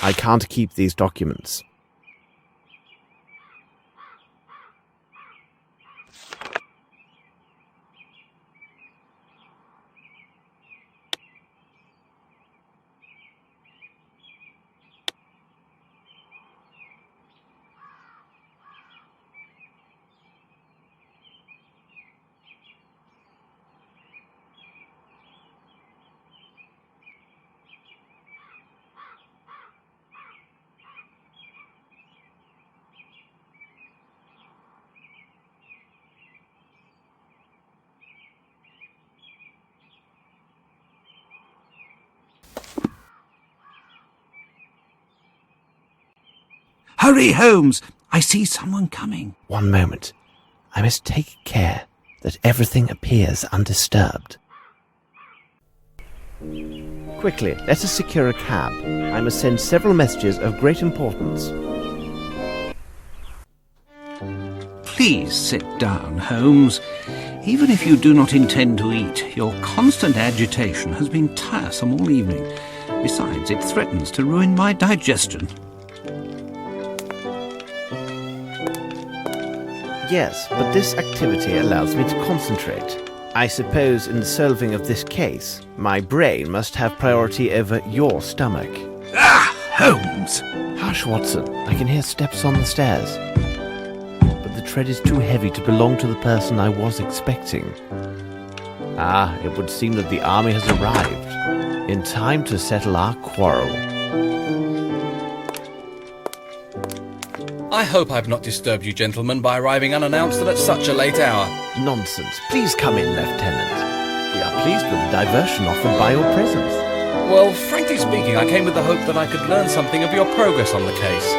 I can't keep these documents. Hurry, Holmes! I see someone coming. One moment. I must take care that everything appears undisturbed. Quickly, let us secure a cab. I must send several messages of great importance. Please sit down, Holmes. Even if you do not intend to eat, your constant agitation has been tiresome all evening. Besides, it threatens to ruin my digestion. Yes, but this activity allows me to concentrate. I suppose in the solving of this case, my brain must have priority over your stomach. Ah, Holmes! Hush, Watson. I can hear steps on the stairs. But the tread is too heavy to belong to the person I was expecting. Ah, it would seem that the army has arrived, in time to settle our quarrel. I hope I've not disturbed you gentlemen by arriving unannounced and at such a late hour. Nonsense. Please come in, Lieutenant. We are pleased with the diversion offered by your presence. Well, frankly speaking, I came with the hope that I could learn something of your progress on the case.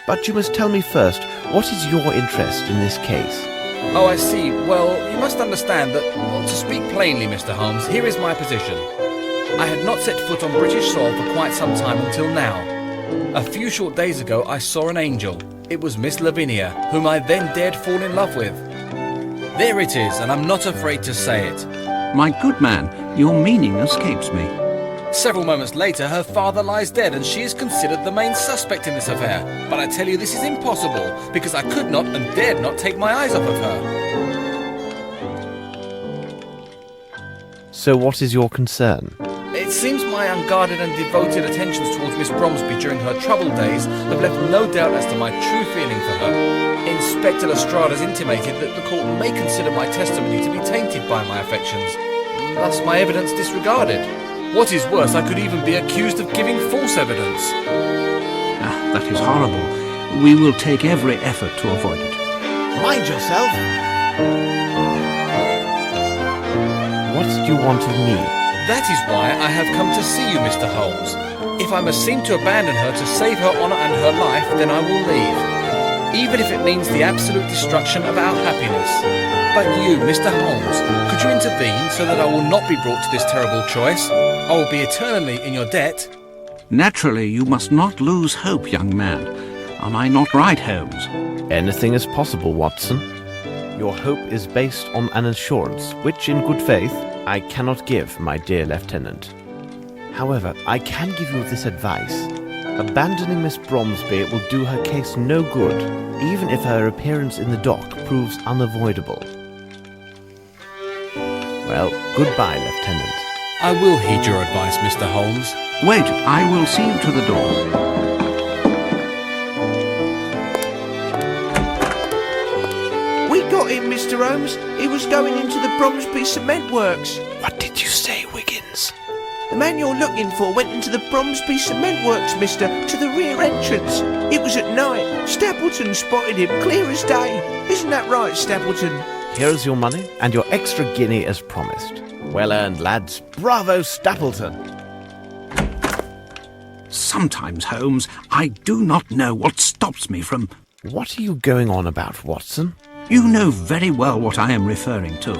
But you must tell me first, what is your interest in this case? Oh, I see. Well, you must understand that, well, to speak plainly, Mr. Holmes, here is my position. I had not set foot on British soil for quite some time until now. A few short days ago, I saw an angel. It was Miss Lavinia, whom I then dared fall in love with. There it is, and I'm not afraid to say it. My good man, your meaning escapes me. Several moments later, her father lies dead, and she is considered the main suspect in this affair. But I tell you, this is impossible, because I could not and dared not take my eyes off of her. So what is your concern? It seems my unguarded and devoted attentions towards Miss Bromsby during her troubled days have left no doubt as to my true feeling for her. Inspector Lestrade has intimated that the court may consider my testimony to be tainted by my affections, thus my evidence disregarded. What is worse, I could even be accused of giving false evidence. Ah, that is horrible. We will take every effort to avoid it. Mind yourself! What do you want of me? That is why I have come to see you, Mr. Holmes. If I must seem to abandon her to save her honour and her life, then I will leave. Even if it means the absolute destruction of our happiness. But you, Mr. Holmes, could you intervene so that I will not be brought to this terrible choice? I will be eternally in your debt. Naturally, you must not lose hope, young man. Am I not right, Holmes? Anything is possible, Watson. Your hope is based on an assurance, which, in good faith, I cannot give, my dear Lieutenant. However, I can give you this advice. Abandoning Miss Bromsby will do her case no good, even if her appearance in the dock proves unavoidable. Well, goodbye, Lieutenant. I will heed your advice, Mr. Holmes. Wait, I will see you to the door. We got him, Mr. Holmes. He was going into the Bromsby cement works. What did you say, Wiggins? The man you're looking for went into the Bromsby cement works, mister, to the rear entrance. It was at night. Stapleton spotted him clear as day. Isn't that right, Stapleton? Here is your money and your extra guinea as promised. Well earned, lads. Bravo, Stapleton. Sometimes, Holmes, I do not know what stops me from... What are you going on about, Watson? You know very well what I am referring to.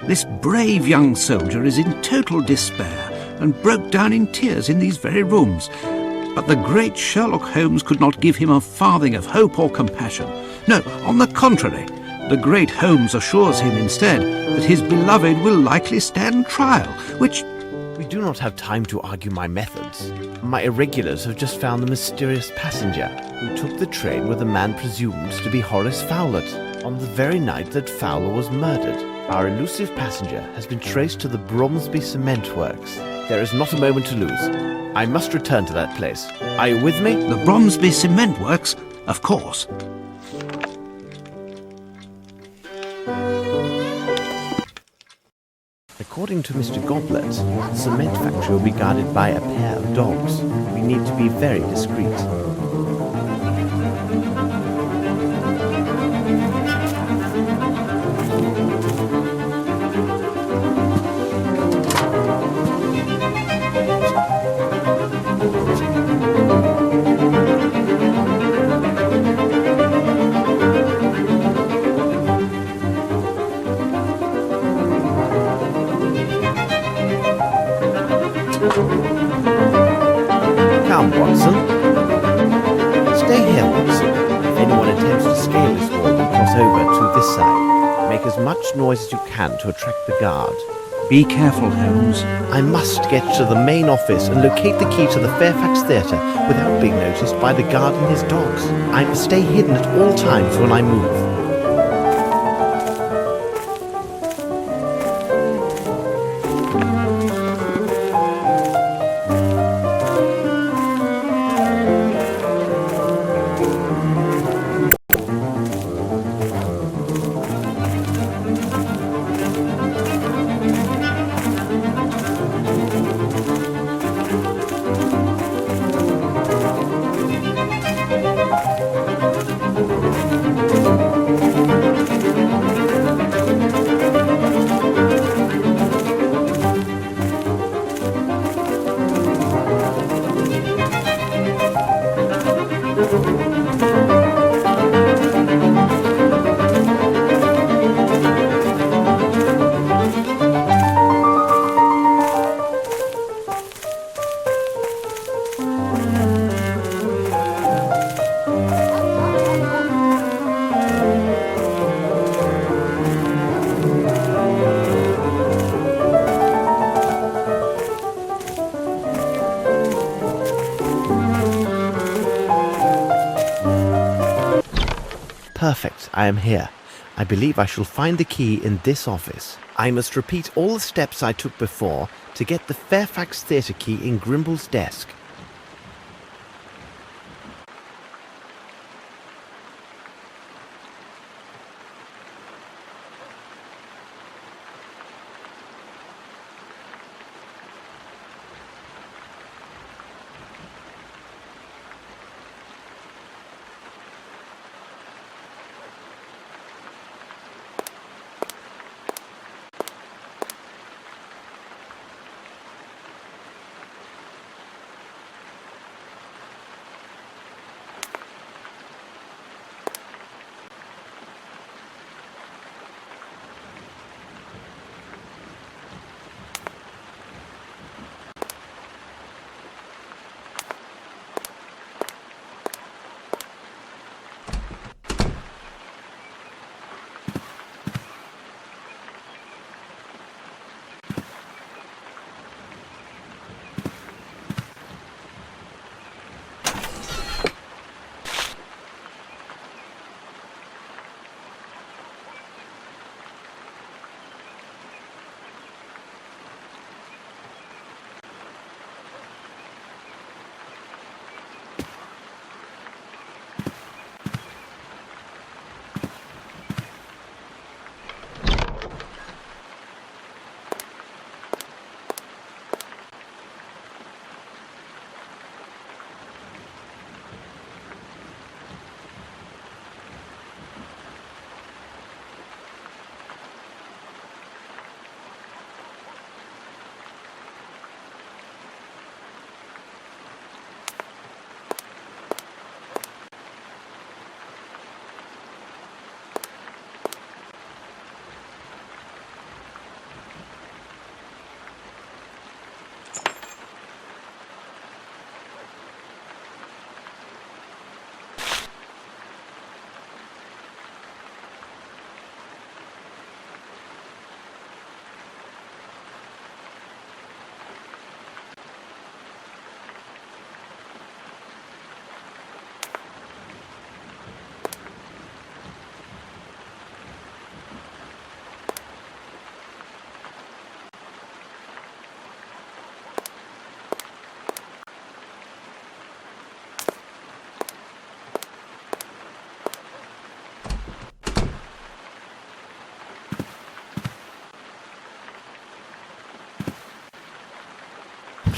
This brave young soldier is in total despair and broke down in tears in these very rooms. But the great Sherlock Holmes could not give him a farthing of hope or compassion. No, on the contrary, the great Holmes assures him instead that his beloved will likely stand trial, which... We do not have time to argue my methods. My irregulars have just found the mysterious passenger who took the train with a man presumed to be Horace Fowlett on the very night that Fowler was murdered. Our elusive passenger has been traced to the Bromsby cement works. There is not a moment to lose. I must return to that place. Are you with me? The Bromsby cement works? Of course. According to Mr. Goblet, the cement factory will be guarded by a pair of dogs. We need to be very discreet. Come, Watson. Stay here, Watson. If anyone attempts to scale this wall and cross over to this side, make as much noise as you can to attract the guard. Be careful, Holmes. I must get to the main office and locate the key to the Fairfax Theatre without being noticed by the guard and his dogs. I must stay hidden at all times when I move. Perfect, I am here. I believe I shall find the key in this office. I must repeat all the steps I took before to get the Fairfax Theatre key in Grimble's desk.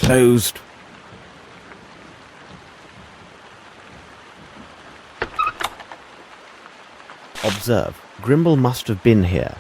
Closed. Observe. Grimble must have been here.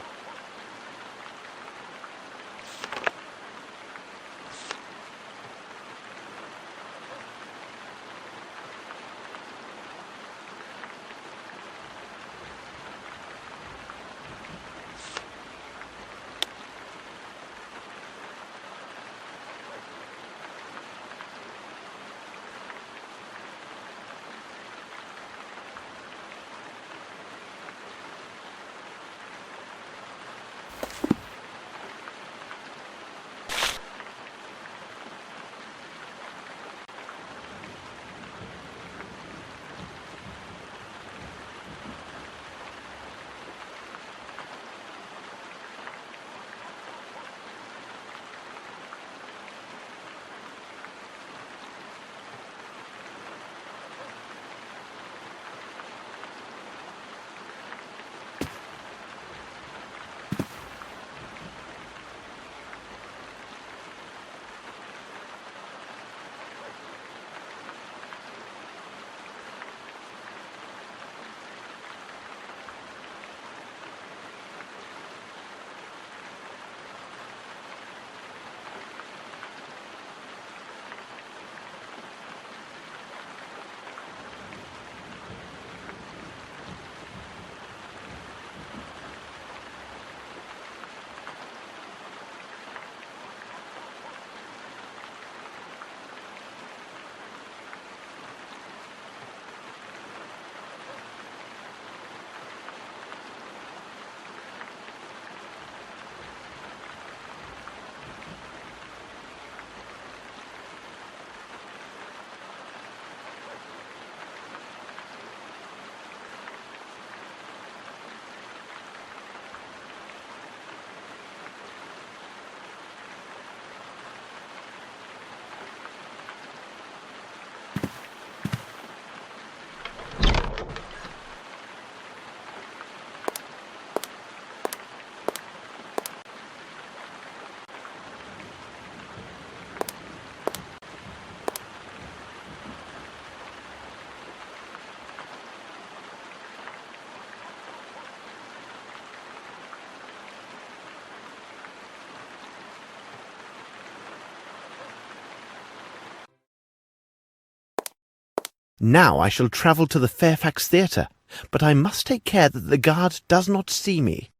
Now I shall travel to the Fairfax Theatre, but I must take care that the guard does not see me.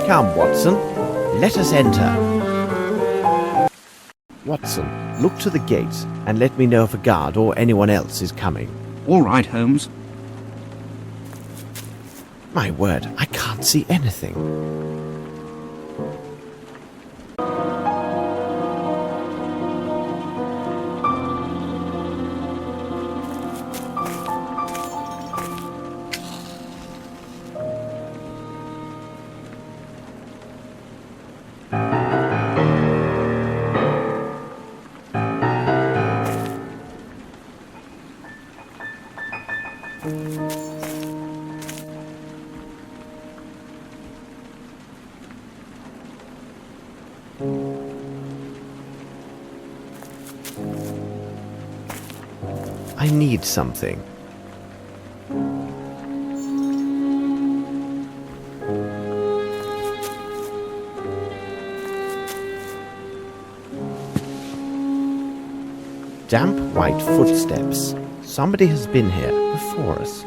Come, Watson, let us enter. Watson, look to the gate and let me know if a guard or anyone else is coming. All right, Holmes. My word, I can't see anything. I need something. Damp white footsteps. Somebody has been here before us.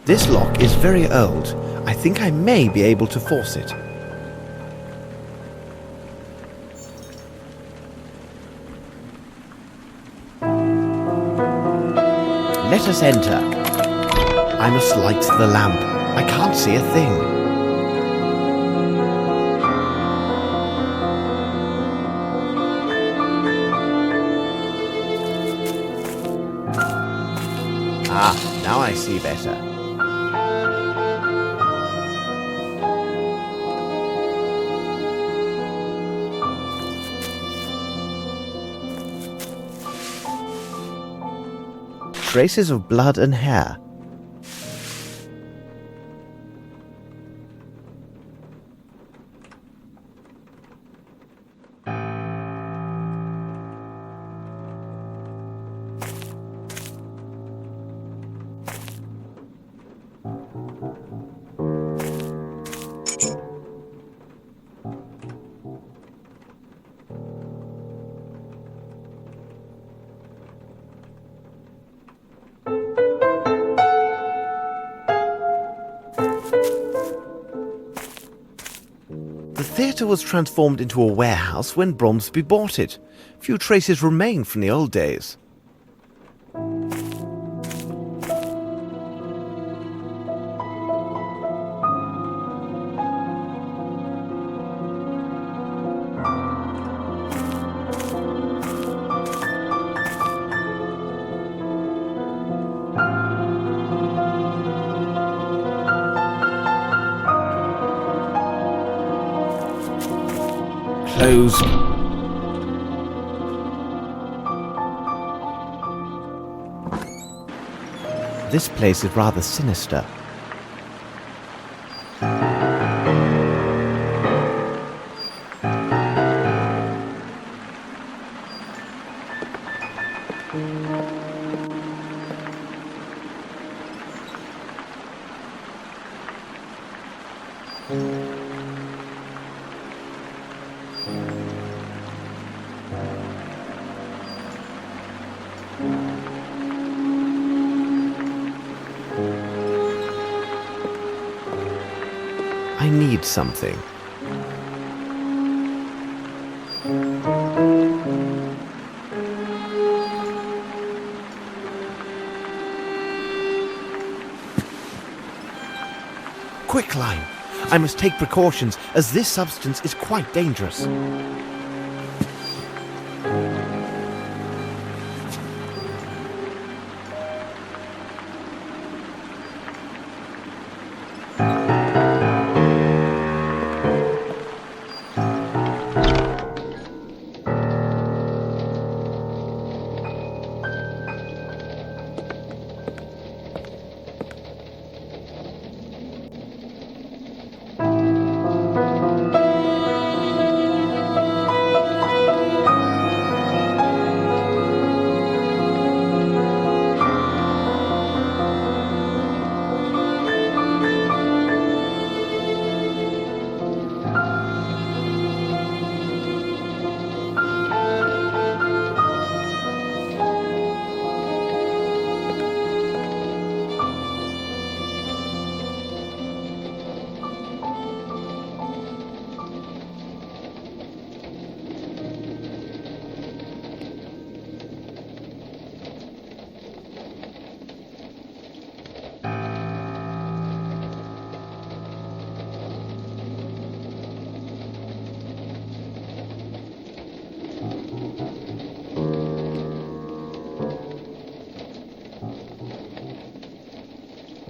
This lock is very old. I think I may be able to force it. Let us enter. I must light the lamp. I can't see a thing. Ah, now I see better. Traces of blood and hair. The theatre was transformed into a warehouse when Bromsby bought it. Few traces remain from the old days. Close. This place is rather sinister. I need something. Quicklime! I must take precautions, as this substance is quite dangerous.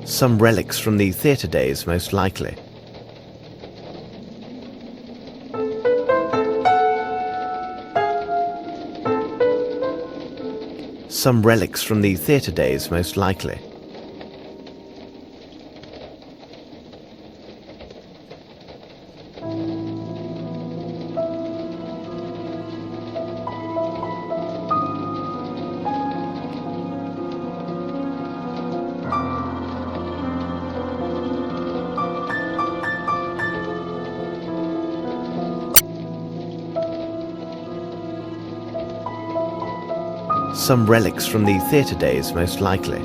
Some relics from the theatre days, most likely. Some relics from the theatre days, most likely. Some relics from the theatre days, most likely.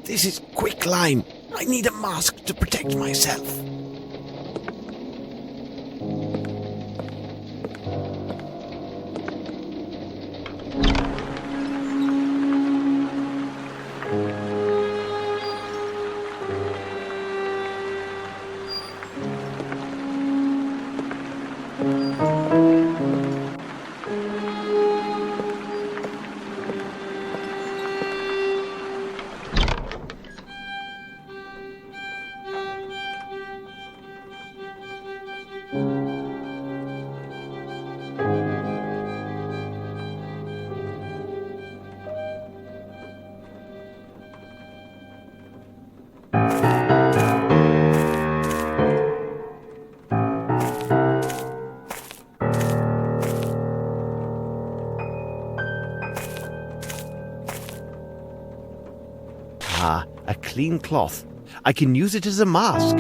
This is quicklime. I need a mask to protect myself. Ah, a clean cloth. I can use it as a mask.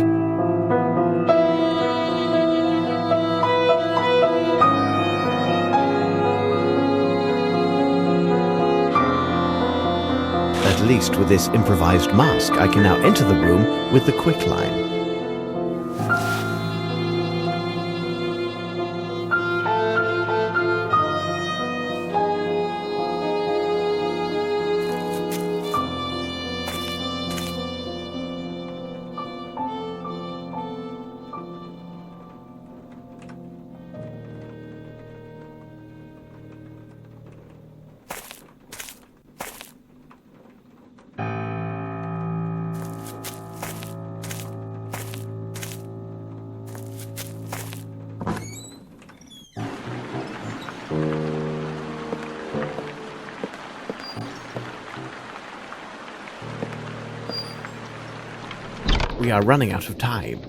At least with this improvised mask, I can now enter the room with the quicklime. are running out of time.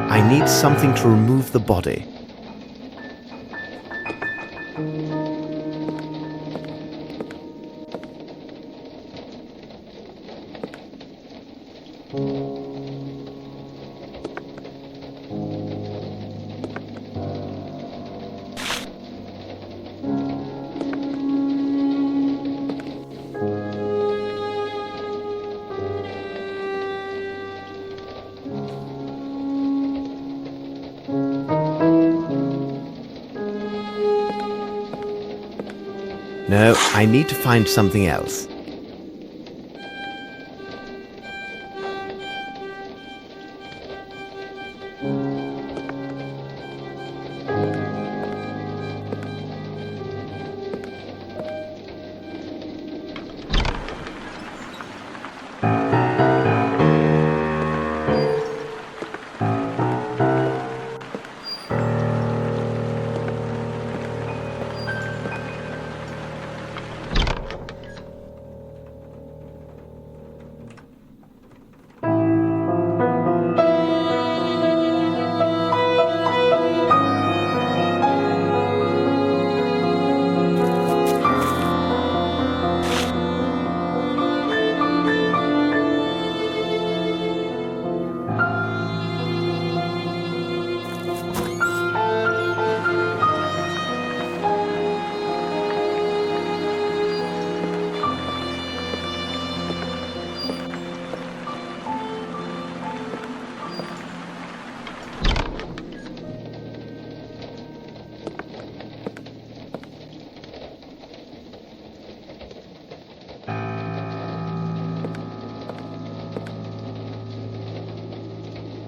I need something to remove the body. No, I need to find something else.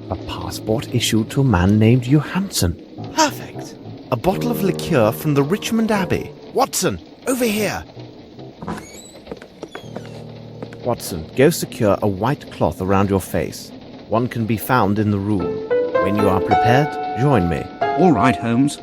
A passport issued to a man named Johansson. Perfect! A bottle of liqueur from the Richmond Abbey. Watson, over here! Watson, go secure a white cloth around your face. One can be found in the room. When you are prepared, join me. All right, Holmes.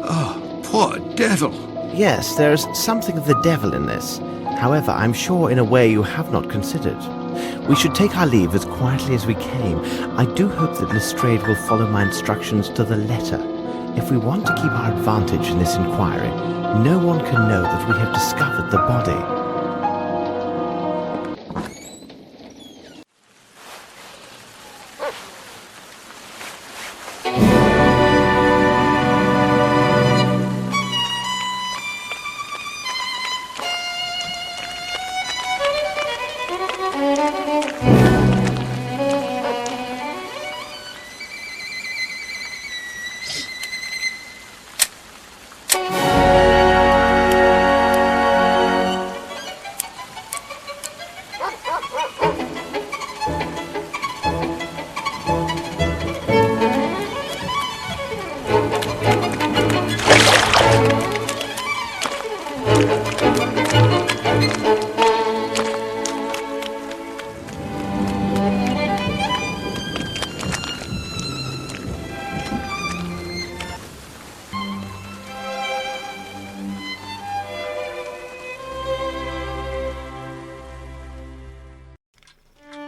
Oh, poor devil. Yes, there's something of the devil in this. However, I'm sure in a way you have not considered. We should take our leave as quietly as we came. I do hope that Lestrade will follow my instructions to the letter. If we want to keep our advantage in this inquiry, no one can know that we have discovered the body.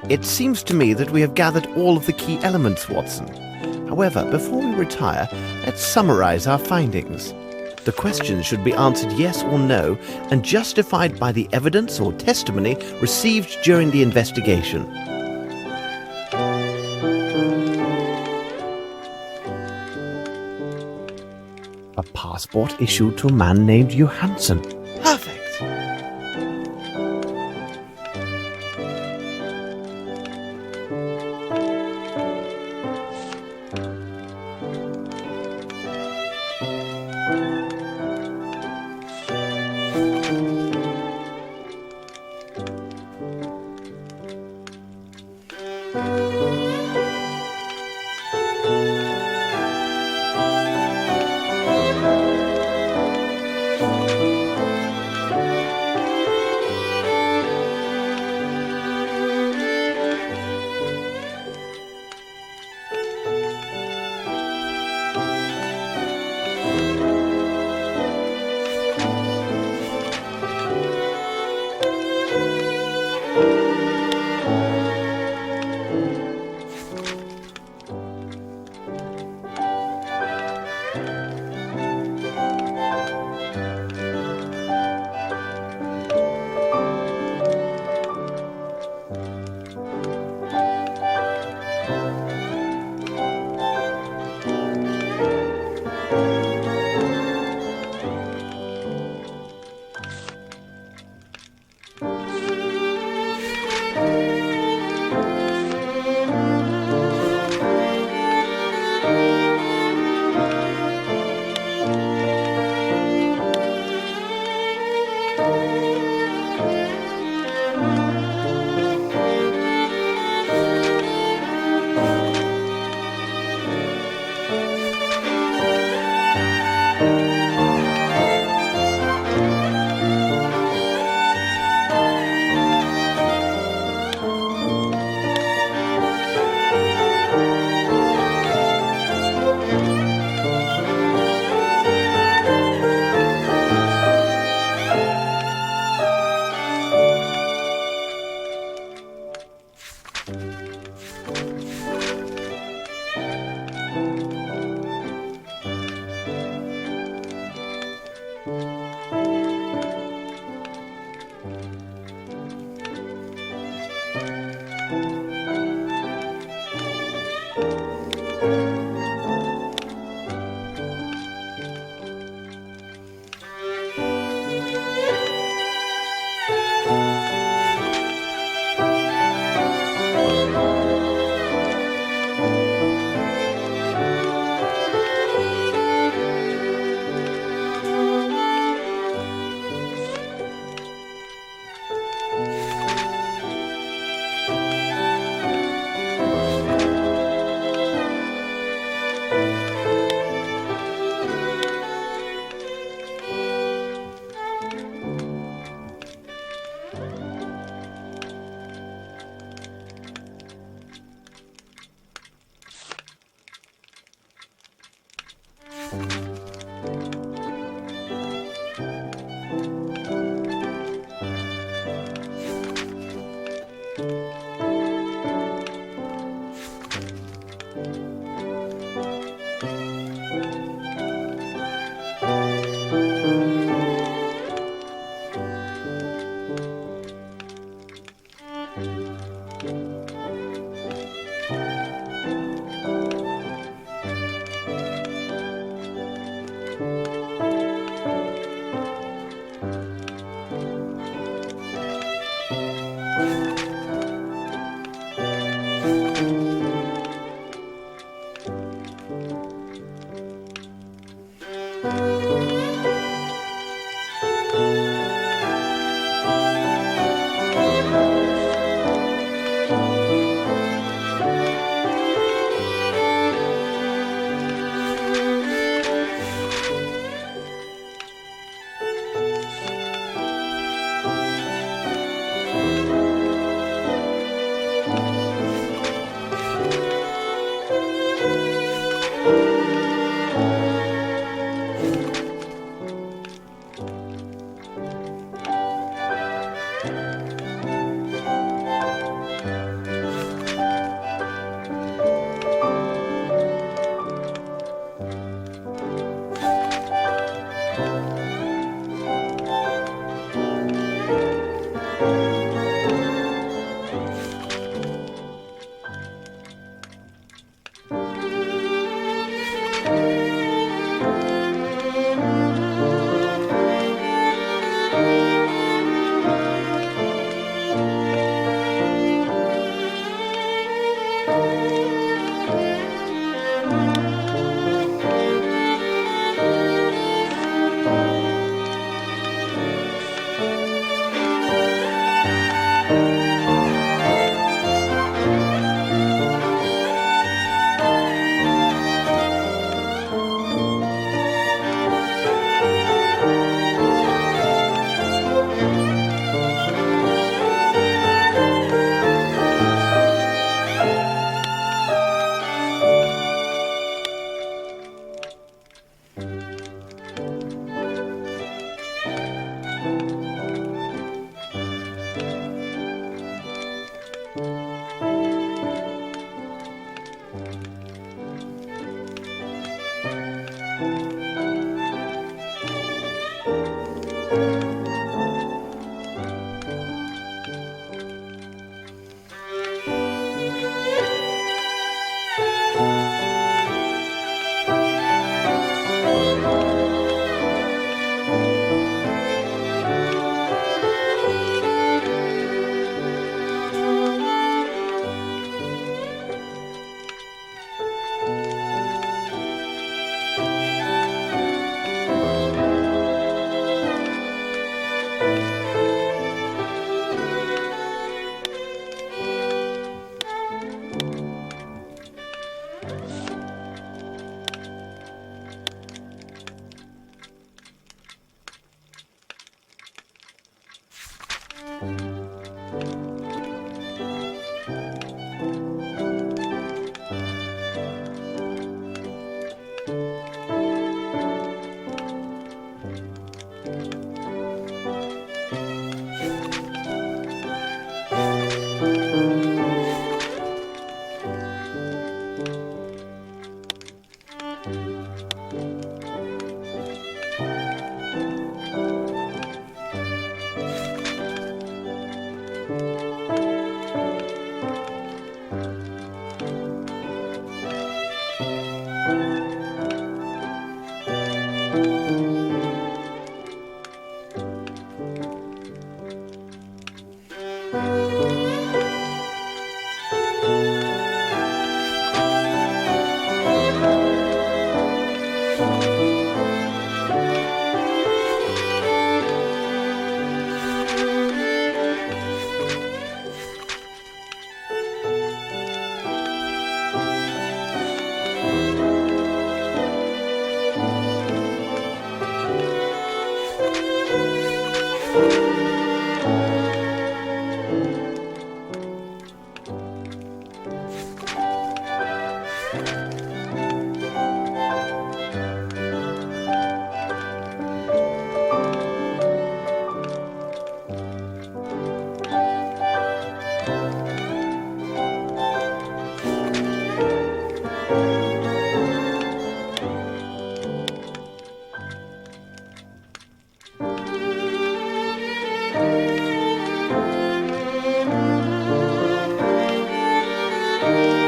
It seems to me that we have gathered all of the key elements, Watson. However, before we retire, let's summarize our findings. The questions should be answered yes or no and justified by the evidence or testimony received during the investigation. A passport issued to a man named Johansson. Perfect!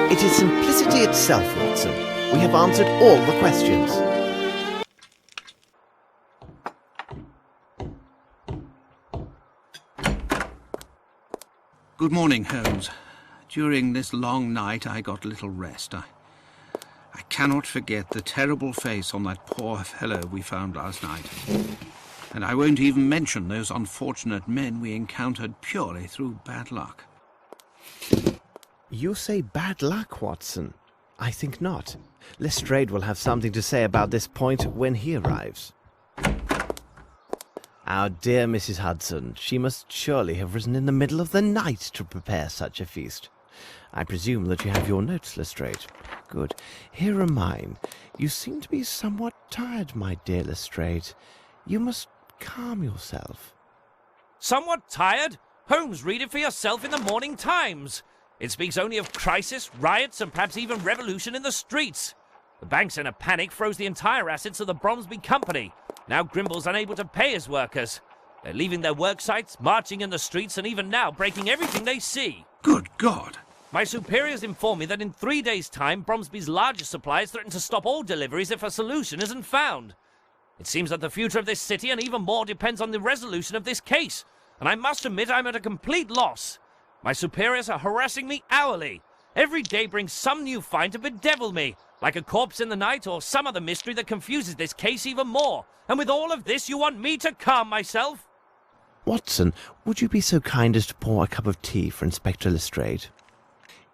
It is simplicity itself, Watson. We have answered all the questions. Good morning, Holmes. During this long night I got little rest. I cannot forget the terrible face on that poor fellow we found last night. And I won't even mention those unfortunate men we encountered purely through bad luck. You say bad luck, Watson? I think not. Lestrade will have something to say about this point when he arrives. Our dear Mrs. Hudson, she must surely have risen in the middle of the night to prepare such a feast. I presume that you have your notes, Lestrade. Good. Here are mine. You seem to be somewhat tired, my dear Lestrade. You must calm yourself. Somewhat tired? Holmes, read it for yourself in the Morning Times. It speaks only of crisis, riots, and perhaps even revolution in the streets. The bank's in a panic, froze the entire assets of the Bromsby Company. Now Grimble's unable to pay his workers. They're leaving their work sites, marching in the streets, and even now breaking everything they see. Good God! My superiors inform me that in 3 days' time, Bromsby's largest suppliers threaten to stop all deliveries if a solution isn't found. It seems that the future of this city and even more depends on the resolution of this case, and I must admit I'm at a complete loss. My superiors are harassing me hourly. Every day brings some new find to bedevil me, like a corpse in the night or some other mystery that confuses this case even more. And with all of this, you want me to calm myself? Watson, would you be so kind as to pour a cup of tea for Inspector Lestrade?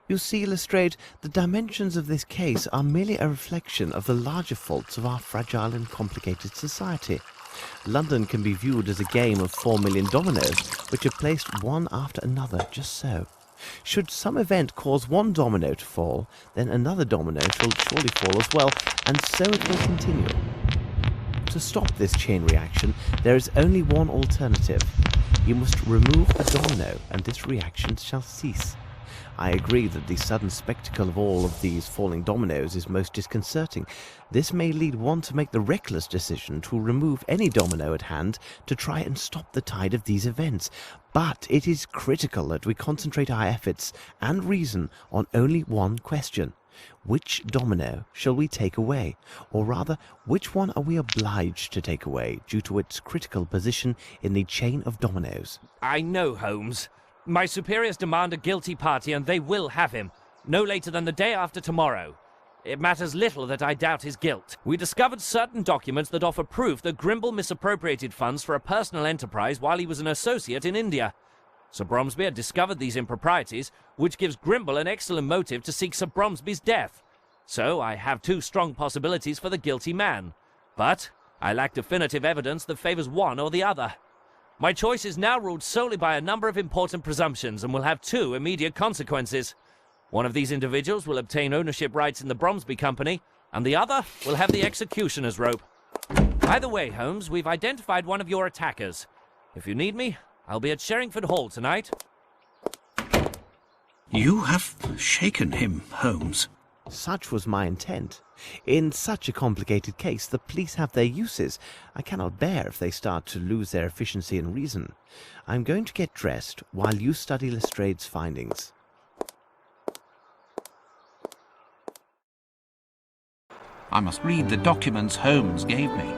You see, Lestrade, the dimensions of this case are merely a reflection of the larger faults of our fragile and complicated society. London can be viewed as a game of 4 million dominoes, which are placed one after another, just so. Should some event cause one domino to fall, then another domino shall surely fall as well, and so it will continue. To stop this chain reaction, there is only one alternative. You must remove a domino, and this reaction shall cease. I agree that the sudden spectacle of all of these falling dominoes is most disconcerting. This may lead one to make the reckless decision to remove any domino at hand to try and stop the tide of these events. But it is critical that we concentrate our efforts and reason on only one question. Which domino shall we take away? Or rather, which one are we obliged to take away due to its critical position in the chain of dominoes? I know, Holmes. My superiors demand a guilty party, and they will have him, no later than the day after tomorrow. It matters little that I doubt his guilt. We discovered certain documents that offer proof that Grimble misappropriated funds for a personal enterprise while he was an associate in India. Sir Bromsby had discovered these improprieties, which gives Grimble an excellent motive to seek Sir Bromsby's death. So I have two strong possibilities for the guilty man. But I lack definitive evidence that favours one or the other. My choice is now ruled solely by a number of important presumptions and will have two immediate consequences. One of these individuals will obtain ownership rights in the Bromsby Company, and the other will have the executioner's rope. Either way, Holmes, we've identified one of your attackers. If you need me, I'll be at Sherringford Hall tonight. You have shaken him, Holmes. Such was my intent. In such a complicated case, the police have their uses. I cannot bear if they start to lose their efficiency and reason. I'm going to get dressed while you study Lestrade's findings. I must read the documents Holmes gave me.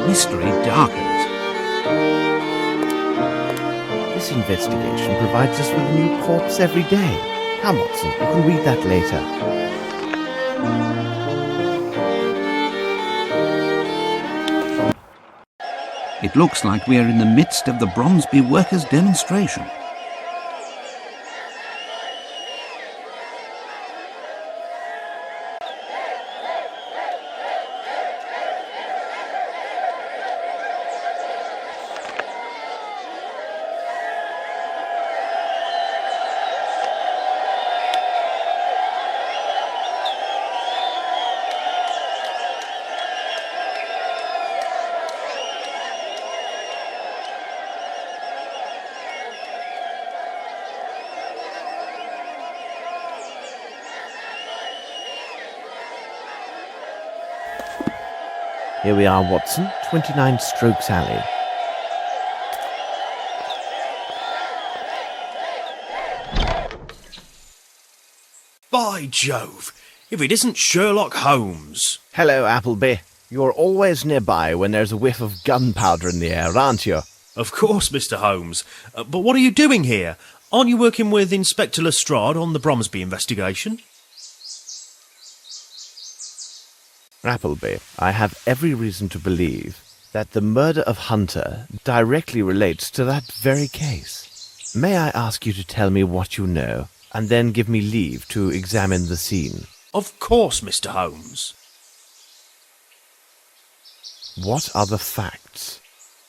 Mystery darkens. This investigation provides us with a new corpse every day. Come, Watson, you can read that later. It looks like we are in the midst of the Bromsby workers' demonstration. Here we are, Watson, 29 Strokes Alley. By Jove, if it isn't Sherlock Holmes. Hello, Appleby. You're always nearby when there's a whiff of gunpowder in the air, aren't you? Of course, Mr. Holmes. But what are you doing here? Aren't you working with Inspector Lestrade on the Bromsby investigation? Appleby, I have every reason to believe that the murder of Hunter directly relates to that very case. May I ask you to tell me what you know, and then give me leave to examine the scene? Of course, Mr. Holmes. What are the facts?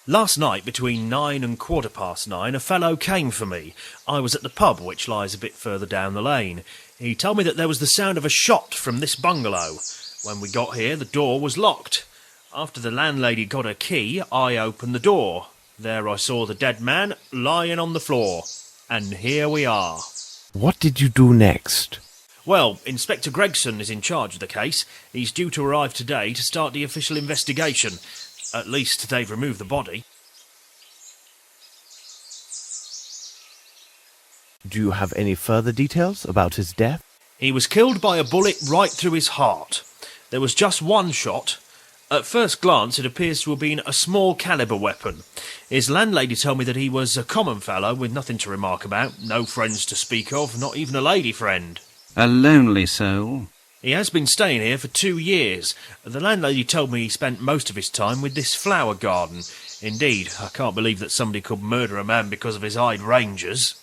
Last night, between 9 and 9:15, a fellow came for me. I was at the pub, which lies a bit further down the lane. He told me that there was the sound of a shot from this bungalow. When we got here, the door was locked. After the landlady got her key, I opened the door. There I saw the dead man lying on the floor. And here we are. What did you do next? Well, Inspector Gregson is in charge of the case. He's due to arrive today to start the official investigation. At least they've removed the body. Do you have any further details about his death? He was killed by a bullet right through his heart. There was just one shot. At first glance, it appears to have been a small caliber weapon. His landlady told me that he was a common fellow with nothing to remark about, no friends to speak of, not even a lady friend. A lonely soul. He has been staying here for 2 years. The landlady told me he spent most of his time with this flower garden. Indeed, I can't believe that somebody could murder a man because of his hydrangeas.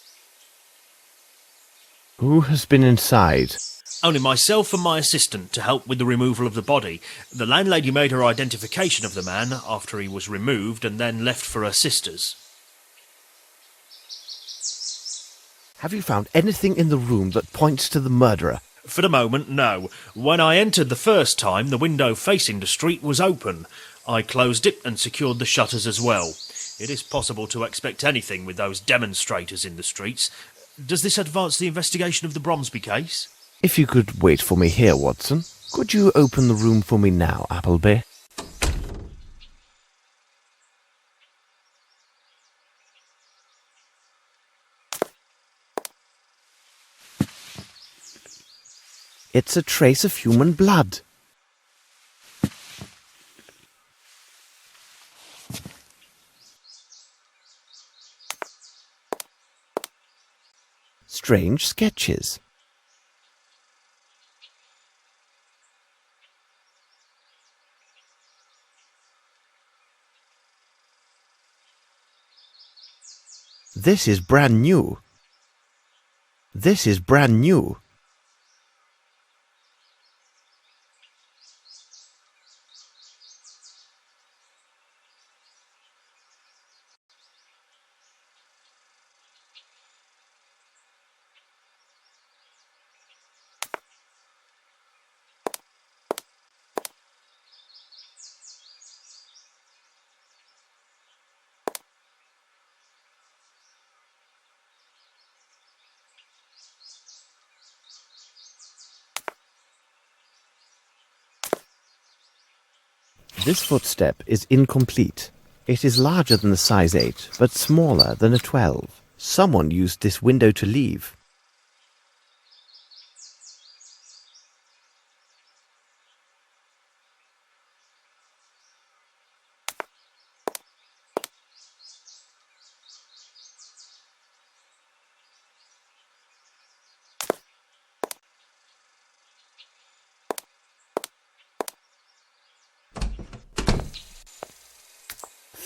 Who has been inside? Only myself and my assistant to help with the removal of the body. The landlady made her identification of the man after he was removed and then left for her sisters. Have you found anything in the room that points to the murderer? For the moment, no. When I entered the first time, the window facing the street was open. I closed it and secured the shutters as well. It is possible to expect anything with those demonstrators in the streets. Does this advance the investigation of the Bromsby case? If you could wait for me here, Watson. Could you open the room for me now, Appleby? It's a trace of human blood. Strange sketches. This is brand new. This is brand new. This footstep is incomplete. It is larger than a size 8, but smaller than a 12. Someone used this window to leave.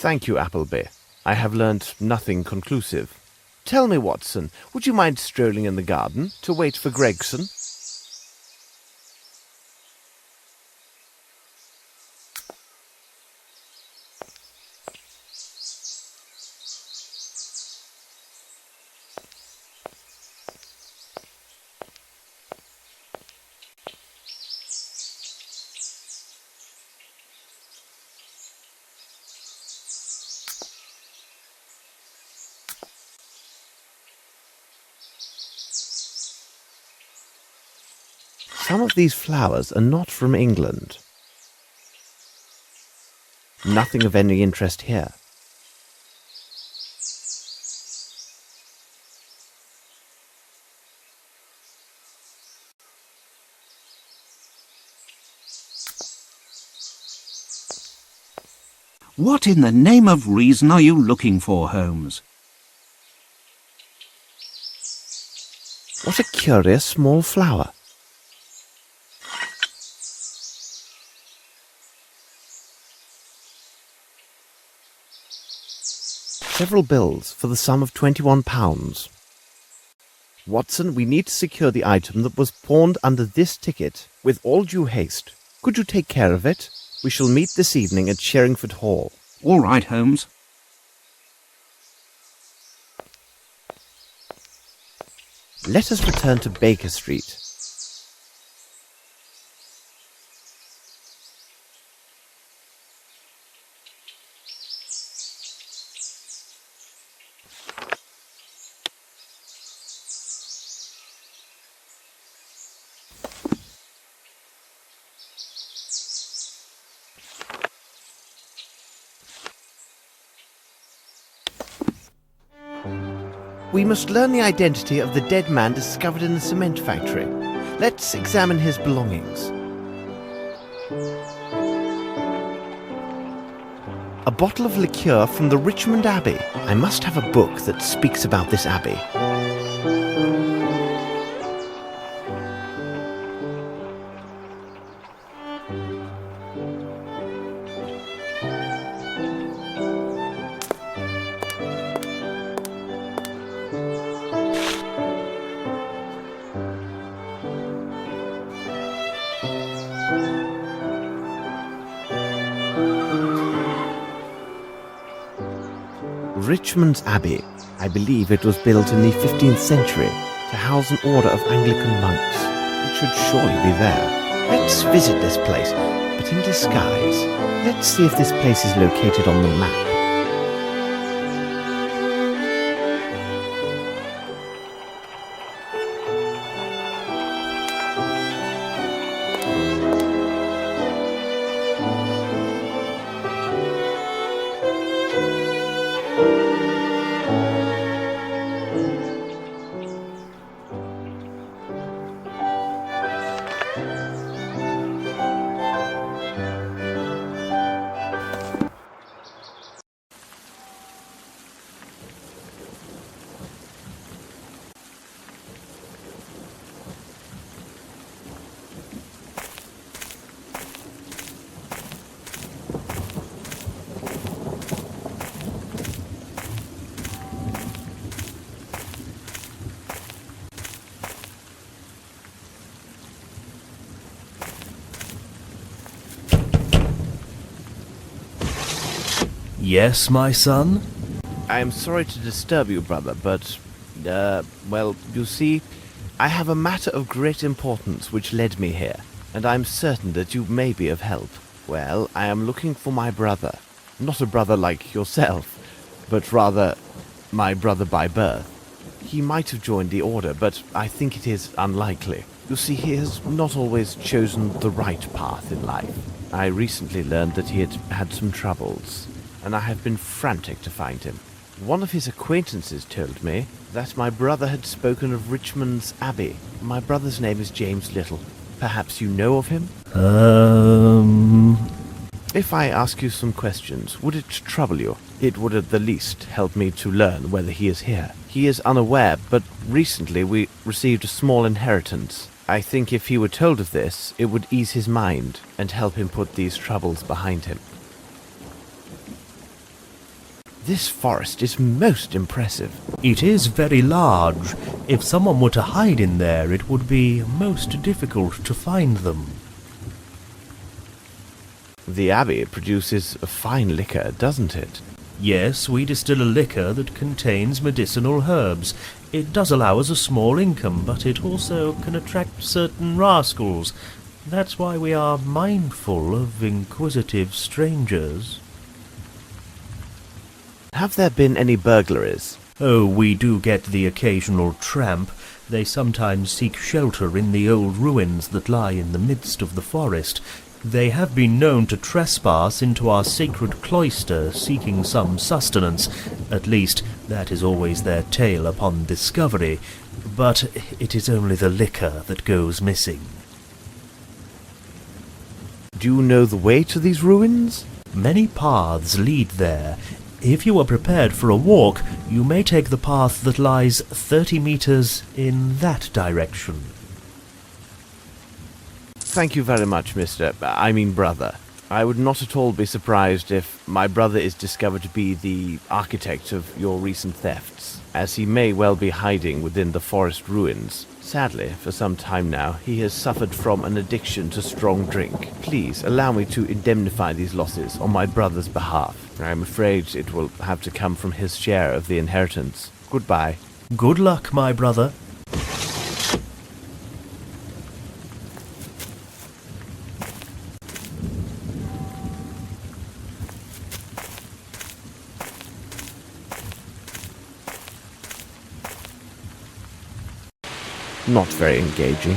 Thank you, Appleby. I have learnt nothing conclusive. Tell me, Watson, would you mind strolling in the garden to wait for Gregson? Some of these flowers are not from England. Nothing of any interest here. What in the name of reason are you looking for, Holmes? What a curious small flower. Several bills for the sum of £21. Watson, we need to secure the item that was pawned under this ticket with all due haste. Could you take care of it? We shall meet this evening at Sherringford Hall. All right, Holmes. Let us return to Baker Street. We must learn the identity of the dead man discovered in the cement factory. Let's examine his belongings. A bottle of liqueur from the Richmond Abbey. I must have a book that speaks about this abbey. Richmond's Abbey. I believe it was built in the 15th century to house an order of Anglican monks. It should surely be there. Let's visit this place, but in disguise. Let's see if this place is located on the map. Yes, my son? I am sorry to disturb you, brother, but, well, you see, I have a matter of great importance which led me here, and I am certain that you may be of help. Well, I am looking for my brother. Not a brother like yourself, but rather my brother by birth. He might have joined the order, but I think it is unlikely. You see, he has not always chosen the right path in life. I recently learned that he had had some troubles, and I have been frantic to find him. One of his acquaintances told me that my brother had spoken of Richmond's Abbey. My brother's name is James Little. Perhaps you know of him? If I ask you some questions, would it trouble you? It would at the least help me to learn whether he is here. He is unaware, but recently we received a small inheritance. I think if he were told of this, it would ease his mind and help him put these troubles behind him. This forest is most impressive. It is very large. If someone were to hide in there, it would be most difficult to find them. The Abbey produces a fine liquor, doesn't it? Yes, we distill a liquor that contains medicinal herbs. It does allow us a small income, but it also can attract certain rascals. That's why we are mindful of inquisitive strangers. Have there been any burglaries? Oh, we do get the occasional tramp. They sometimes seek shelter in the old ruins that lie in the midst of the forest. They have been known to trespass into our sacred cloister, seeking some sustenance. At least, that is always their tale upon discovery. But it is only the liquor that goes missing. Do you know the way to these ruins? Many paths lead there. If you are prepared for a walk, you may take the path that lies 30 meters in that direction. Thank you very much, brother. I would not at all be surprised if my brother is discovered to be the architect of your recent thefts, as he may well be hiding within the forest ruins. Sadly, for some time now, he has suffered from an addiction to strong drink. Please allow me to indemnify these losses on my brother's behalf. I am afraid it will have to come from his share of the inheritance. Goodbye. Good luck, my brother. Not very engaging.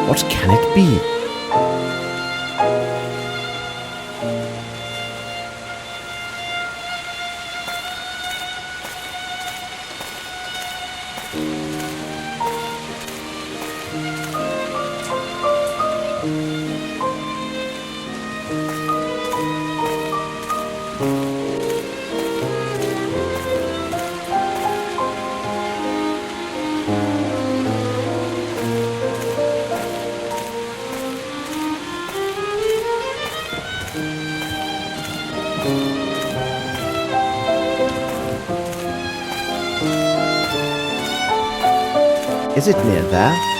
What can it be? Is it near there?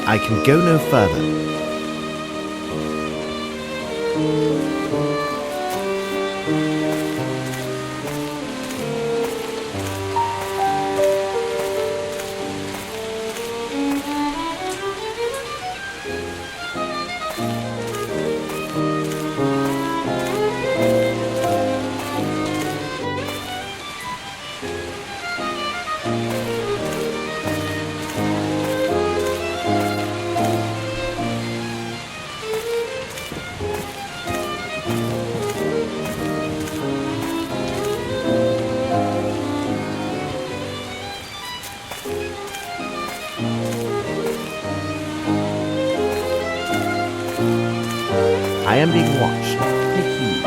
I can go no further. I am being watched. Take heed.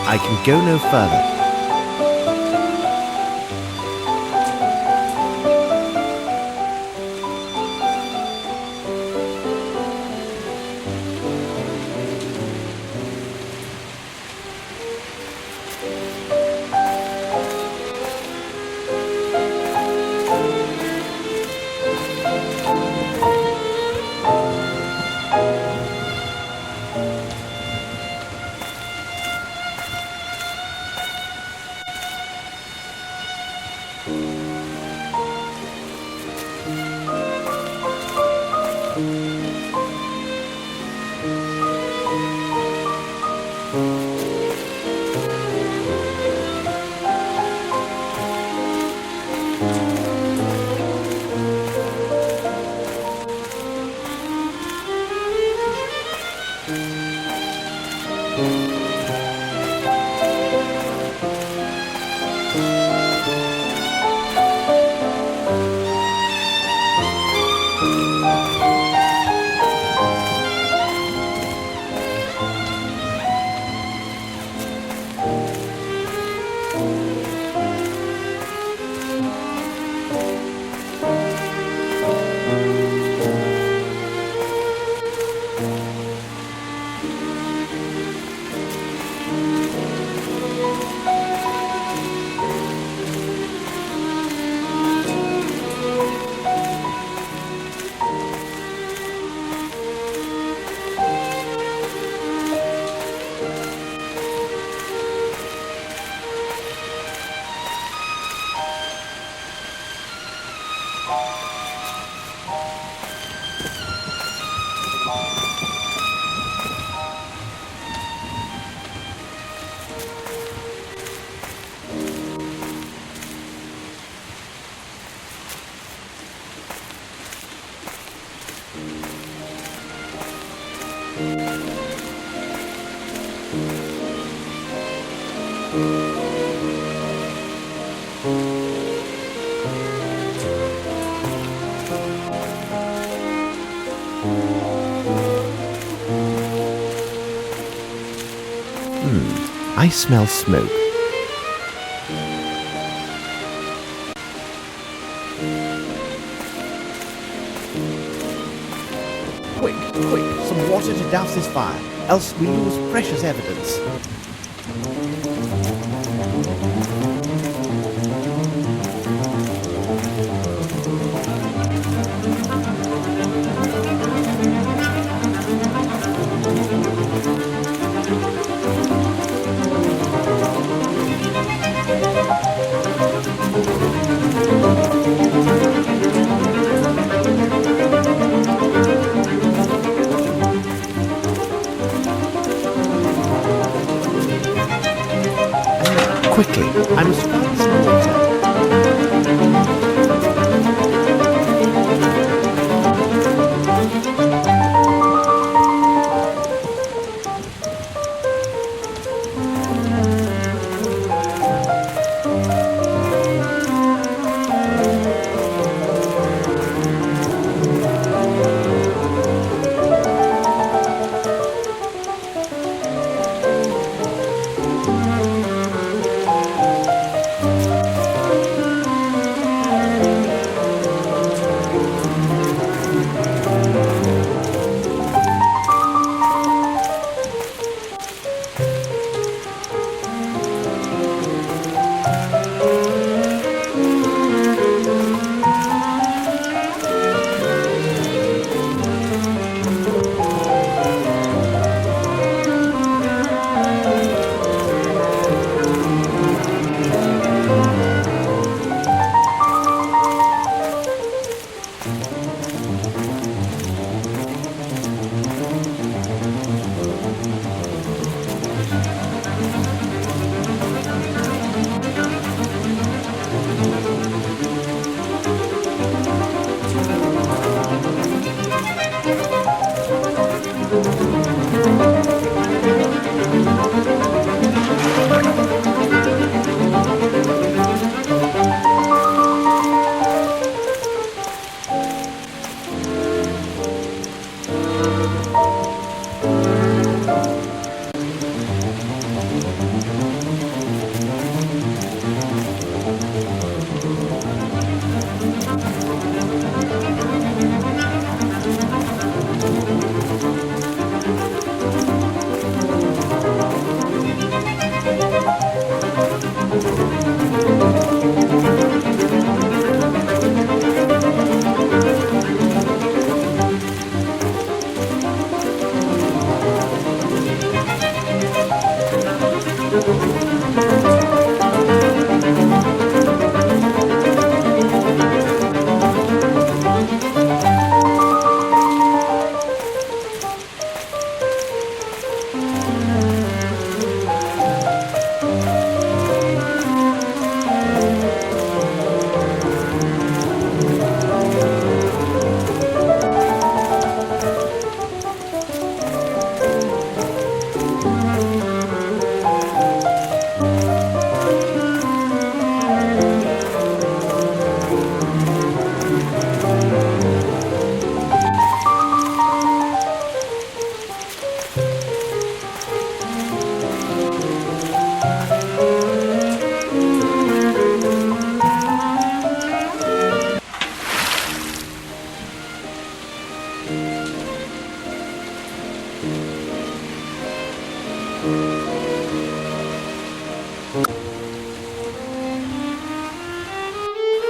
I can go no further. I smell smoke. Quick, quick, some water to douse this fire. else we lose precious evidence. Quickly, I must find some water.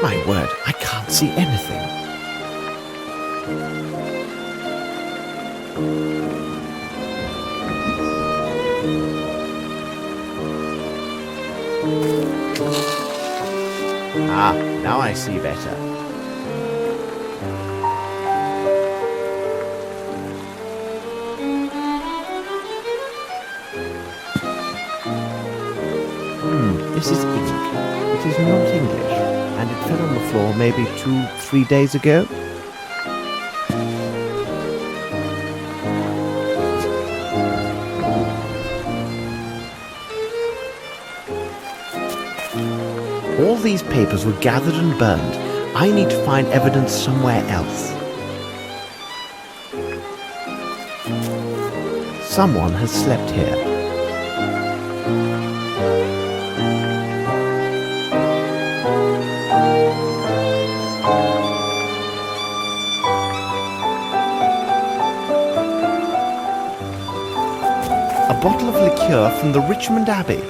My word, I can't see anything. Ah, now I see better. This is ink. It is not English, and it fell on the floor maybe 2-3 days ago. All these papers were gathered and burned. I need to find evidence somewhere else. Someone has slept here. A bottle of liqueur from the Richmond Abbey.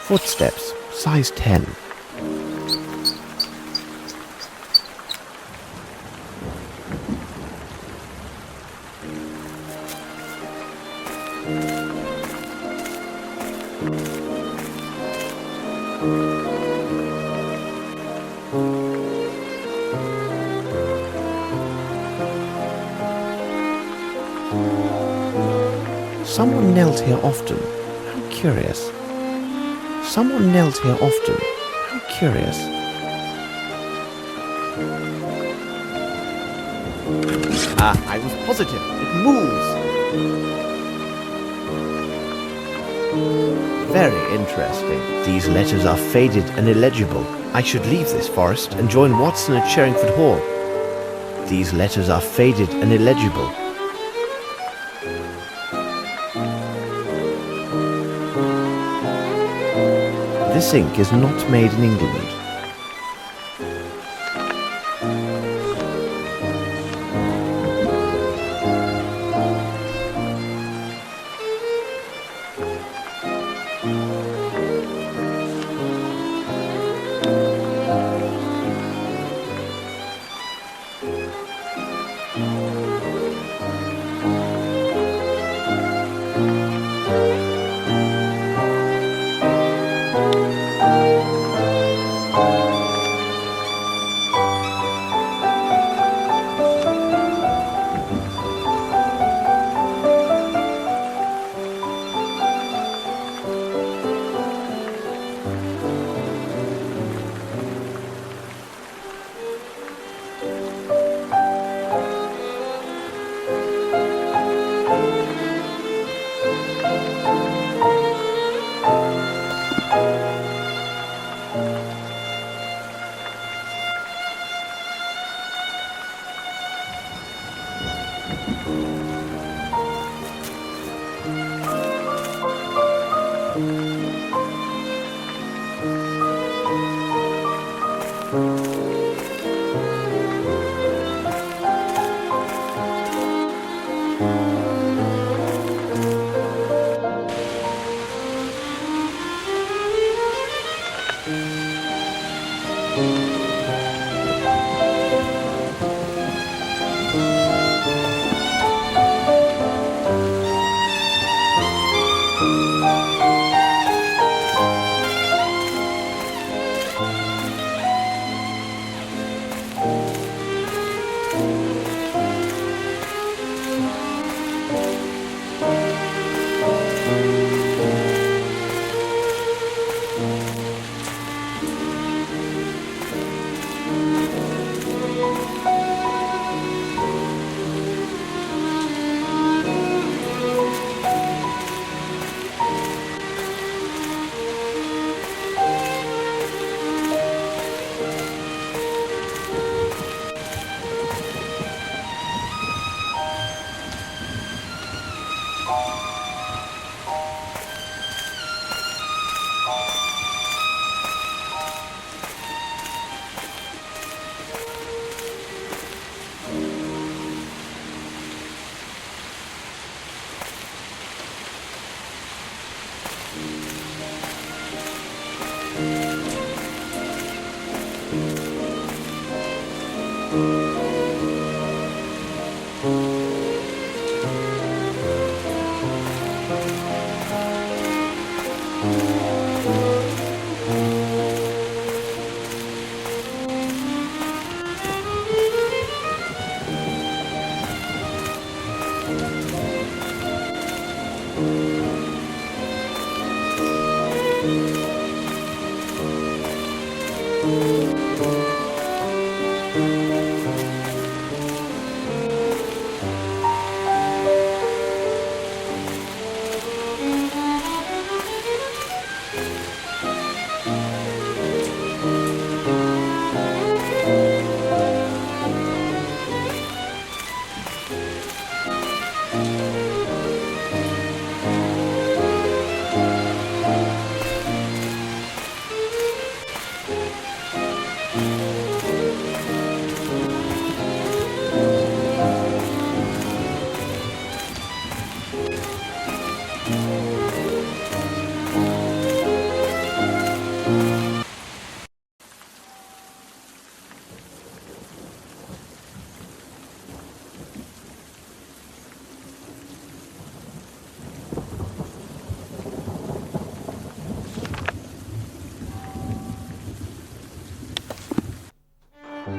Footsteps, size 10. Someone knelt here often. How curious. Someone knelt here often. How curious. Ah, I was positive. It moves. Very interesting. These letters are faded and illegible. I should leave this forest and join Watson at Sherringford Hall. These letters are faded and illegible. This ink is not made in England.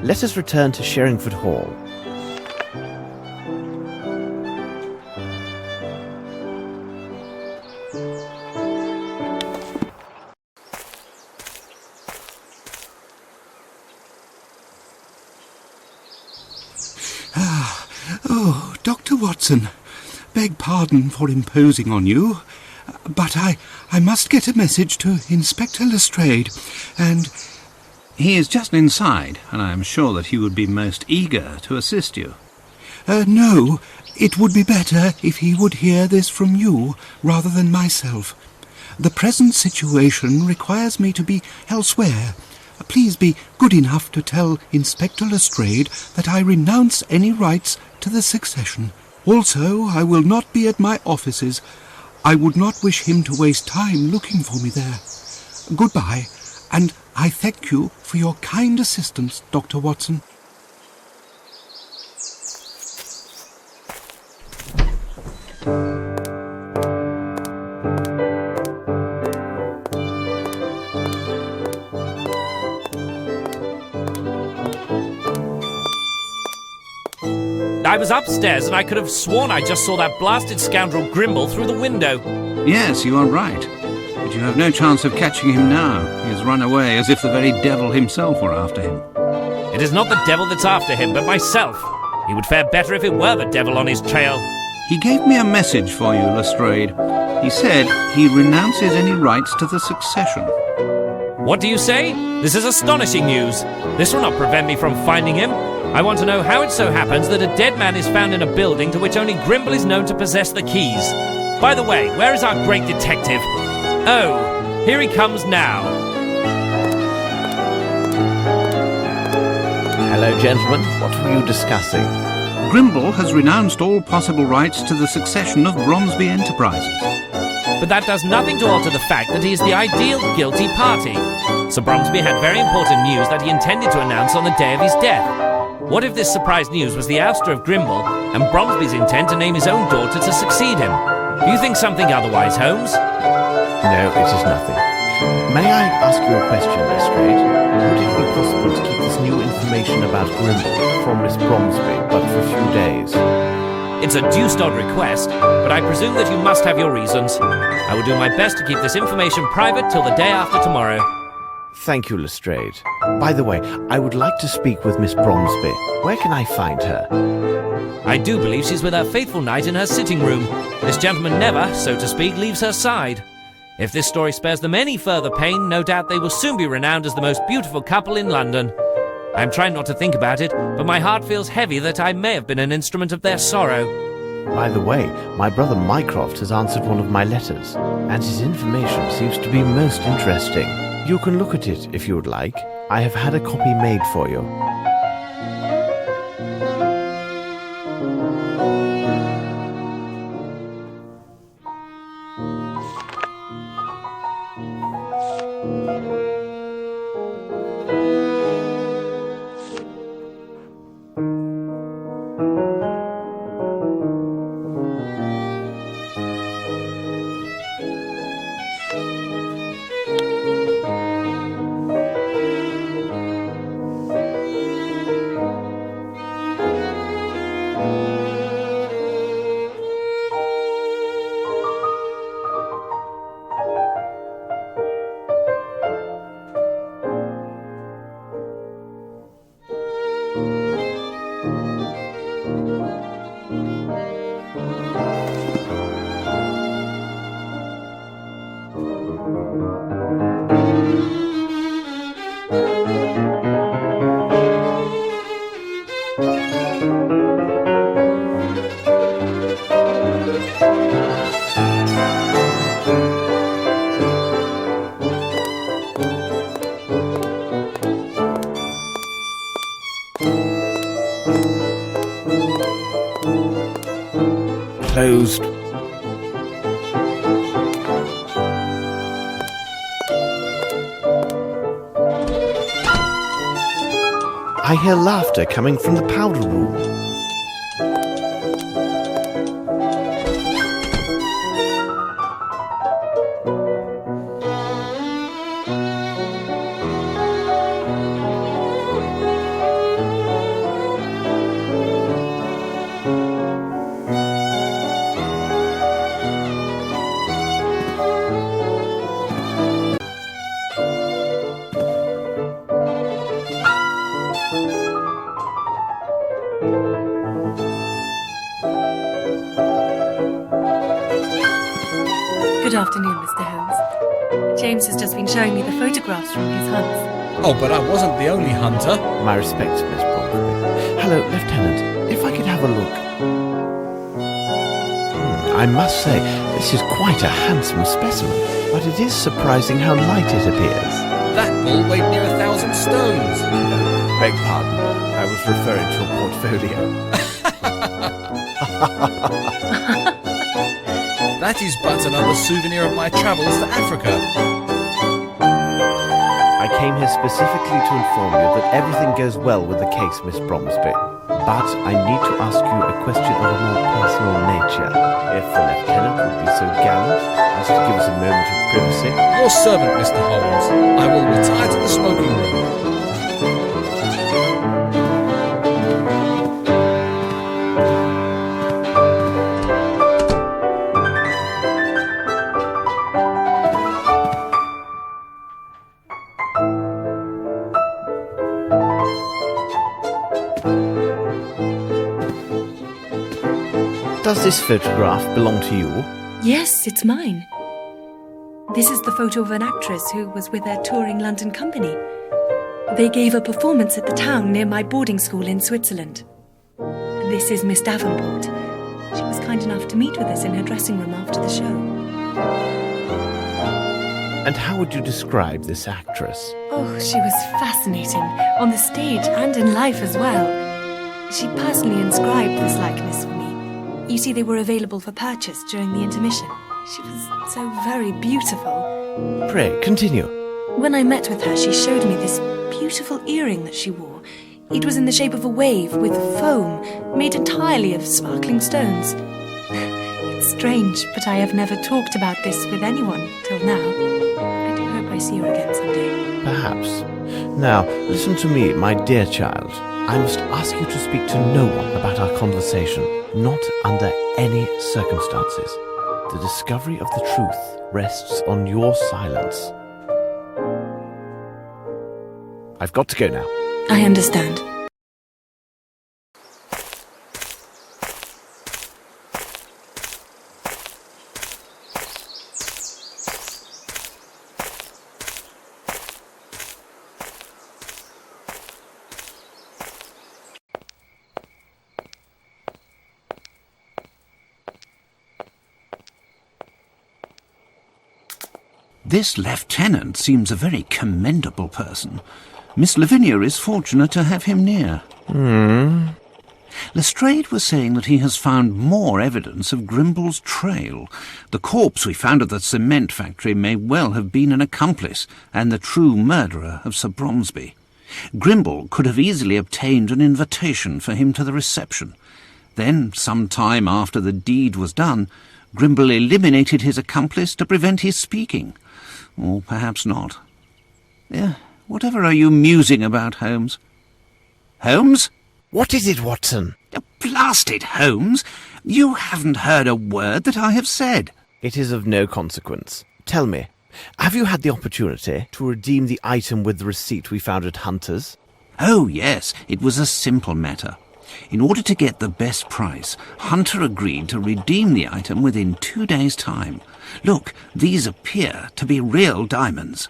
Let us return to Sherringford Hall. Oh, Dr. Watson, beg pardon for imposing on you, but I must get a message to Inspector Lestrade, and... He is just inside, and I am sure that he would be most eager to assist you. No, it would be better if he would hear this from you rather than myself. The present situation requires me to be elsewhere. Please be good enough to tell Inspector Lestrade that I renounce any rights to the succession. Also, I will not be at my offices. I would not wish him to waste time looking for me there. Goodbye, and I thank you for your kind assistance, Dr. Watson. I was upstairs and I could have sworn I just saw that blasted scoundrel Grimble through the window. Yes, you are right. But you have no chance of catching him now. He has run away as if the very devil himself were after him. It is not the devil that's after him, but myself. He would fare better if it were the devil on his trail. He gave me a message for you, Lestrade. He said he renounces any rights to the succession. What do you say? This is astonishing news. This will not prevent me from finding him. I want to know how it so happens that a dead man is found in a building to which only Grimble is known to possess the keys. By the way, where is our great detective? Oh, here he comes now. Hello, gentlemen. What were you discussing? Grimble has renounced all possible rights to the succession of Bromsby Enterprises. But that does nothing to alter the fact that he is the ideal guilty party. Sir Bromsby had very important news that he intended to announce on the day of his death. What if this surprise news was the ouster of Grimble and Bromsby's intent to name his own daughter to succeed him? Do you think something otherwise, Holmes? No, it is nothing. May I ask you a question, Lestrade? Would it be possible to keep this new information about Grimble from Miss Bromsby but for a few days? It's a deuced odd request, but I presume that you must have your reasons. I will do my best to keep this information private till the day after tomorrow. Thank you, Lestrade. By the way, I would like to speak with Miss Bromsby. Where can I find her? I do believe she's with her faithful knight in her sitting room. This gentleman never, so to speak, leaves her side. If this story spares them any further pain, no doubt they will soon be renowned as the most beautiful couple in London. I am trying not to think about it, but my heart feels heavy that I may have been an instrument of their sorrow. By the way, my brother Mycroft has answered one of my letters, and his information seems to be most interesting. You can look at it if you would like. I have had a copy made for you. Closed. I hear laughter coming from the powder room. Good afternoon, Mr. Holmes. James has just been showing me the photographs from his hunts. Oh, but I wasn't the only hunter. My respects, Miss Bromsby. Hello, Lieutenant. If I could have a look. I must say, this is quite a handsome specimen, but it is surprising how light it appears. That bull weighed near 1,000 stones. Beg pardon, I was referring to a portfolio. That is but another souvenir of my travels to Africa. I came here specifically to inform you that everything goes well with the case, Miss Bromsby. But I need to ask you a question of a more personal nature. If the Lieutenant would be so gallant as to give us a moment of privacy. Your servant, Mr. Holmes. I will retire to the smoking room. Does this photograph belong to you? Yes, it's mine. This is the photo of an actress who was with a touring London company. They gave a performance at the town near my boarding school in Switzerland. This is Miss Davenport. She was kind enough to meet with us in her dressing room after the show. And how would you describe this actress? Oh, she was fascinating, on the stage and in life as well. She personally inscribed this likeness for me. You see, they were available for purchase during the intermission. She was so very beautiful. Pray, continue. When I met with her, she showed me this beautiful earring that she wore. It was in the shape of a wave with foam, made entirely of sparkling stones. It's strange, but I have never talked about this with anyone till now. I do hope I see her again someday. Perhaps. Now, listen to me, my dear child. I must ask you to speak to no one about our conversation, not under any circumstances. The discovery of the truth rests on your silence. I've got to go now. I understand. This lieutenant seems a very commendable person. Miss Lavinia is fortunate to have him near. Lestrade was saying that he has found more evidence of Grimble's trail. The corpse we found at the cement factory may well have been an accomplice and the true murderer of Sir Bromsby. Grimble could have easily obtained an invitation for him to the reception. Then, some time after the deed was done, Grimble eliminated his accomplice to prevent his speaking. Or perhaps not. Whatever are you musing about, Holmes? Holmes? What is it, Watson? Blast it, Holmes! You haven't heard a word that I have said. It is of no consequence. Tell me, have you had the opportunity to redeem the item with the receipt we found at Hunter's? Oh, yes, it was a simple matter. In order to get the best price, Hunter agreed to redeem the item within 2 days' time. Look, these appear to be real diamonds.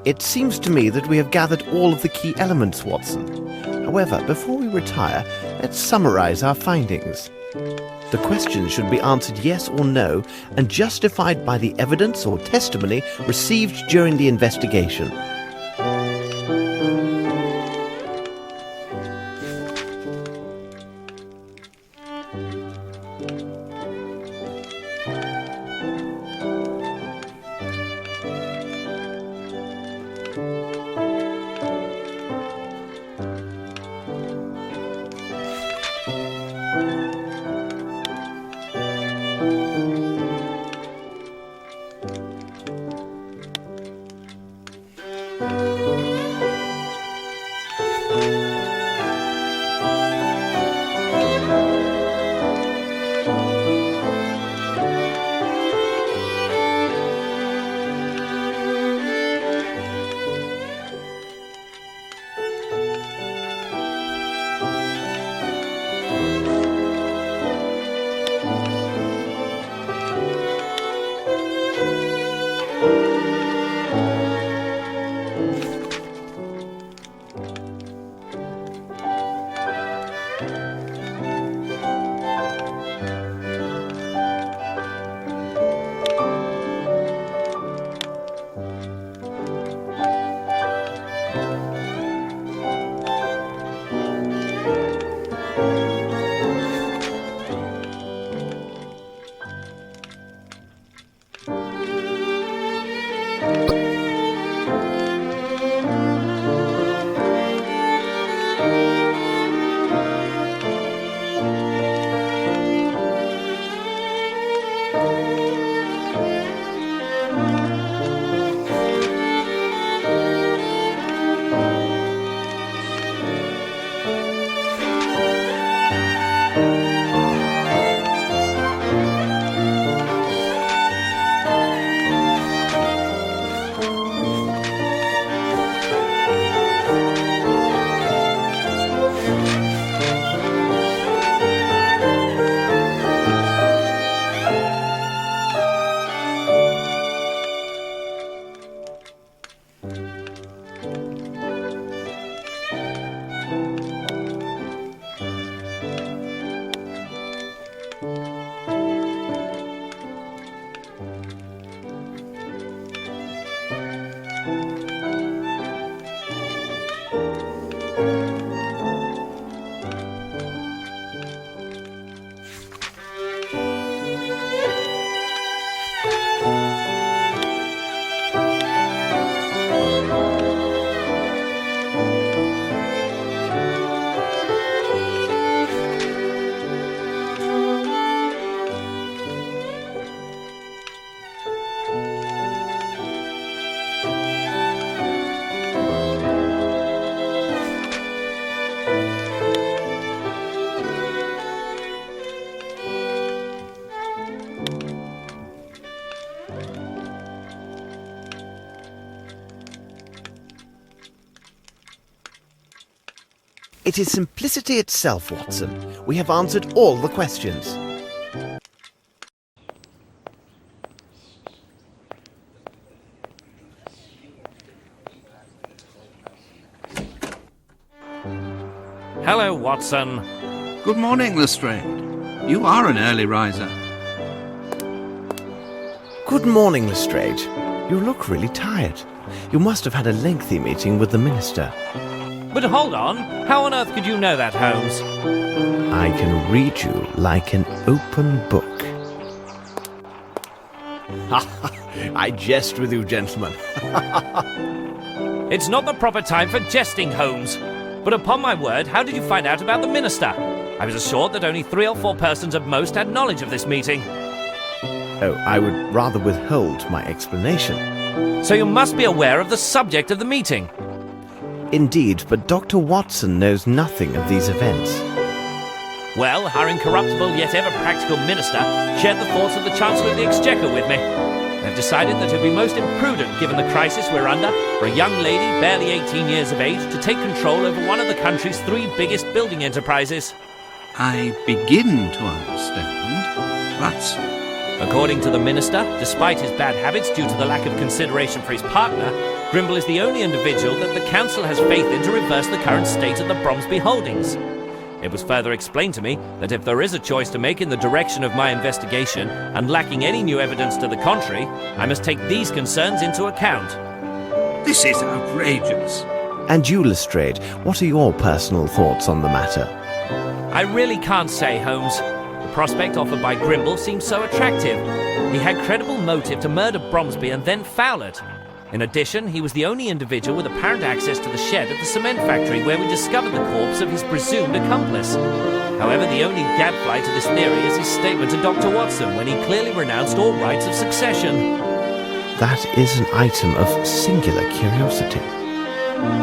It seems to me that we have gathered all of the key elements, Watson. However, before we retire, let's summarize our findings. The questions should be answered yes or no and justified by the evidence or testimony received during the investigation. It is simplicity itself, Watson. We have answered all the questions. Hello, Watson. Good morning, Lestrade. You are an early riser. Good morning, Lestrade. You look really tired. You must have had a lengthy meeting with the minister. But hold on, how on earth could you know that, Holmes? I can read you like an open book. I jest with you, gentlemen. It's not the proper time for jesting, Holmes. But upon my word, how did you find out about the minister? I was assured that only 3 or 4 persons at most had knowledge of this meeting. Oh, I would rather withhold my explanation. So you must be aware of the subject of the meeting. Indeed, but Dr. Watson knows nothing of these events. Well, our incorruptible yet ever practical minister shared the thoughts of the Chancellor of the Exchequer with me. I've decided that it would be most imprudent, given the crisis we're under, for a young lady barely 18 years of age to take control over one of the country's 3 biggest building enterprises. I begin to understand, but... According to the minister, despite his bad habits due to the lack of consideration for his partner, Grimble is the only individual that the council has faith in to reverse the current state of the Bromsby holdings. It was further explained to me that if there is a choice to make in the direction of my investigation, and lacking any new evidence to the contrary, I must take these concerns into account. This is outrageous. And you, Lestrade, what are your personal thoughts on the matter? I really can't say, Holmes. The prospect offered by Grimble seemed so attractive. He had credible motive to murder Bromsby and then foul it. In addition, he was the only individual with apparent access to the shed at the cement factory where we discovered the corpse of his presumed accomplice. However, the only gadfly to this theory is his statement to Dr. Watson when he clearly renounced all rights of succession. That is an item of singular curiosity.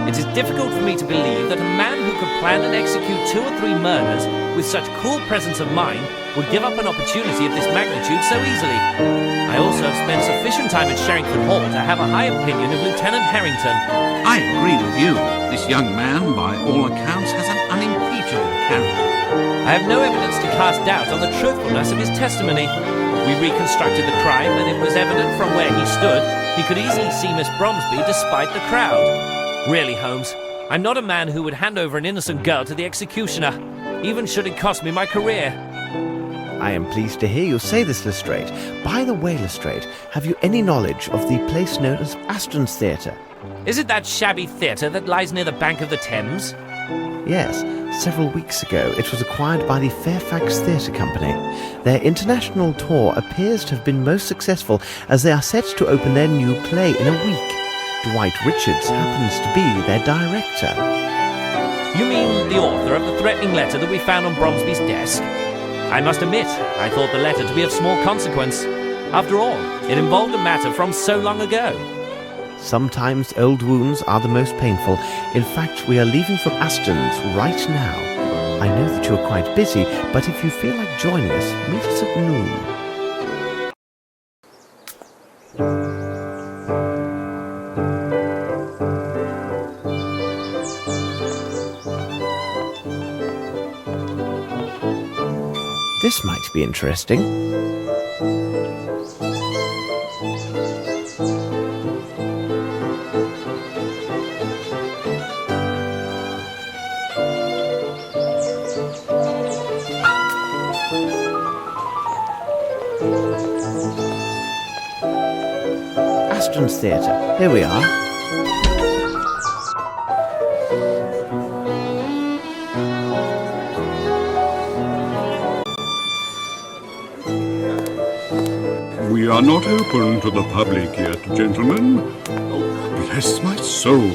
It is difficult for me to believe that a man who could plan and execute 2 or 3 murders with such cool presence of mind would give up an opportunity of this magnitude so easily. I also have spent sufficient time at Sherrington Hall to have a high opinion of Lieutenant Harrington. I agree with you. This young man, by all accounts, has an unimpeachable character. I have no evidence to cast doubt on the truthfulness of his testimony. We reconstructed the crime, and it was evident from where he stood he could easily see Miss Bromsby despite the crowd. Really, Holmes, I'm not a man who would hand over an innocent girl to the executioner, even should it cost me my career. I am pleased to hear you say this, Lestrade. By the way, Lestrade, have you any knowledge of the place known as Aston's Theatre? Is it that shabby theatre that lies near the bank of the Thames? Yes, several weeks ago it was acquired by the Fairfax Theatre Company. Their international tour appears to have been most successful as they are set to open their new play in a week. Dwight Richards happens to be their director. You mean the author of the threatening letter that we found on Bromsby's desk? I must admit, I thought the letter to be of small consequence. After all, it involved a matter from so long ago. Sometimes old wounds are the most painful. In fact, we are leaving from Aston's right now. I know that you are quite busy, but if you feel like joining us, meet us at noon. This might be interesting. Aston's Theatre. Here we are. We are not open to the public yet, gentlemen. Oh, bless my soul.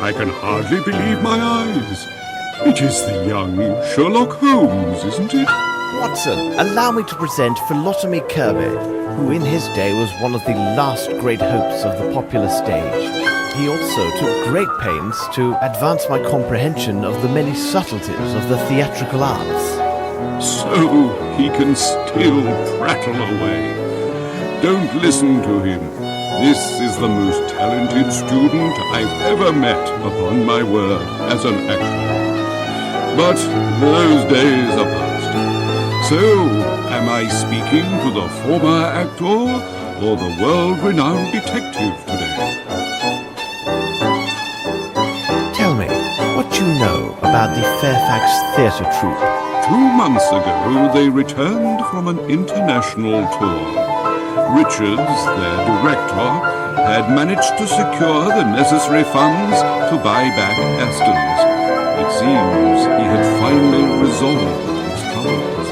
I can hardly believe my eyes. It is the young Sherlock Holmes, isn't it? Watson, allow me to present Philotomy Kirby, who in his day was one of the last great hopes of the popular stage. He also took great pains to advance my comprehension of the many subtleties of the theatrical arts. So he can still prattle away. Don't listen to him. This is the most talented student I've ever met, upon my word, as an actor. But those days are past. So, am I speaking to the former actor or the world-renowned detective today? Tell me, what you know about the Fairfax Theatre Troupe? 2 months ago, they returned from an international tour. Richards, their director, had managed to secure the necessary funds to buy back Aston's. It seems he had finally resolved his troubles.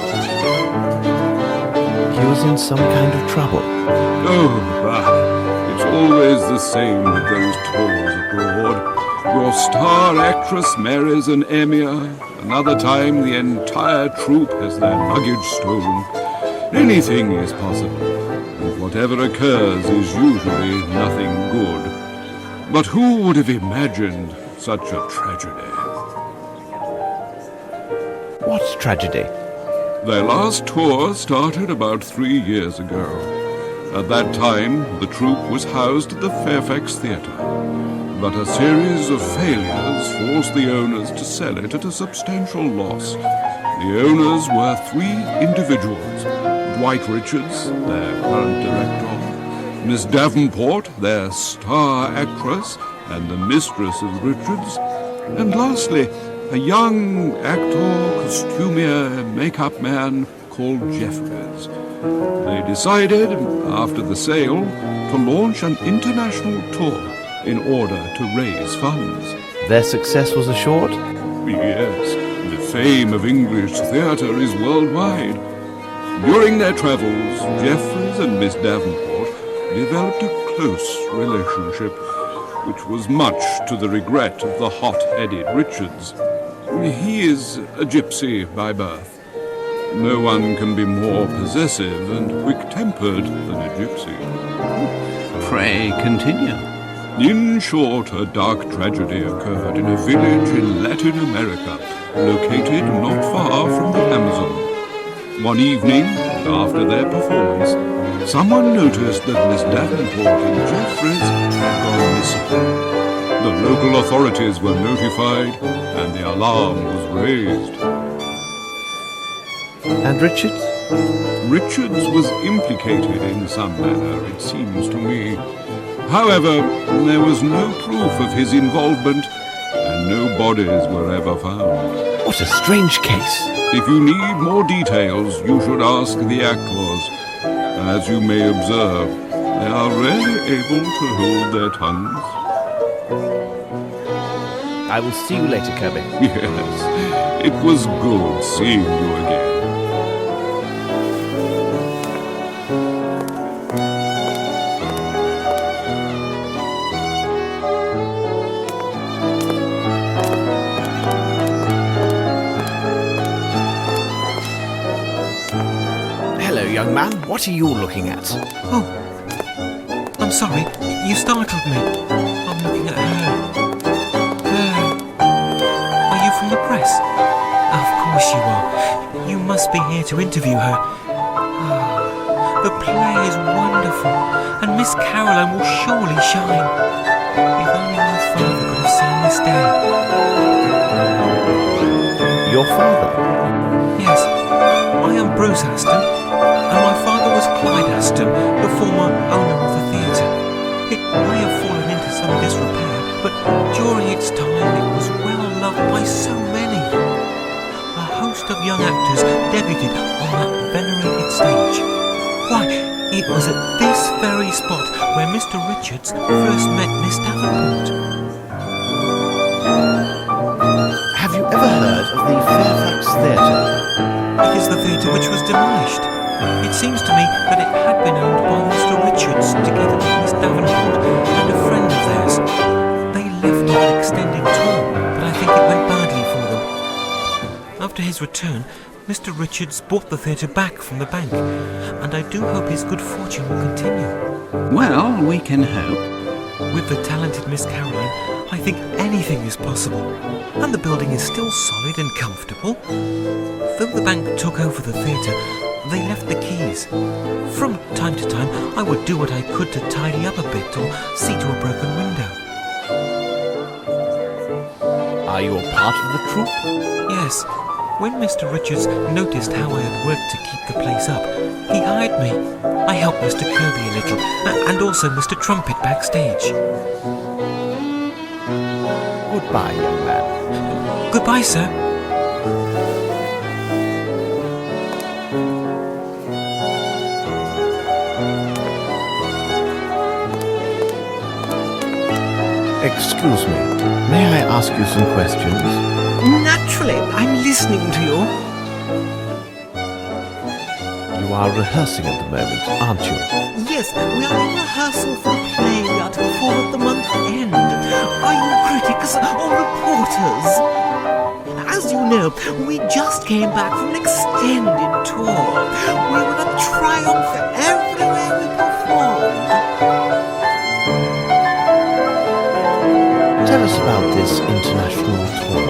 He was in some kind of trouble. Oh, bah, it's always the same with those tours abroad. Your star actress marries an emir. Another time the entire troupe has their luggage stolen. Anything is possible. And whatever occurs is usually nothing good. But who would have imagined such a tragedy. What tragedy? Their last tour started about 3 years ago. At that time, the troupe was housed at the Fairfax Theatre. But a series of failures forced the owners to sell it at a substantial loss. The owners were 3 individuals: Dwight Richards, their current director, Miss Davenport, their star actress and the mistress of Richards, and lastly, a young actor, costumier, make-up man called Jeffries. They decided, after the sale, to launch an international tour in order to raise funds. Their success was assured? Yes, the fame of English theatre is worldwide. During their travels, Jeffries and Miss Davenport developed a close relationship, which was much to the regret of the hot-headed Richards. He is a gypsy by birth. No one can be more possessive and quick-tempered than a gypsy. Pray continue. In short, a dark tragedy occurred in a village in Latin America, located not far from the Amazon. One evening, after their performance, someone noticed that Miss Davenport and Jeffries had gone missing. The local authorities were notified, and the alarm was raised. And Richards? Richards was implicated in some manner, it seems to me. However, there was no proof of his involvement, and no bodies were ever found. What a strange case. If you need more details, you should ask the actors. As you may observe, they are rarely able to hold their tongues. I will see you later, Kirby. Yes, it was good seeing you again. Hello, young man. What are you looking at? Oh, I'm sorry. You startled me. I'm looking at her. Are you from the press? Of course you are. You must be here to interview her. The play is wonderful, and Miss Caroline will surely shine. If only my father could have seen this day. Your father? Yes, I am Bruce Aston, and my father was Clyde Aston, the former owner of the theatre. It may have fallen into some disrepair, but during its time it was well loved by so many. A host of young actors debuted on that venerated stage. Why, it was at this very spot where Mr. Richards first met Miss Davenport. Have you ever heard of the Fairfax Theatre? It is the theatre which was demolished. It seems to me that it had been owned by Mr. Richards together with Miss Davenport and a friend of theirs. They left on an extended tour, but I think it went badly for them. After his return, Mr. Richards bought the theatre back from the bank, and I do hope his good fortune will continue. Well, we can hope. With the talented Miss Caroline, I think anything is possible. And the building is still solid and comfortable. Though the bank took over the theatre, they left the keys. From time to time, I would do what I could to tidy up a bit or see to a broken window. Are you a part of the troupe? Yes. When Mr. Richards noticed how I had worked to keep the place up, he hired me. I helped Mr. Kirby a little, and also Mr. Trumpet backstage. Goodbye, young man. Goodbye, sir. Excuse me. May I ask you some questions? Naturally, I'm listening to you. You are rehearsing at the moment, aren't you? Yes, we are in rehearsal for a play we are to perform at the month end. Are you critics or reporters? As you know, we just came back from an extended tour. We were a triumph everywhere we performed. Tell us about this international tour?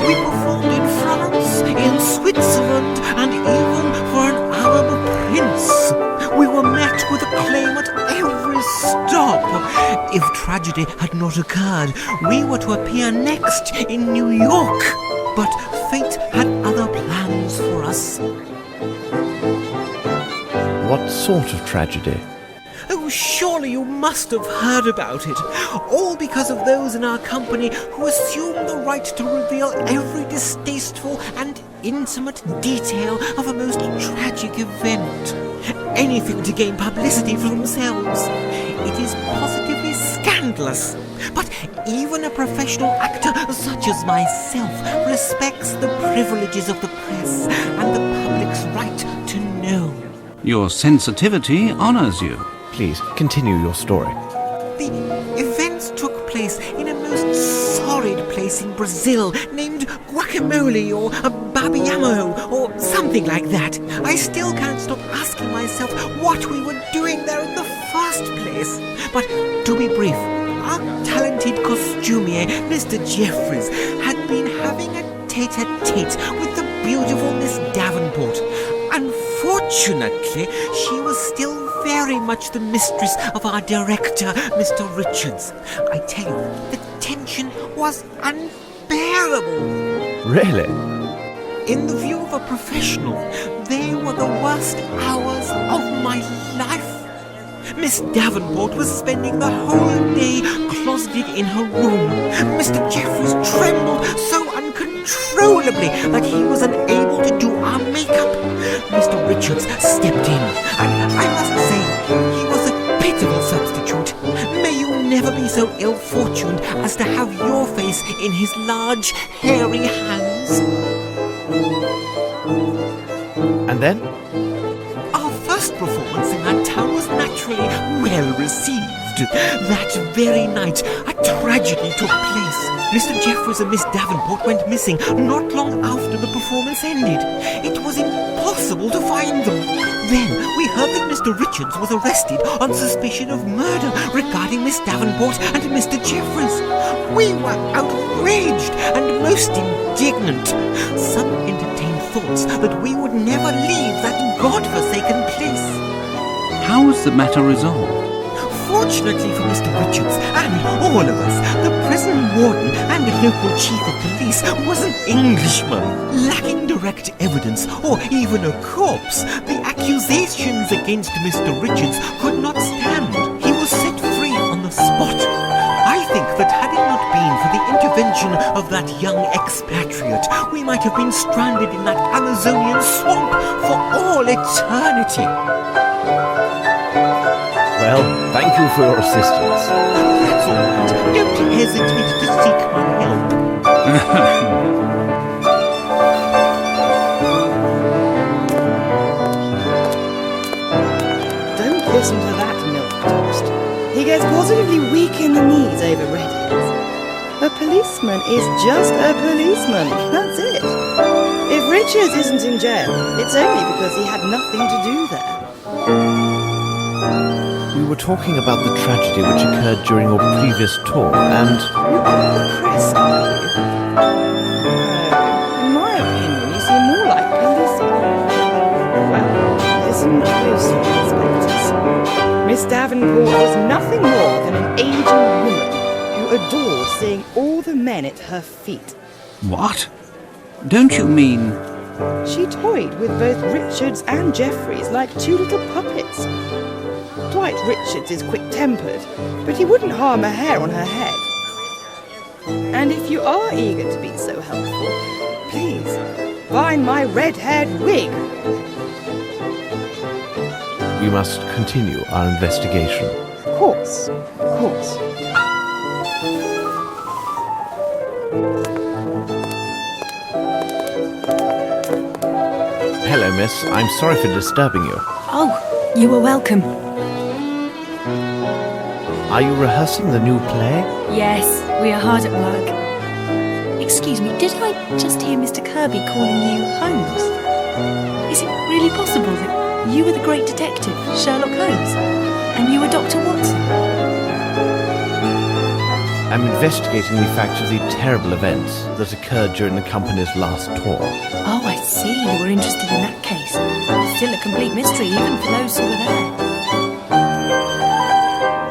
We performed in France, in Switzerland, and even for an Arab prince. We were met with acclaim at every stop. If tragedy had not occurred, we were to appear next in New York. But fate had other plans for us. What sort of tragedy? Oh, surely you must have heard about it. All because of those in our company who assumed the right to reveal every distasteful and intimate detail of a most tragic event. Anything to gain publicity for themselves. It is positively scandalous. But even a professional actor such as myself respects the privileges of the press and the public's right to know. Your sensitivity honours you. Please, continue your story. The events took place in a most sordid place in Brazil named Guacamole or Babiamo or something like that. I still can't stop asking myself what we were doing there in the first place. But to be brief, our talented costumier, Mr. Jeffries, had been having a tete-a-tete with the beautiful Miss Davenport. Unfortunately, she was still very much the mistress of our director, Mr. Richards. I tell you, the tension was unbearable. Really? In the view of a professional, they were the worst hours of my life. Miss Davenport was spending the whole day closeted in her room. Mr. Jeffries trembled so uncontrollably that he was unable to do our makeup. Mr. Richards stepped in, and I must say he was a pitiful substitute. May you never be so ill-fortuned as to have your face in his large, hairy hands. And then? Our first performance in that town was naturally well received. That very night, a tragedy took place. Mr. Jeffries and Miss Davenport went missing not long after the performance ended. It was impossible to find them. Then we heard that Mr. Richards was arrested on suspicion of murder regarding Miss Davenport and Mr. Jeffries. We were outraged and most indignant. Some entertained thoughts that we would never leave that God-forsaken place. How was the matter resolved? Fortunately for Mr. Richards and all of us, the prison warden and local chief of police was an Englishman. Lacking direct evidence or even a corpse, the accusations against Mr. Richards could not stand. He was set free on the spot. I think that had it not been for the intervention of that young expatriate, we might have been stranded in that Amazonian swamp for all eternity. Well, thank you for your assistance. That's all right. Don't hesitate to seek my help. Don't listen to that milk toast. He gets positively weak in the knees over redheads. A policeman is just a policeman. That's it. If Richards isn't in jail, it's only because he had nothing to do there. We were talking about the tragedy which occurred during your previous tour, and... You're the press, are you? In my opinion, you seem more like policemen. Well, listen closely, inspectors. Miss Davenport was nothing more than an aging woman who adored seeing all the men at her feet. What? Don't you mean... She toyed with both Richards and Jeffries like two little puppets. Dwight Richards is quick-tempered, but he wouldn't harm a hair on her head. And if you are eager to be so helpful, please, find my red-haired wig. We must continue our investigation. Of course, of course. Hello, miss. I'm sorry for disturbing you. Oh, you are welcome. Are you rehearsing the new play? Yes, we are hard at work. Excuse me, did I just hear Mr. Kirby calling you Holmes? Is it really possible that you were the great detective, Sherlock Holmes, and you were Dr. Watson? I'm investigating the facts of the terrible events that occurred during the company's last tour. Oh, I see. You were interested in that case. Still a complete mystery, even for those who were there.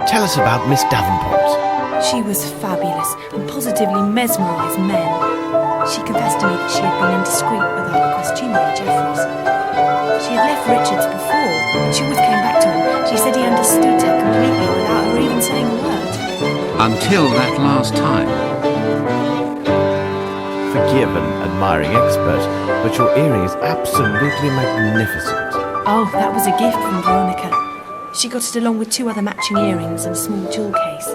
Tell us about Miss Davenport. She was fabulous and positively mesmerised men. She confessed to me that she had been indiscreet with our costumier, Jeffries. She had left Richards before, but she always came back to him. She said he understood her completely without her even saying a word. Until that last time. Forgive an admiring expert, but your earring is absolutely magnificent. Oh, that was a gift from Veronica. She got it along with 2 other matching earrings and a small jewel case.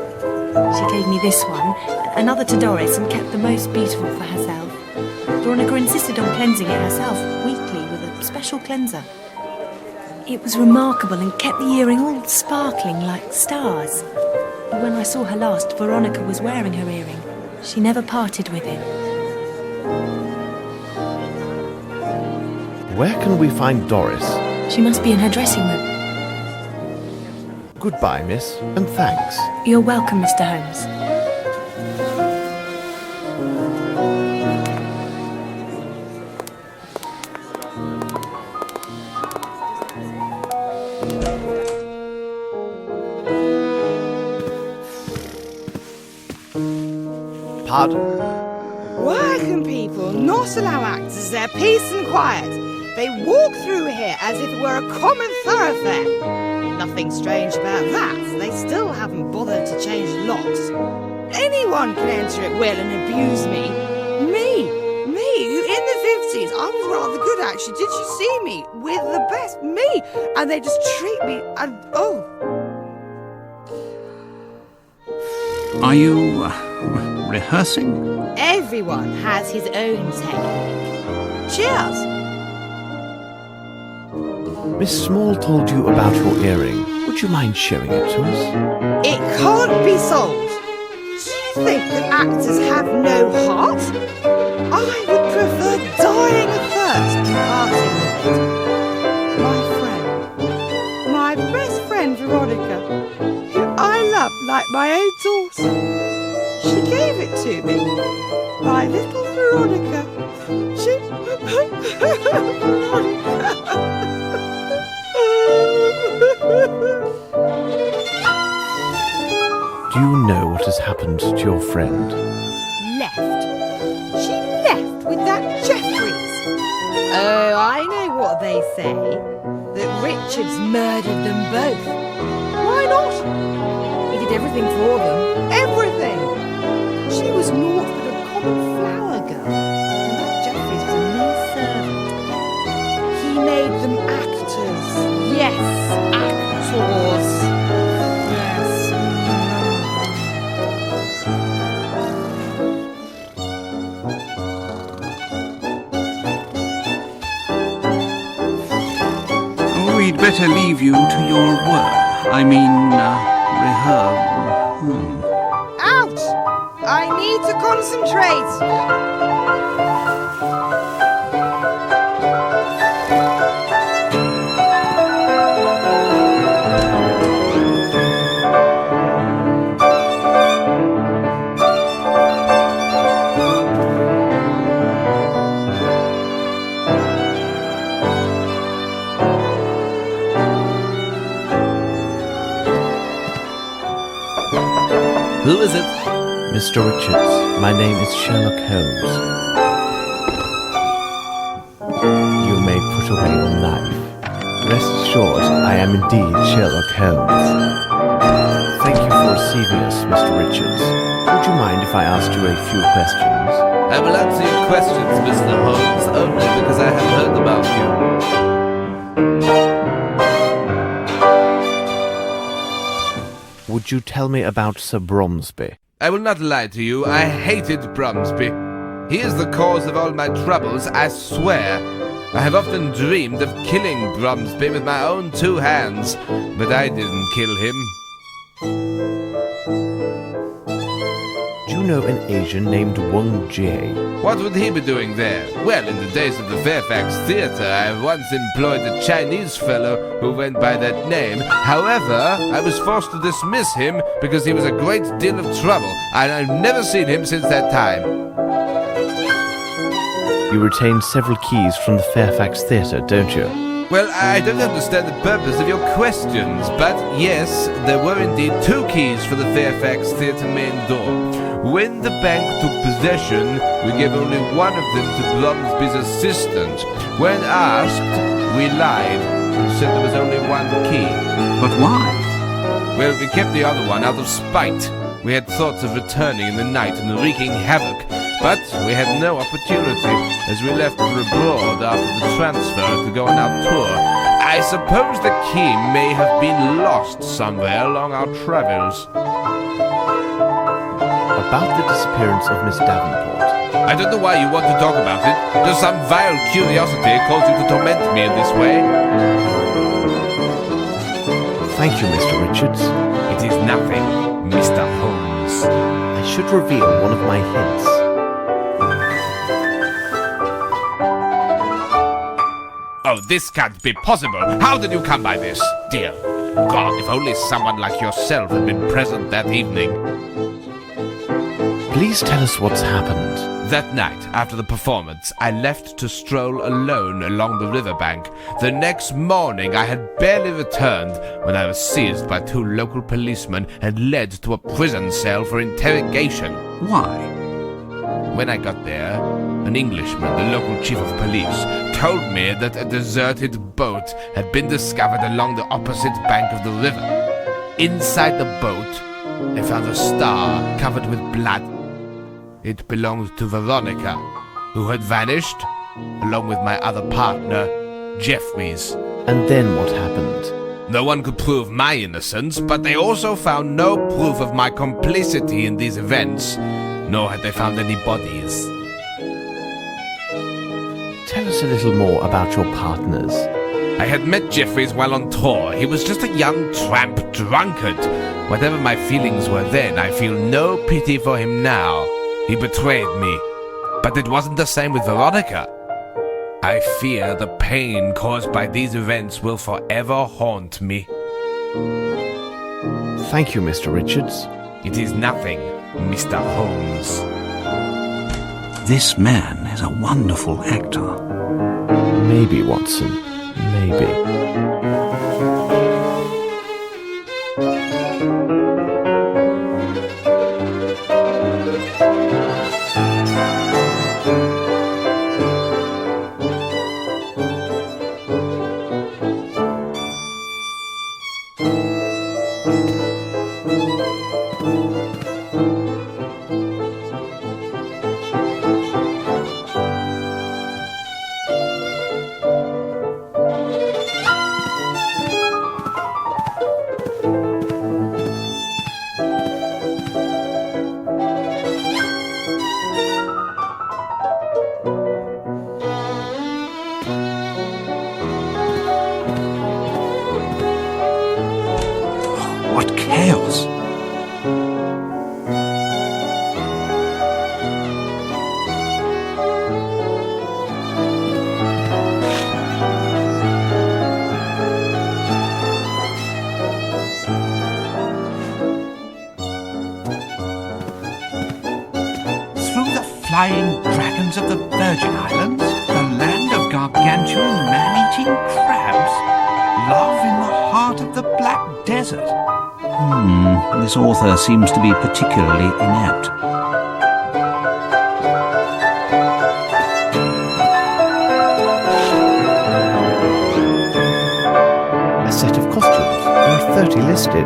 She gave me this one, another to Doris, and kept the most beautiful for herself. Veronica insisted on cleansing it herself weekly with a special cleanser. It was remarkable and kept the earring all sparkling like stars. When I saw her last, Veronica was wearing her earring. She never parted with it. Where can we find Doris? She must be in her dressing room. Goodbye, miss, and thanks. You're welcome, Mr. Holmes. Pardon? Why can people not allow actors their peace and quiet? They walk through here as if it were a common thoroughfare. Nothing strange about that. They still haven't bothered to change the locks. Anyone can enter at will and abuse me. Me, who in the 50s, I was rather good actually. Did you see me? With the best, me. And they just treat me and, oh. Are you rehearsing? Everyone has his own technique. Cheers. Miss Small told you about your earring. Would you mind showing it to us? It can't be sold. Do you think that actors have no heart? I would prefer dying of thirst to parting with it. My friend, my best friend Veronica, who I love like my own daughter, she gave it to me. My little Veronica. Do you know what has happened to your friend? Left. She left with that Jeffries. Oh, I know what they say. That Richards murdered them both. Why not? He did everything for them. Everything. She was naught but a common flower girl. And that Jeffries was a mere servant. He made them actors. Yes, actors. We'd better leave you to your work. I mean, Out! I need to concentrate. Who is it? Mr. Richards, my name is Sherlock Holmes. You may put away your knife. Rest assured, I am indeed Sherlock Holmes. Thank you for receiving us, Mr. Richards. Would you mind if I asked you a few questions? I will answer your questions, Mr. Holmes, only because I have heard about you. Would you tell me about Sir Bromsby? I will not lie to you, I hated Bromsby. He is the cause of all my troubles, I swear. I have often dreamed of killing Bromsby with my own 2 hands, but I didn't kill him. Do you know an Asian named Wang Jie? What would he be doing there? Well, in the days of the Fairfax Theatre, I once employed a Chinese fellow who went by that name. However, I was forced to dismiss him because he was a great deal of trouble, and I've never seen him since that time. You retain several keys from the Fairfax Theatre, don't you? Well, I don't understand the purpose of your questions, but yes, there were indeed 2 keys for the Fairfax Theatre main door. When the bank took possession, we gave only one of them to Blomsby's assistant. When asked, we lied and said there was only 1 key. But why? Well, we kept the other one out of spite. We had thoughts of returning in the night and wreaking havoc, but we had no opportunity, as we left for abroad after the transfer to go on our tour. I suppose the key may have been lost somewhere along our travels. About the disappearance of Miss Davenport. I don't know why you want to talk about it. Just some vile curiosity caused you to torment me in this way. Thank you, Mr. Richards. It is nothing, Mr. Holmes. I should reveal one of my hints. Oh, this can't be possible. How did you come by this? Dear God, if only someone like yourself had been present that evening. Please tell us what's happened. That night, after the performance, I left to stroll alone along the riverbank. The next morning, I had barely returned when I was seized by 2 local policemen and led to a prison cell for interrogation. Why? When I got there, an Englishman, the local chief of police, told me that a deserted boat had been discovered along the opposite bank of the river. Inside the boat, I found a star covered with blood. It belonged to Veronica, who had vanished, along with my other partner, Jeffries. And then what happened? No one could prove my innocence, but they also found no proof of my complicity in these events, nor had they found any bodies. Tell us a little more about your partners. I had met Jeffries while on tour. He was just a young tramp drunkard. Whatever my feelings were then, I feel no pity for him now. He betrayed me. But it wasn't the same with Veronica. I fear the pain caused by these events will forever haunt me. Thank you, Mr. Richards. It is nothing, Mr. Holmes. This man is a wonderful actor. Maybe, Watson. Maybe. What chaos! Through the flying dragons of the Virgin Islands, the land of gargantuan man-eating crabs, love in the heart of the Black Desert. This author seems to be particularly inept. A set of costumes. There are 30 listed.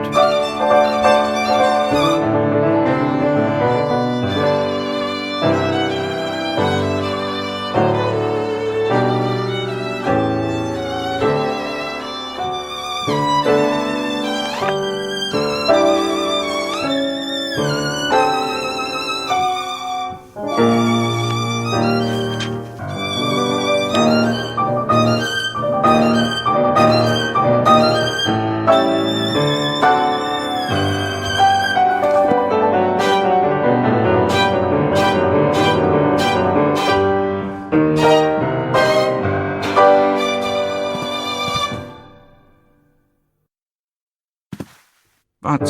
But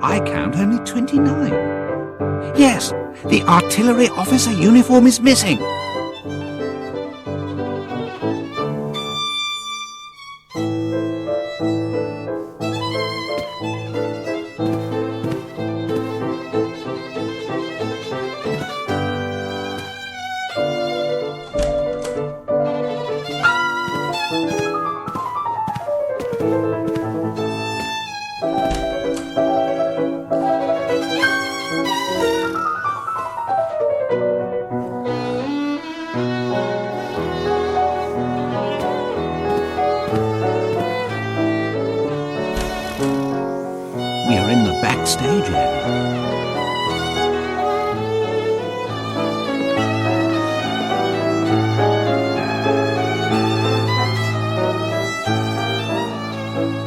I count only 29. Yes, the artillery officer uniform is missing. We are in the backstage area.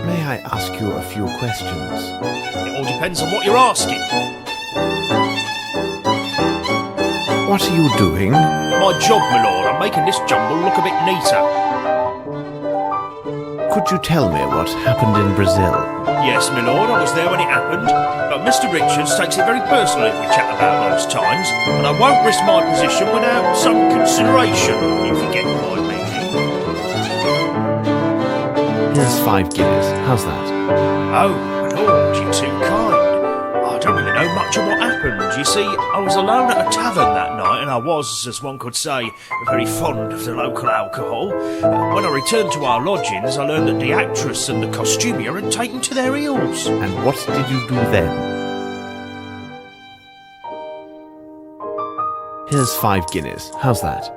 May I ask you a few questions? It all depends on what you're asking. What are you doing? My job, my lord. I'm making this jumble look a bit neater. Could you tell me what happened in Brazil? Yes, my lord, I was there when it happened. But Mr. Richards takes it very personally if we chat about those times, and I won't risk my position without some consideration, if you get my meaning. Here's 5 guineas. How's that? Oh, my lord, you're too kind. I don't really know much of what happened. You see, I was alone at a tavern that night, and I was, as one could say, very fond of the local alcohol. When I returned to our lodgings, I learned that the actress and the costumier had taken to their heels. And what did you do then? Here's 5 guineas. How's that?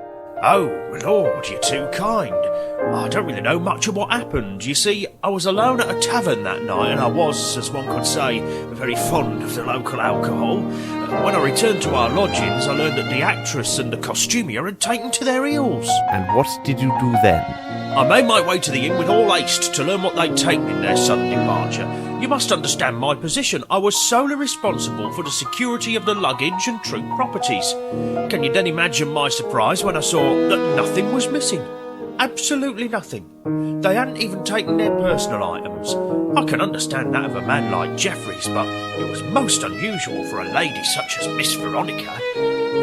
Oh, my lord, you're too kind. I don't really know much of what happened. You see, I was alone at a tavern that night, and I was, as one could say, very fond of the local alcohol. When I returned to our lodgings, I learned that the actress and the costumier had taken to their heels. And what did you do then? I made my way to the inn with all haste to learn what they'd taken in their sudden departure. You must understand my position. I was solely responsible for the security of the luggage and troop properties. Can you then imagine my surprise when I saw that nothing was missing? Absolutely nothing. They hadn't even taken their personal items. I can understand that of a man like Jeffries, but it was most unusual for a lady such as Miss Veronica.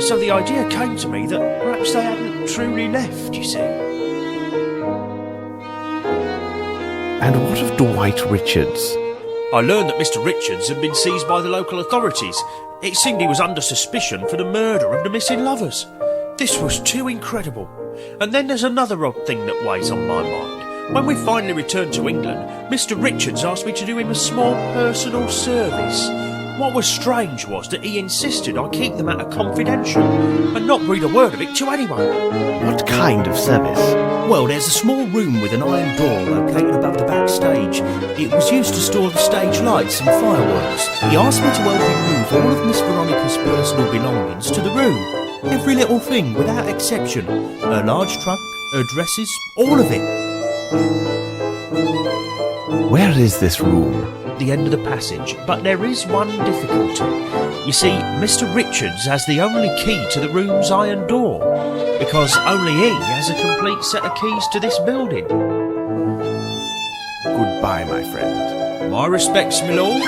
So the idea came to me that perhaps they hadn't truly left, you see. And what of Dwight Richards? I learned that Mr. Richards had been seized by the local authorities. It seemed he was under suspicion for the murder of the missing lovers. This was too incredible. And then there's another odd thing that weighs on my mind. When we finally returned to England, Mr. Richards asked me to do him a small personal service. What was strange was that he insisted I keep the matter confidential and not breathe a word of it to anyone. What kind of service? Well, there's a small room with an iron door located above the backstage. It was used to store the stage lights and fireworks. He asked me to help him move all of Miss Veronica's personal belongings to the room. Every little thing, without exception. Her large trunk, her dresses, all of it. Where is this room? The end of the passage, but there is one difficulty. You see, Mr. Richards has the only key to the room's iron door, because only he has a complete set of keys to this building. Goodbye, my friend. My respects, my lord.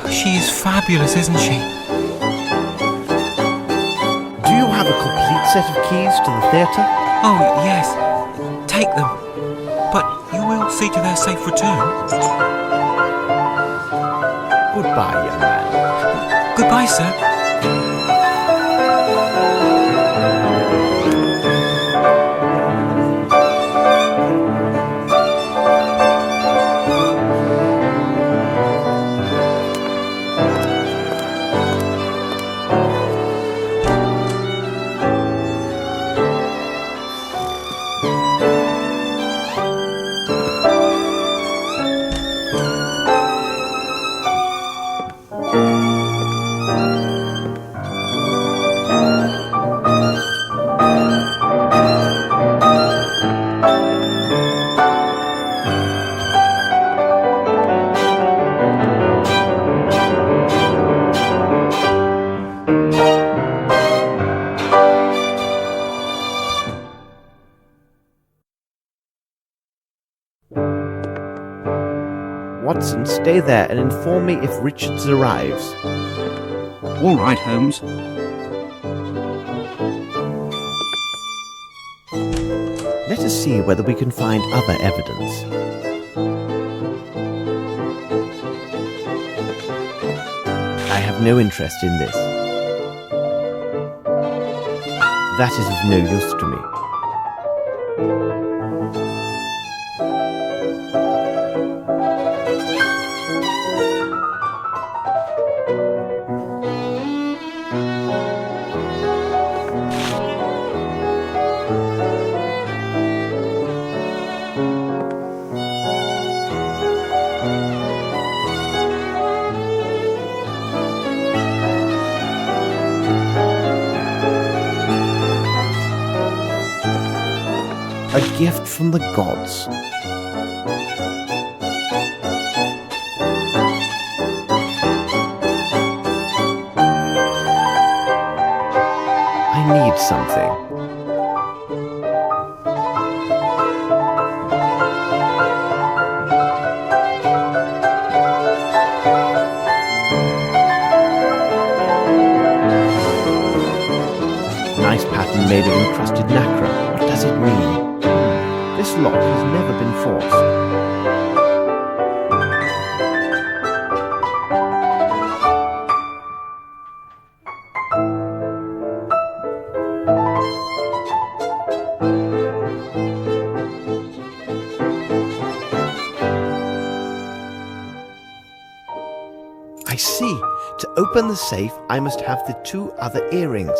She's fabulous, isn't she? Do you have a complete set of keys to the theatre? Oh, yes. Take them. But you will see to their safe return. Goodbye, young man. Goodbye, sir. Watson, stay there and inform me if Richards arrives. All right, Holmes. Let us see whether we can find other evidence. I have no interest in this. That is of no use to me. A gift from the gods. I need something. Nice pattern made of encrusted nacre. What does it mean? This lock has never been forced. I see. To open the safe, I must have the 2 other earrings.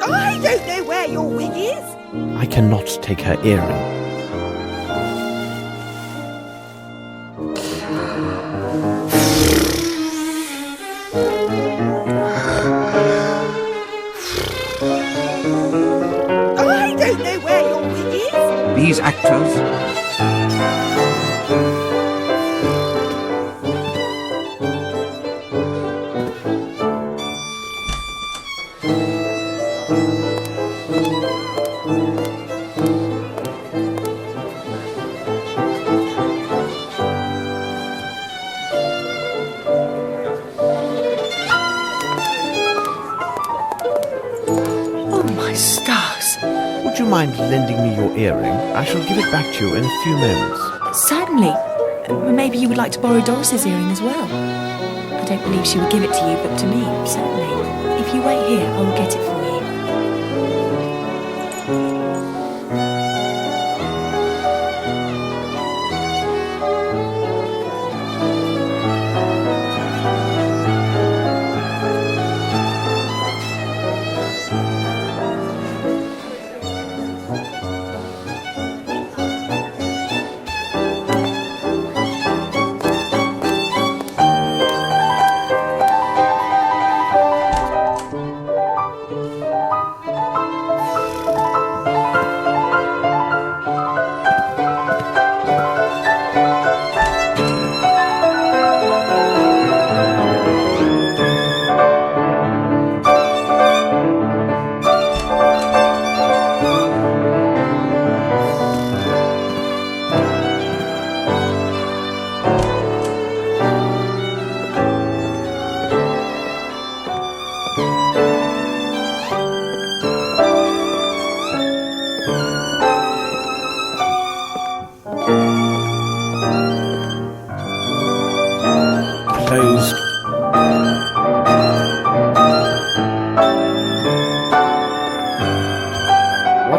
I don't know where your wig is. I cannot take her earring. I don't know where your wig is. These actors. Would you mind lending me your earring? I shall give it back to you in a few moments. Certainly. Maybe you would like to borrow Doris's earring as well. I don't believe she would give it to you, but to me, certainly. If you wait here, I will get it for you.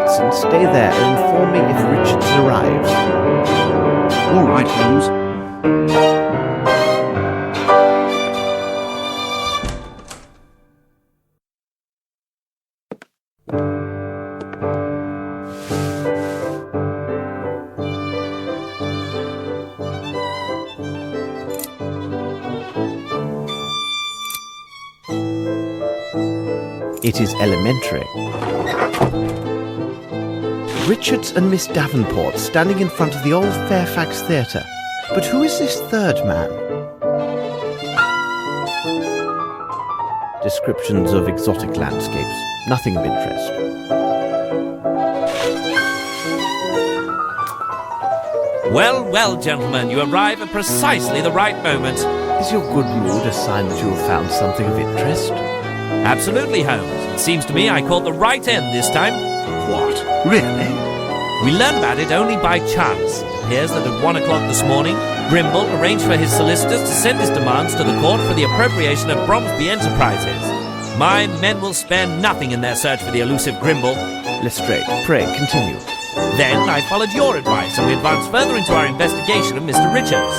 Watson, stay there and inform me if Richards arrives. All right, Holmes. It is elementary. Richards and Miss Davenport standing in front of the old Fairfax Theatre. But who is this third man? Descriptions of exotic landscapes. Nothing of interest. Well, well, gentlemen, you arrive at precisely the right moment. Is your good mood a sign that you have found something of interest? Absolutely, Holmes. It seems to me I caught the right end this time. What? Really? We learned about it only by chance. It appears that at 1 o'clock this morning, Grimble arranged for his solicitors to send his demands to the court for the appropriation of Bromsby Enterprises. My men will spare nothing in their search for the elusive Grimble. Lestrade, pray, continue. Then I followed your advice and we advanced further into our investigation of Mr. Richards.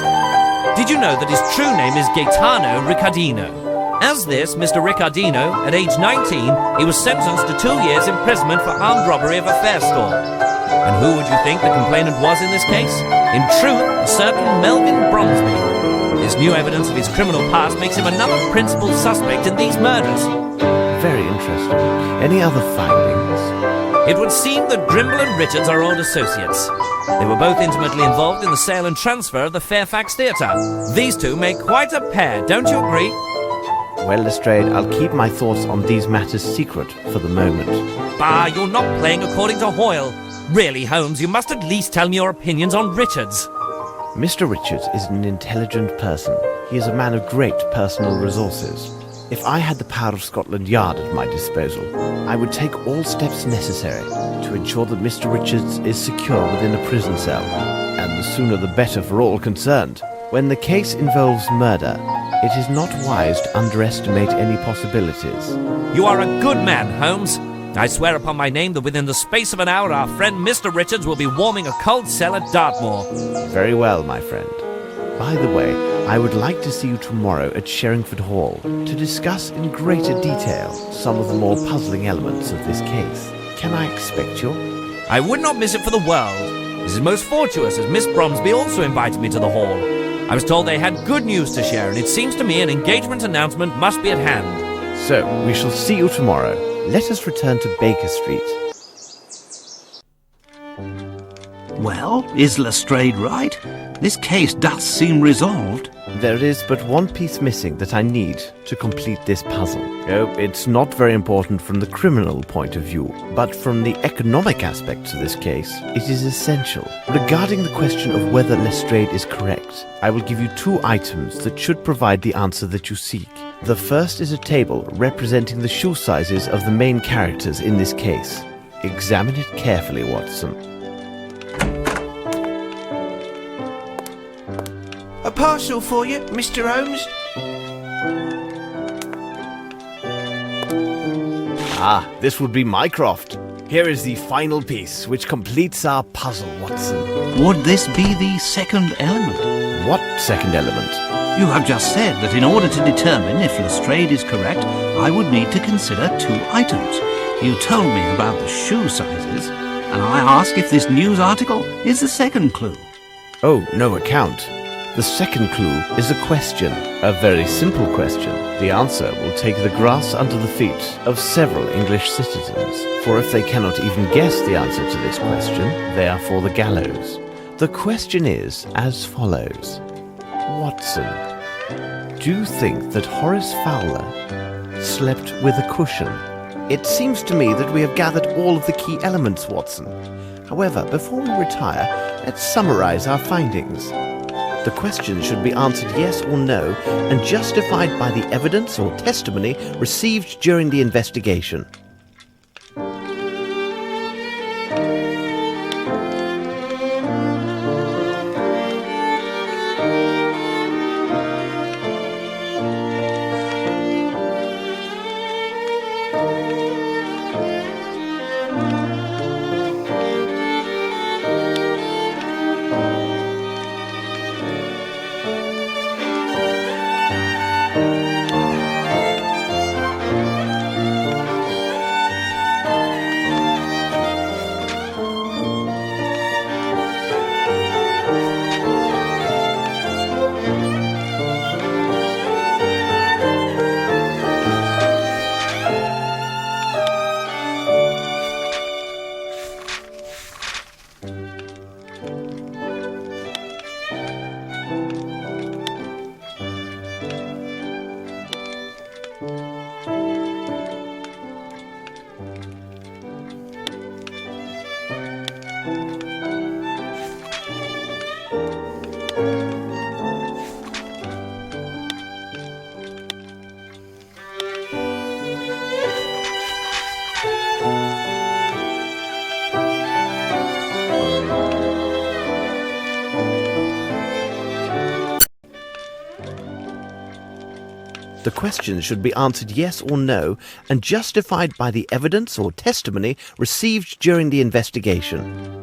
Did you know that his true name is Gaetano Riccardino? As this, Mr. Riccardino, at age 19, he was sentenced to 2 years' imprisonment for armed robbery of a fair stall. And who would you think the complainant was in this case? In truth, a certain Melvin Bromsby. This new evidence of his criminal past makes him another principal suspect in these murders. Very interesting. Any other findings? It would seem that Grimble and Richards are old associates. They were both intimately involved in the sale and transfer of the Fairfax Theatre. These two make quite a pair, don't you agree? Well, Lestrade, I'll keep my thoughts on these matters secret for the moment. Bah, you're not playing according to Hoyle. Really, Holmes, you must at least tell me your opinions on Richards. Mr. Richards is an intelligent person. He is a man of great personal resources. If I had the power of Scotland Yard at my disposal, I would take all steps necessary to ensure that Mr. Richards is secure within a prison cell. And the sooner the better for all concerned. When the case involves murder, it is not wise to underestimate any possibilities. You are a good man, Holmes. I swear upon my name that within the space of an hour our friend Mr. Richards will be warming a cold cell at Dartmoor. Very well, my friend. By the way, I would like to see you tomorrow at Sherringford Hall to discuss in greater detail some of the more puzzling elements of this case. Can I expect you? I would not miss it for the world. This is most fortuitous, as Miss Bromsby also invited me to the hall. I was told they had good news to share, and it seems to me an engagement announcement must be at hand. So, we shall see you tomorrow. Let us return to Baker Street. Well, is Lestrade right? This case does seem resolved. There is but one piece missing that I need to complete this puzzle. Oh, it's not very important from the criminal point of view, but from the economic aspects of this case, it is essential. Regarding the question of whether Lestrade is correct, I will give you 2 items that should provide the answer that you seek. The first is a table representing the shoe sizes of the main characters in this case. Examine it carefully, Watson. A parcel for you, Mr. Holmes. Ah, this would be Mycroft. Here is the final piece, which completes our puzzle, Watson. Would this be the second element? What second element? You have just said that in order to determine if Lestrade is correct, I would need to consider 2 items. You told me about the shoe sizes, and I ask if this news article is the second clue. Oh, no account. The second clue is a question, a very simple question. The answer will take the grass under the feet of several English citizens, for if they cannot even guess the answer to this question, they are for the gallows. The question is as follows. Watson, do you think that Horace Fowler slept with a cushion? It seems to me that we have gathered all of the key elements, Watson. However, before we retire, let's summarize our findings. The question should be answered yes or no and justified by the evidence or testimony received during the investigation. The questions should be answered yes or no and justified by the evidence or testimony received during the investigation.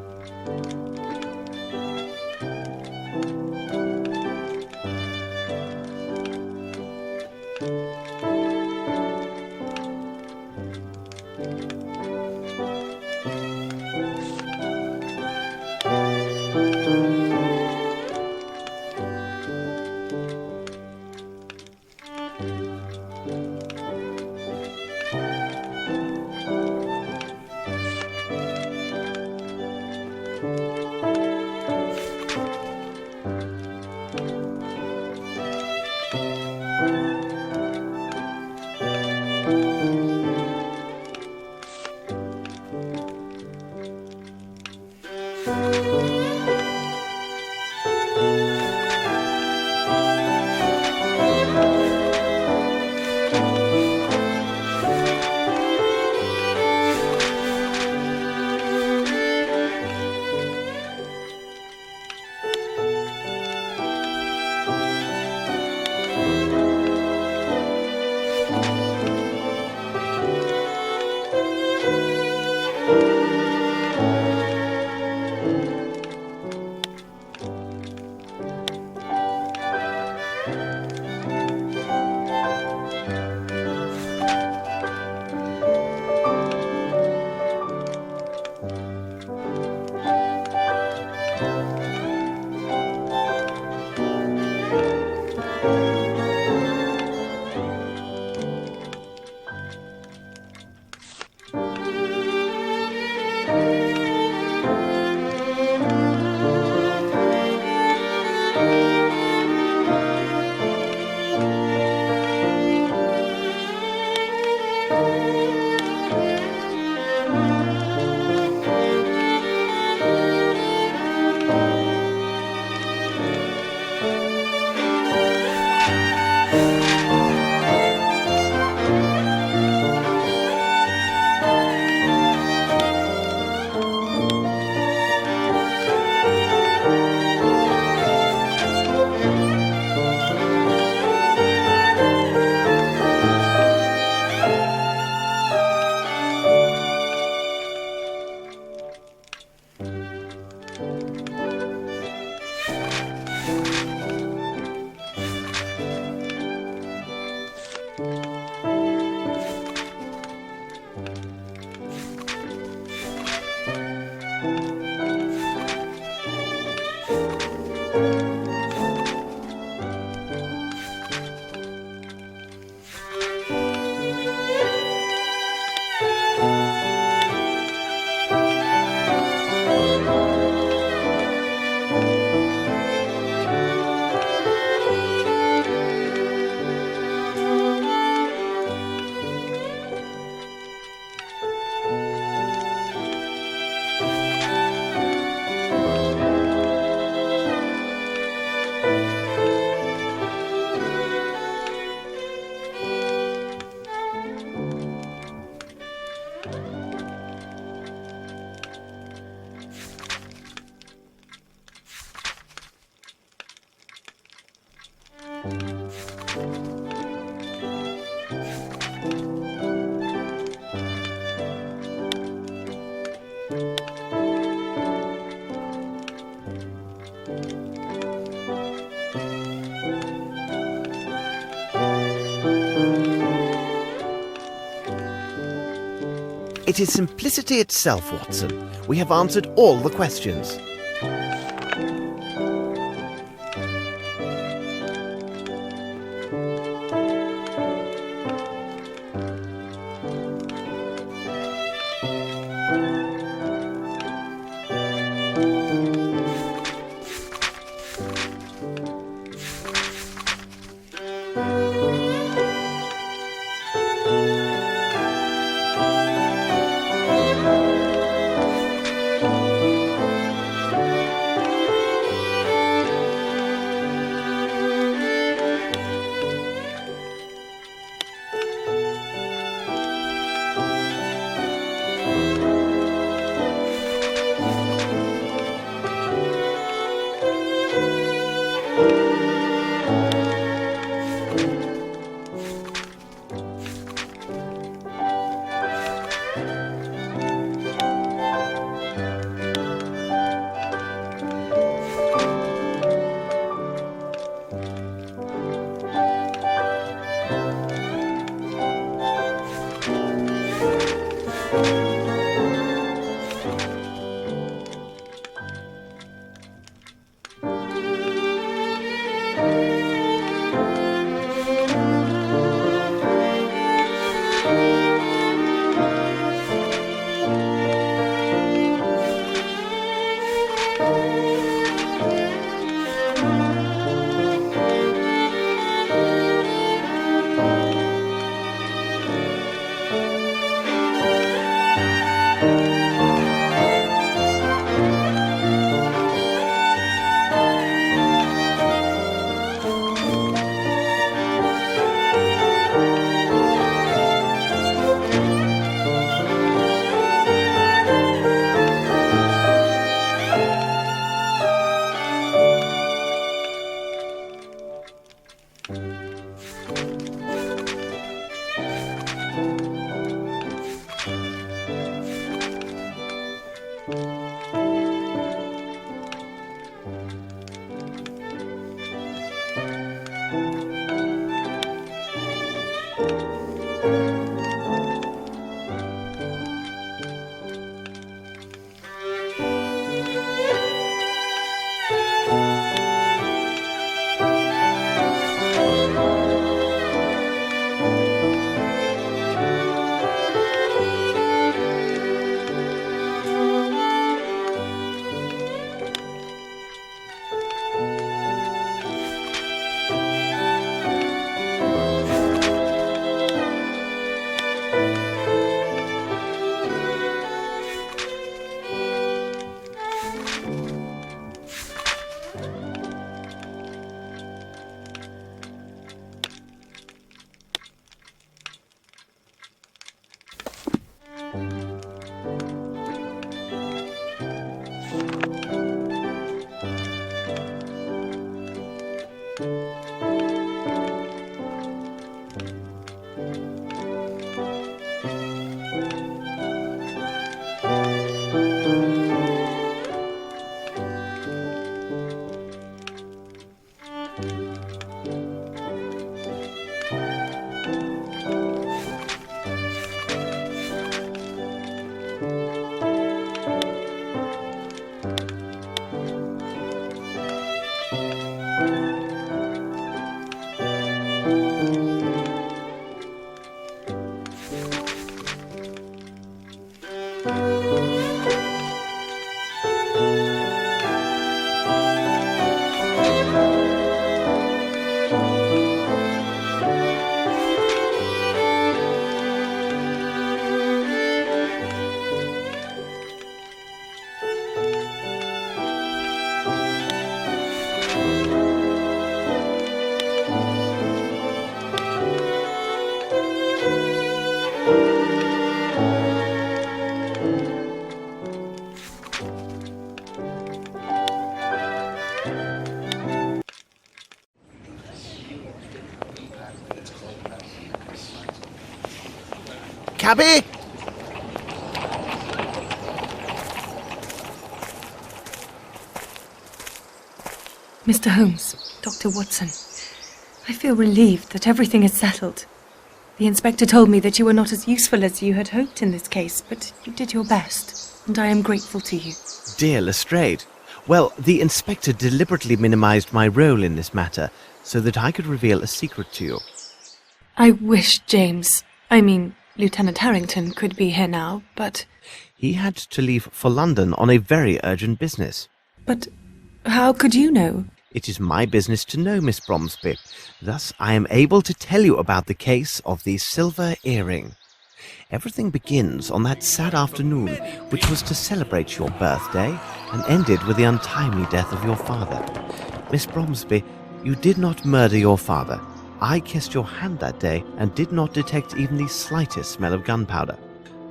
It is simplicity itself, Watson. We have answered all the questions. Cabby? Mr. Holmes, Dr. Watson, I feel relieved that everything is settled. The inspector told me that you were not as useful as you had hoped in this case, but you did your best, and I am grateful to you. Dear Lestrade. Well, the inspector deliberately minimized my role in this matter, so that I could reveal a secret to you. I wish Lieutenant Harrington could be here now, but... He had to leave for London on a very urgent business. But how could you know? It is my business to know, Miss Bromsby. Thus I am able to tell you about the case of the silver earring. Everything begins on that sad afternoon, which was to celebrate your birthday, and ended with the untimely death of your father. Miss Bromsby, you did not murder your father. I kissed your hand that day and did not detect even the slightest smell of gunpowder.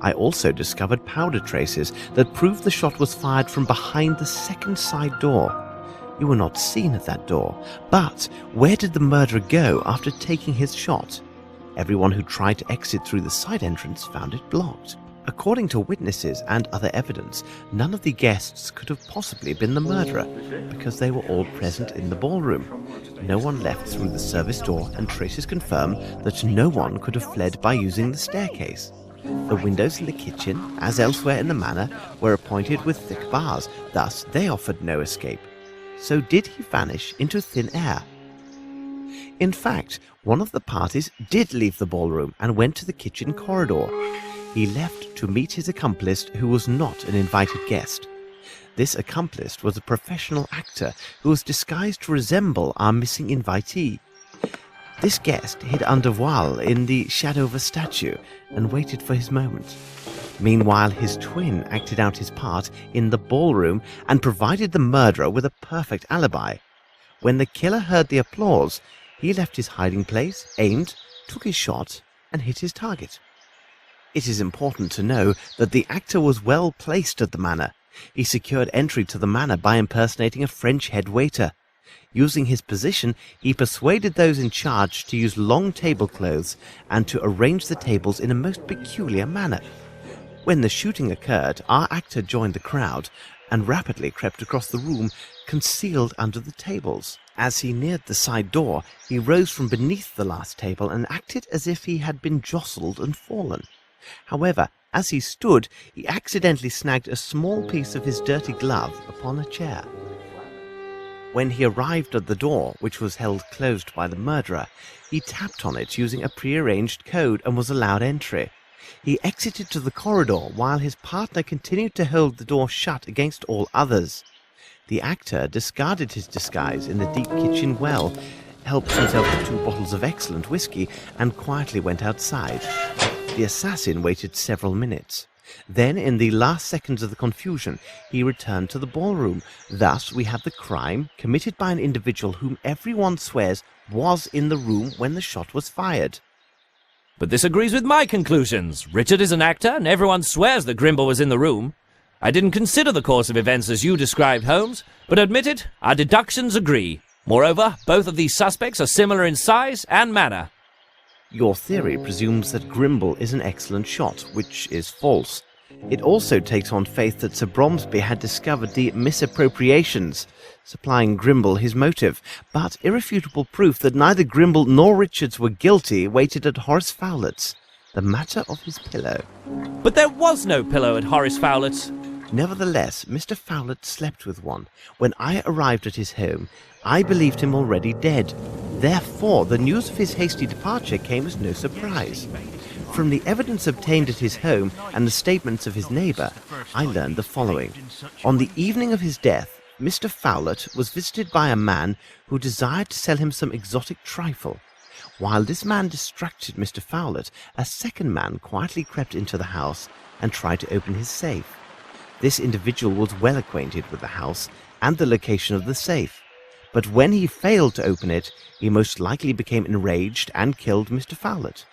I also discovered powder traces that proved the shot was fired from behind the second side door. You were not seen at that door, but where did the murderer go after taking his shot? Everyone who tried to exit through the side entrance found it blocked. According to witnesses and other evidence, none of the guests could have possibly been the murderer, because they were all present in the ballroom. No one left through the service door, and traces confirm that no one could have fled by using the staircase. The windows in the kitchen, as elsewhere in the manor, were appointed with thick bars, thus they offered no escape. So did he vanish into thin air? In fact, one of the parties did leave the ballroom and went to the kitchen corridor. He left to meet his accomplice, who was not an invited guest. This accomplice was a professional actor who was disguised to resemble our missing invitee. This guest hid under voile in the shadow of a statue and waited for his moment. Meanwhile, his twin acted out his part in the ballroom and provided the murderer with a perfect alibi. When the killer heard the applause, he left his hiding place, aimed, took his shot, and hit his target. It is important to know that the actor was well placed at the manor. He secured entry to the manor by impersonating a French head waiter. Using his position, he persuaded those in charge to use long tablecloths and to arrange the tables in a most peculiar manner. When the shooting occurred, our actor joined the crowd and rapidly crept across the room, concealed under the tables. As he neared the side door, he rose from beneath the last table and acted as if he had been jostled and fallen. However, as he stood, he accidentally snagged a small piece of his dirty glove upon a chair. When he arrived at the door, which was held closed by the murderer, he tapped on it using a prearranged code and was allowed entry. He exited to the corridor while his partner continued to hold the door shut against all others. The actor discarded his disguise in the deep kitchen well, helped himself to 2 bottles of excellent whiskey, and quietly went outside. The assassin waited several minutes. Then, in the last seconds of the confusion, he returned to the ballroom. Thus, we have the crime committed by an individual whom everyone swears was in the room when the shot was fired. But this agrees with my conclusions. Richard is an actor, and everyone swears that Grimble was in the room. I didn't consider the course of events as you described, Holmes, but admit it, our deductions agree. Moreover, both of these suspects are similar in size and manner. Your theory presumes that Grimble is an excellent shot, which is false. It also takes on faith that Sir Bromsby had discovered the misappropriations, supplying Grimble his motive, but irrefutable proof that neither Grimble nor Richards were guilty waited at Horace Fowlett's, the matter of his pillow. But there was no pillow at Horace Fowlett's. Nevertheless, Mr. Fowlett slept with one. When I arrived at his home, I believed him already dead. Therefore, the news of his hasty departure came as no surprise. From the evidence obtained at his home and the statements of his neighbour, I learned the following. On the evening of his death, Mr. Fowlett was visited by a man who desired to sell him some exotic trifle. While this man distracted Mr. Fowlett, a second man quietly crept into the house and tried to open his safe. This individual was well acquainted with the house and the location of the safe, but when he failed to open it, he most likely became enraged and killed Mr. Fowlett.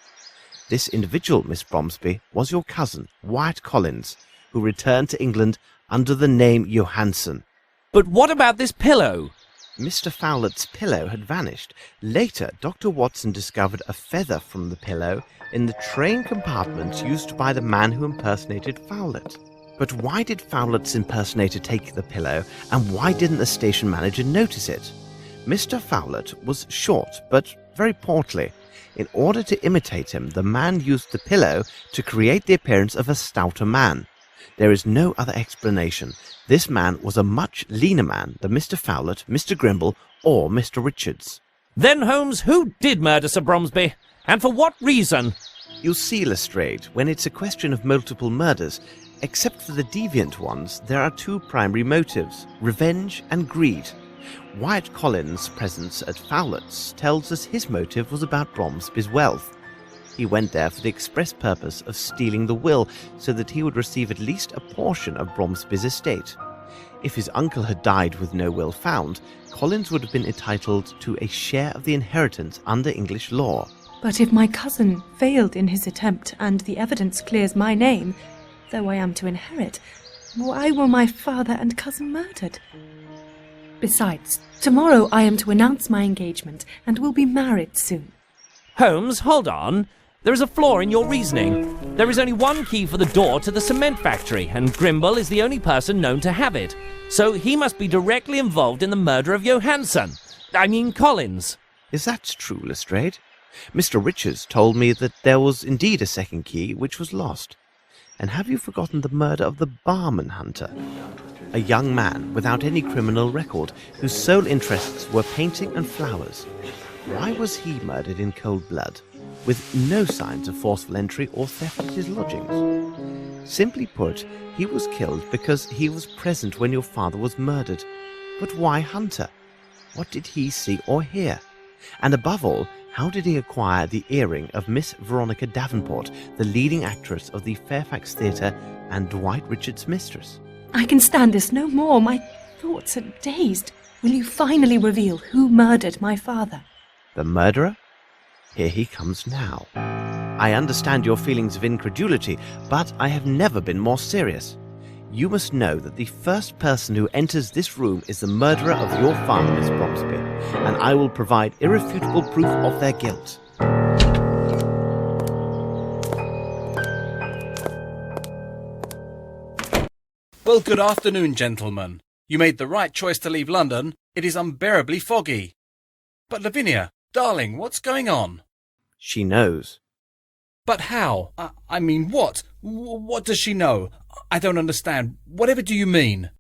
This individual, Miss Bromsby, was your cousin, Wyatt Collins, who returned to England under the name Johansson. But what about this pillow? Mr. Fowlett's pillow had vanished. Later, Dr. Watson discovered a feather from the pillow in the train compartment used by the man who impersonated Fowlett. But why did Fowlett's impersonator take the pillow, and why didn't the station manager notice it? Mr. Fowlett was short, but very portly. In order to imitate him, the man used the pillow to create the appearance of a stouter man. There is no other explanation. This man was a much leaner man than Mr. Fowlett, Mr. Grimble, or Mr. Richards. Then, Holmes, who did murder Sir Bromsby? And for what reason? You see, Lestrade, when it's a question of multiple murders, Except for the deviant ones, there are two primary motives, revenge and greed. Wyatt Collins' presence at Fowlett's tells us his motive was about Bromsby's wealth. He went there for the express purpose of stealing the will so that he would receive at least a portion of Bromsby's estate. If his uncle had died with no will found, Collins would have been entitled to a share of the inheritance under English law. But if my cousin failed in his attempt and the evidence clears my name, though I am to inherit, why were my father and cousin murdered? Besides, tomorrow I am to announce my engagement and will be married soon. Holmes, hold on. There is a flaw in your reasoning. There is only one key for the door to the cement factory, and Grimble is the only person known to have it. So he must be directly involved in the murder of Collins. Is that true, Lestrade? Mr. Richards told me that there was indeed a second key which was lost. And have you forgotten the murder of the barman hunter? A young man without any criminal record, whose sole interests were painting and flowers. Why was he murdered in cold blood, with no signs of forceful entry or theft at his lodgings? Simply put, he was killed because he was present when your father was murdered. But why Hunter? What did he see or hear? And above all, how did he acquire the earring of Miss Veronica Davenport, the leading actress of the Fairfax Theatre and Dwight Richards' mistress? I can stand this no more. My thoughts are dazed. Will you finally reveal who murdered my father? The murderer? Here he comes now. I understand your feelings of incredulity, but I have never been more serious. You must know that the first person who enters this room is the murderer of your father, Miss Bromsby, and I will provide irrefutable proof of their guilt. Well, good afternoon, gentlemen. You made the right choice to leave London. It is unbearably foggy. But Lavinia, darling, what's going on? She knows. But how? I mean, what? What does she know? I don't understand. Whatever do you mean?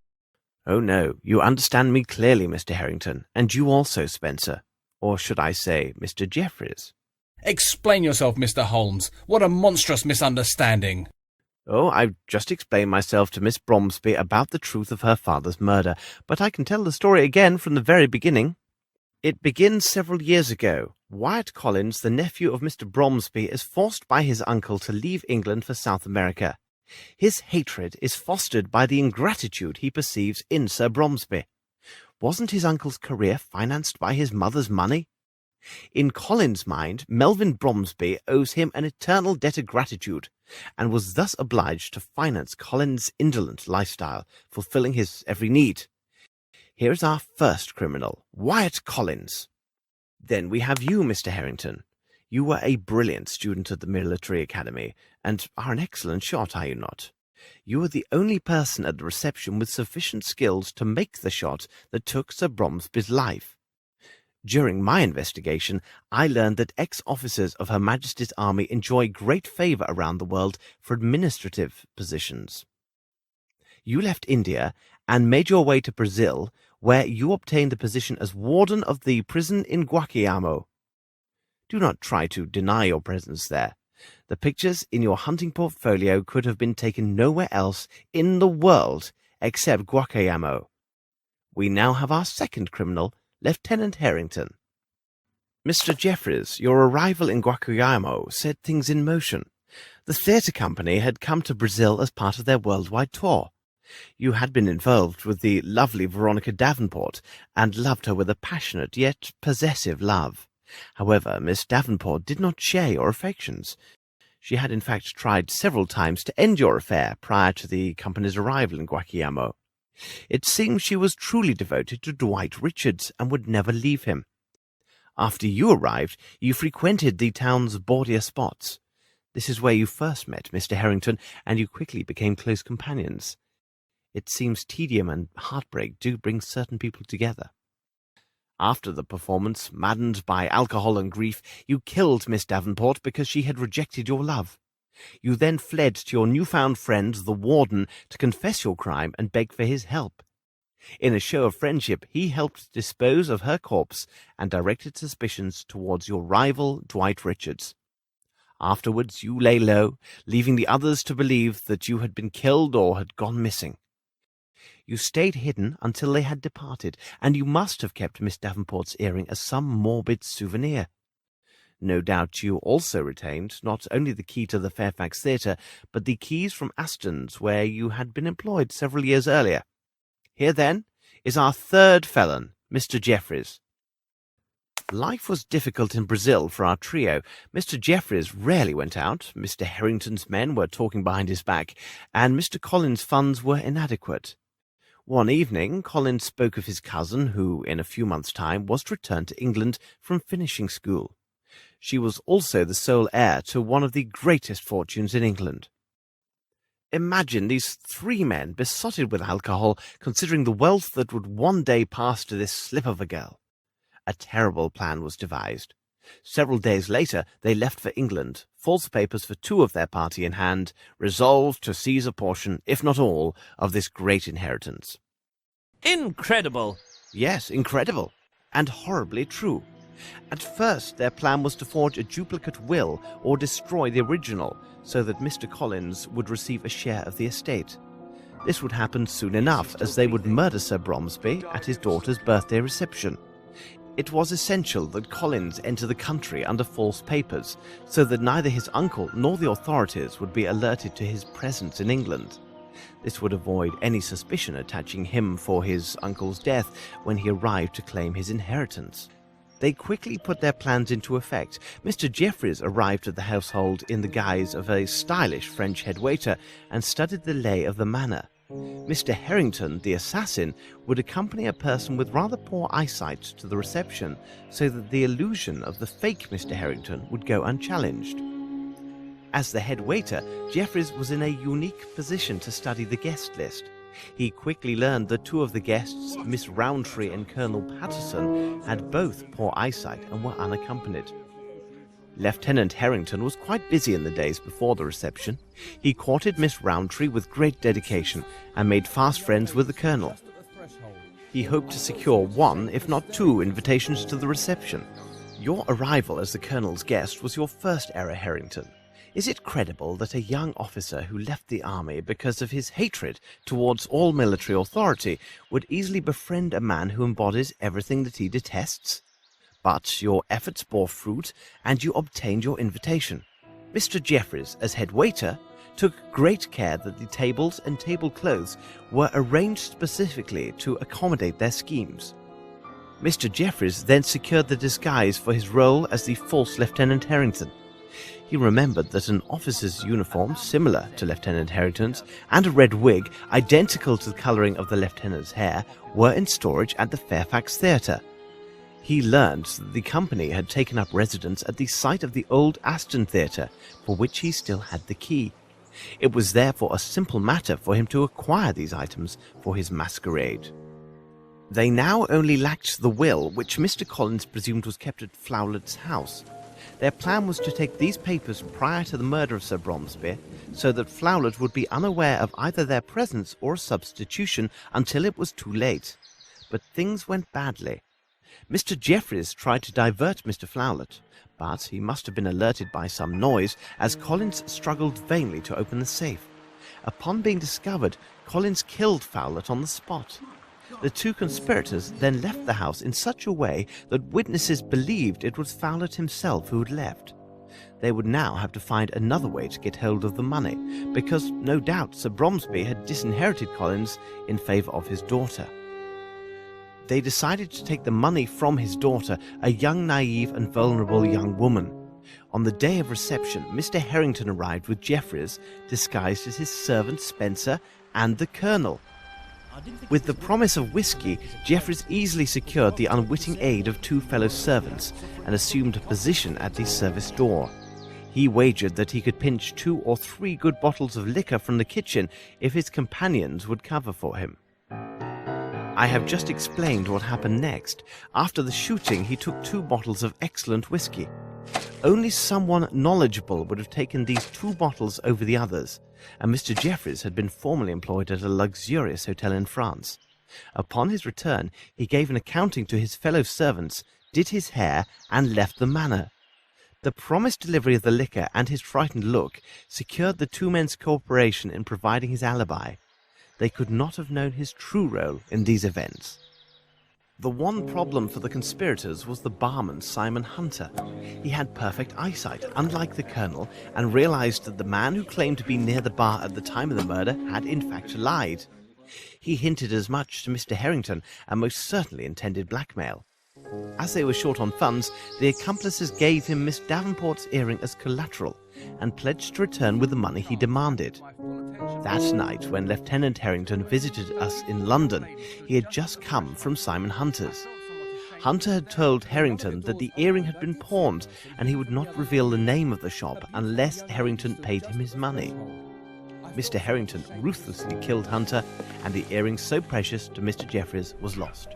Oh no, you understand me clearly, Mr. Harrington, and you also, Spencer. Or should I say, Mr. Jeffries? Explain yourself, Mr. Holmes. What a monstrous misunderstanding. Oh, I've just explained myself to Miss Bromsby about the truth of her father's murder, but I can tell the story again from the very beginning. It begins several years ago. Wyatt Collins, the nephew of Mr. Bromsby, is forced by his uncle to leave England for South America. His hatred is fostered by the ingratitude he perceives in Sir Bromsby. Wasn't his uncle's career financed by his mother's money? In Collins' mind, Melvyn Bromsby owes him an eternal debt of gratitude, and was thus obliged to finance Collins' indolent lifestyle, fulfilling his every need. Here is our first criminal, Wyatt Collins. Then we have you, Mr. Harrington. You were a brilliant student at the military academy, and are an excellent shot, are you not? You were the only person at the reception with sufficient skills to make the shot that took Sir Bromsby's life. During my investigation, I learned that ex-officers of Her Majesty's Army enjoy great favour around the world for administrative positions. You left India and made your way to Brazil, where you obtained the position as warden of the prison in Guaquiamo. Do not try to deny your presence there. The pictures in your hunting portfolio could have been taken nowhere else in the world except Guaquiamo. We now have our second criminal, Lieutenant Harrington. Mr. Jeffries, your arrival in Guaquiamo set things in motion. The theatre company had come to Brazil as part of their worldwide tour. You had been involved with the lovely Veronica Davenport, and loved her with a passionate yet possessive love. However, Miss Davenport did not share your affections. She had in fact tried several times to end your affair prior to the company's arrival in Guaquiamo. It seems she was truly devoted to Dwight Richards and would never leave him. After you arrived, you frequented the town's bawdier spots. This is where you first met Mr. Harrington, and you quickly became close companions. It seems tedium and heartbreak do bring certain people together. After the performance, maddened by alcohol and grief, you killed Miss Davenport because she had rejected your love. You then fled to your newfound friend, the warden, to confess your crime and beg for his help. In a show of friendship, he helped dispose of her corpse and directed suspicions towards your rival, Dwight Richards. Afterwards you lay low, leaving the others to believe that you had been killed or had gone missing. You stayed hidden until they had departed, and you must have kept Miss Davenport's earring as some morbid souvenir. No doubt you also retained not only the key to the Fairfax Theatre, but the keys from Aston's, where you had been employed several years earlier. Here, then, is our third felon, Mr. Jeffreys. Life was difficult in Brazil for our trio. Mr. Jeffreys rarely went out, Mr. Harrington's men were talking behind his back, and Mr. Collins' funds were inadequate. One evening, Collins spoke of his cousin, who, in a few months' time, was to return to England from finishing school. She was also the sole heir to one of the greatest fortunes in England. Imagine these three men besotted with alcohol, considering the wealth that would one day pass to this slip of a girl. A terrible plan was devised. Several days later they left for England, false papers for two of their party in hand, resolved to seize a portion, if not all, of this great inheritance. Incredible! Yes, incredible, and horribly true. At first their plan was to forge a duplicate will or destroy the original, so that Mr. Collins would receive a share of the estate. This would happen soon enough, as they would murder Sir Bromsby at his daughter's birthday reception. It was essential that Collins enter the country under false papers, so that neither his uncle nor the authorities would be alerted to his presence in England. This would avoid any suspicion attaching him for his uncle's death when he arrived to claim his inheritance. They quickly put their plans into effect. Mr. Jeffreys arrived at the household in the guise of a stylish French head waiter and studied the lay of the manor. Mr. Harrington, the assassin, would accompany a person with rather poor eyesight to the reception, so that the illusion of the fake Mr. Harrington would go unchallenged. As the head waiter, Jeffreys was in a unique position to study the guest list. He quickly learned that two of the guests, Miss Rowntree and Colonel Patterson, had both poor eyesight and were unaccompanied. Lieutenant Harrington was quite busy in the days before the reception. He courted Miss Rowntree with great dedication and made fast friends with the Colonel. He hoped to secure one, if not two, invitations to the reception. Your arrival as the Colonel's guest was your first error, Harrington. Is it credible that a young officer who left the army because of his hatred towards all military authority would easily befriend a man who embodies everything that he detests? But your efforts bore fruit, and you obtained your invitation. Mr. Jeffreys, as head waiter, took great care that the tables and tablecloths were arranged specifically to accommodate their schemes. Mr. Jeffreys then secured the disguise for his role as the false Lieutenant Harrington. He remembered that an officer's uniform, similar to Lieutenant Harrington's, and a red wig, identical to the colouring of the lieutenant's hair, were in storage at the Fairfax Theatre. He learned that the company had taken up residence at the site of the old Aston Theatre, for which he still had the key. It was therefore a simple matter for him to acquire these items for his masquerade. They now only lacked the will, which Mr. Collins presumed was kept at Flowlet's house. Their plan was to take these papers prior to the murder of Sir Bromsby, so that Flowlet would be unaware of either their presence or a substitution until it was too late. But things went badly. Mr. Jeffreys tried to divert Mr. Flowlet, but he must have been alerted by some noise, as Collins struggled vainly to open the safe. Upon being discovered, Collins killed Flowlet on the spot. The two conspirators then left the house in such a way that witnesses believed it was Flowlet himself who had left. They would now have to find another way to get hold of the money, because no doubt Sir Bromsby had disinherited Collins in favour of his daughter. They decided to take the money from his daughter, a young, naive and vulnerable young woman. On the day of reception, Mr. Harrington arrived with Jeffreys, disguised as his servant Spencer and the Colonel. With the promise of whiskey, Jeffreys easily secured the unwitting aid of two fellow servants and assumed a position at the service door. He wagered that he could pinch 2 or 3 good bottles of liquor from the kitchen if his companions would cover for him. I have just explained what happened next. After the shooting, he took 2 bottles of excellent whiskey. Only someone knowledgeable would have taken these 2 bottles over the others, and Mr. Jeffreys had been formerly employed at a luxurious hotel in France. Upon his return, he gave an accounting to his fellow servants, did his hair, and left the manor. The promised delivery of the liquor and his frightened look secured the two men's cooperation in providing his alibi. They could not have known his true role in these events. The one problem for the conspirators was the barman Simon Hunter. He had perfect eyesight, unlike the colonel, and realized that the man who claimed to be near the bar at the time of the murder had in fact lied. He hinted as much to Mr. Harrington and most certainly intended blackmail. As they were short on funds, the accomplices gave him Miss Davenport's earring as collateral and pledged to return with the money he demanded. That night, when Lieutenant Harrington visited us in London, he had just come from Simon Hunter's. Hunter had told Harrington that the earring had been pawned and he would not reveal the name of the shop unless Harrington paid him his money. Mr. Harrington ruthlessly killed Hunter, and the earring so precious to Mr. Jeffries was lost.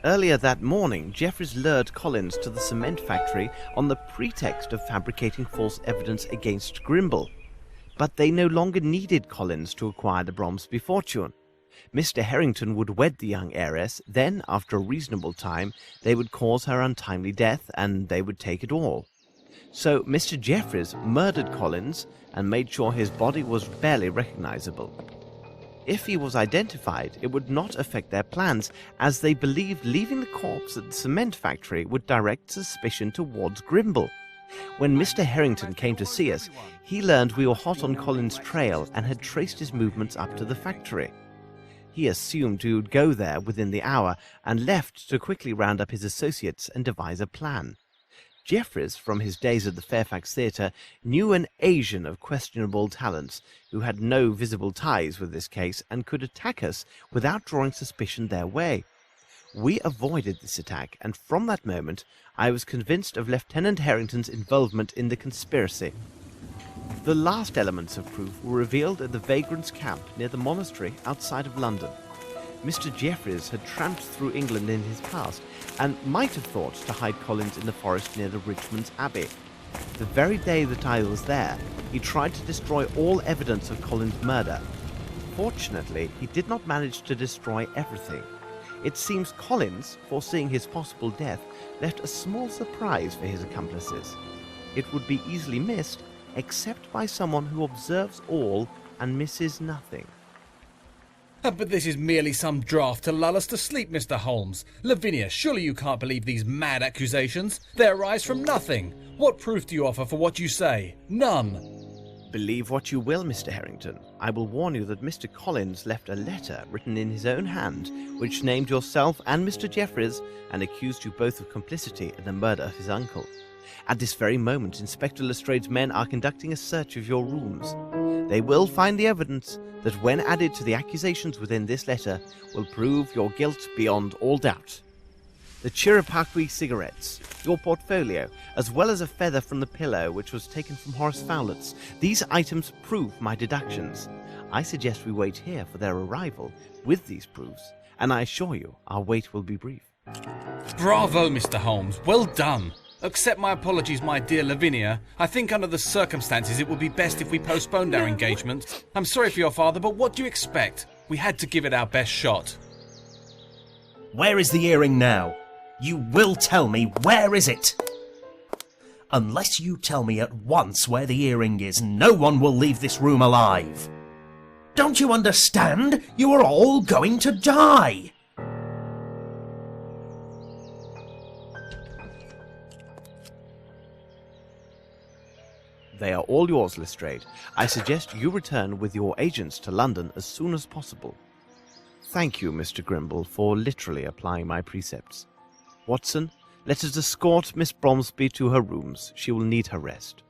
Earlier that morning, Jeffries lured Collins to the cement factory on the pretext of fabricating false evidence against Grimble. But they no longer needed Collins to acquire the Bromsby fortune. Mr. Harrington would wed the young heiress, then, after a reasonable time, they would cause her untimely death, and they would take it all. So Mr. Jeffries murdered Collins and made sure his body was barely recognizable. If he was identified, it would not affect their plans, as they believed leaving the corpse at the cement factory would direct suspicion towards Grimble. When Mr. Harrington came to see us, he learned we were hot on Collins' trail and had traced his movements up to the factory. He assumed we would go there within the hour and left to quickly round up his associates and devise a plan. Jeffries, from his days at the Fairfax Theatre, knew an Asian of questionable talents who had no visible ties with this case and could attack us without drawing suspicion their way. We avoided this attack, and from that moment I was convinced of Lieutenant Harrington's involvement in the conspiracy. The last elements of proof were revealed at the vagrants' camp near the monastery outside of London. Mr. Jeffries had tramped through England in his past and might have thought to hide Collins in the forest near the Richmond's Abbey. The very day that I was there, he tried to destroy all evidence of Collins' murder. Fortunately, he did not manage to destroy everything. It seems Collins, foreseeing his possible death, left a small surprise for his accomplices. It would be easily missed, except by someone who observes all and misses nothing. But this is merely some draft to lull us to sleep, Mr. Holmes. Lavinia, surely you can't believe these mad accusations? They arise from nothing. What proof do you offer for what you say? None. Believe what you will, Mr. Harrington. I will warn you that Mr. Collins left a letter written in his own hand, which named yourself and Mr. Jeffries and accused you both of complicity in the murder of his uncle. At this very moment, Inspector Lestrade's men are conducting a search of your rooms. They will find the evidence that, when added to the accusations within this letter, will prove your guilt beyond all doubt. The Chirapaqui cigarettes, your portfolio, as well as a feather from the pillow which was taken from Horace Fowlett's. These items prove my deductions. I suggest we wait here for their arrival with these proofs, and I assure you our wait will be brief. Bravo, Mr. Holmes. Well done. Accept my apologies, my dear Lavinia. I think under the circumstances it would be best if we postponed our engagement. I'm sorry for your father, but what do you expect? We had to give it our best shot. Where is the earring now? You will tell me, where is it? Unless you tell me at once where the earring is, no one will leave this room alive. Don't you understand? You are all going to die. They are all yours, Lestrade. I suggest you return with your agents to London as soon as possible. Thank you, Mr. Grimble, for literally applying my precepts. Watson, let us escort Miss Bromsby to her rooms. She will need her rest.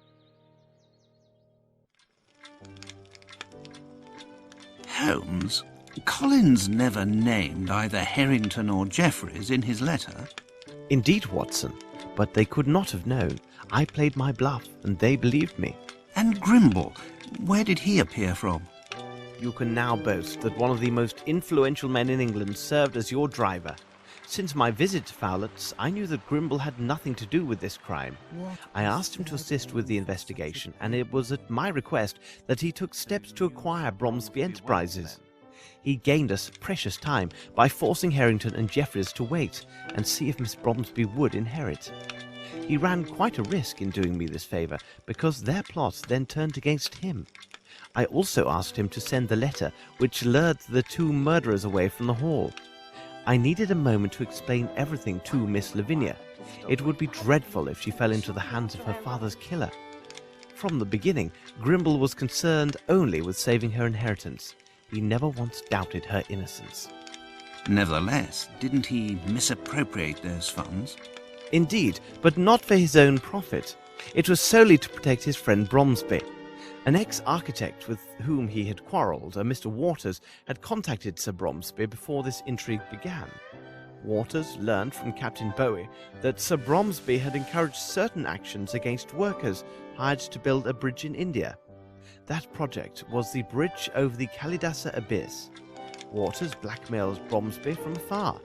Holmes, Collins never named either Harrington or Jeffries in his letter. Indeed, Watson, but they could not have known. I played my bluff, and they believed me. And Grimble, where did he appear from? You can now boast that one of the most influential men in England served as your driver. Since my visit to Fowlett's, I knew that Grimble had nothing to do with this crime. I asked him to assist with the investigation, and it was at my request that he took steps to acquire Bromsby Enterprises. He gained us precious time by forcing Harrington and Jeffries to wait and see if Miss Bromsby would inherit. He ran quite a risk in doing me this favour, because their plot then turned against him. I also asked him to send the letter which lured the two murderers away from the hall. I needed a moment to explain everything to Miss Lavinia. It would be dreadful if she fell into the hands of her father's killer. From the beginning, Grimble was concerned only with saving her inheritance. He never once doubted her innocence. Nevertheless, didn't he misappropriate those funds? Indeed, but not for his own profit. It was solely to protect his friend Bromsby. An ex-architect with whom he had quarrelled, a Mr. Waters, had contacted Sir Bromsby before this intrigue began. Waters learned from Captain Bowie that Sir Bromsby had encouraged certain actions against workers hired to build a bridge in India. That project was the bridge over the Kalidasa Abyss. Waters blackmails Bromsby from afar.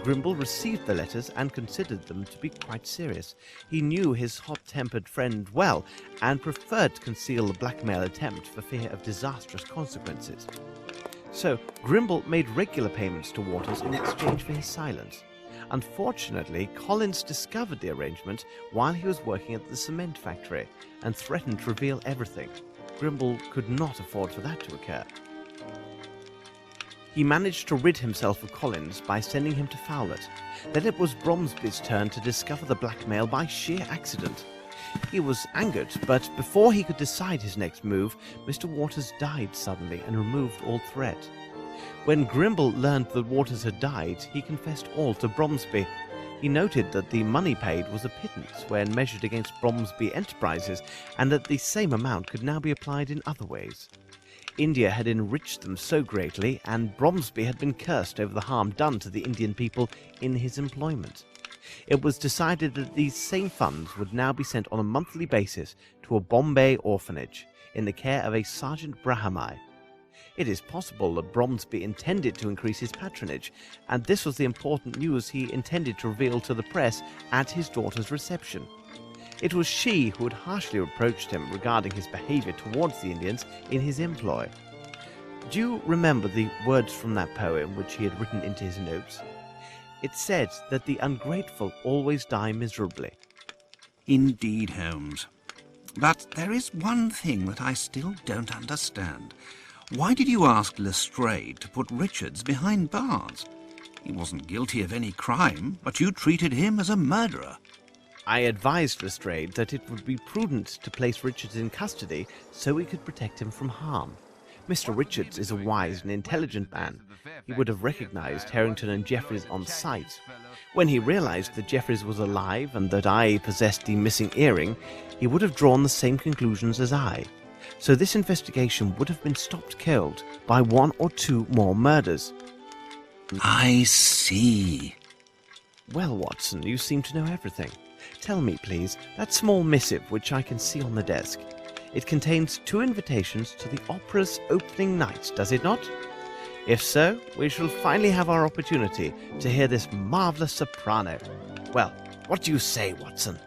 Grimble received the letters and considered them to be quite serious. He knew his hot-tempered friend well and preferred to conceal the blackmail attempt for fear of disastrous consequences. So Grimble made regular payments to Waters in exchange for his silence. Unfortunately, Collins discovered the arrangement while he was working at the cement factory and threatened to reveal everything. Grimble could not afford for that to occur. He managed to rid himself of Collins by sending him to Fowlet. Then it was Bromsby's turn to discover the blackmail by sheer accident. He was angered, but before he could decide his next move, Mr. Waters died suddenly and removed all threat. When Grimble learned that Waters had died, he confessed all to Bromsby. He noted that the money paid was a pittance when measured against Bromsby enterprises, and that the same amount could now be applied in other ways. India had enriched them so greatly, and Bromsby had been cursed over the harm done to the Indian people in his employment. It was decided that these same funds would now be sent on a monthly basis to a Bombay orphanage in the care of a Sergeant Brahamai. It is possible that Bromsby intended to increase his patronage, and this was the important news he intended to reveal to the press at his daughter's reception. It was she who had harshly reproached him regarding his behavior towards the Indians in his employ. Do you remember the words from that poem which he had written into his notes? It said that the ungrateful always die miserably. Indeed, Holmes. But there is one thing that I still don't understand. Why did you ask Lestrade to put Richards behind bars? He wasn't guilty of any crime, but you treated him as a murderer. I advised Lestrade that it would be prudent to place Richards in custody so we could protect him from harm. Mr. Richards is a wise and intelligent man. He would have recognized Harrington and Jeffries on sight. When he realized that Jeffries was alive and that I possessed the missing earring, he would have drawn the same conclusions as I. So this investigation would have been stopped cold by one or two more murders. I see. Well, Watson, you seem to know everything. Tell me, please, that small missive which I can see on the desk. It contains 2 invitations to the opera's opening night, does it not? If so, we shall finally have our opportunity to hear this marvellous soprano. Well, what do you say, Watson?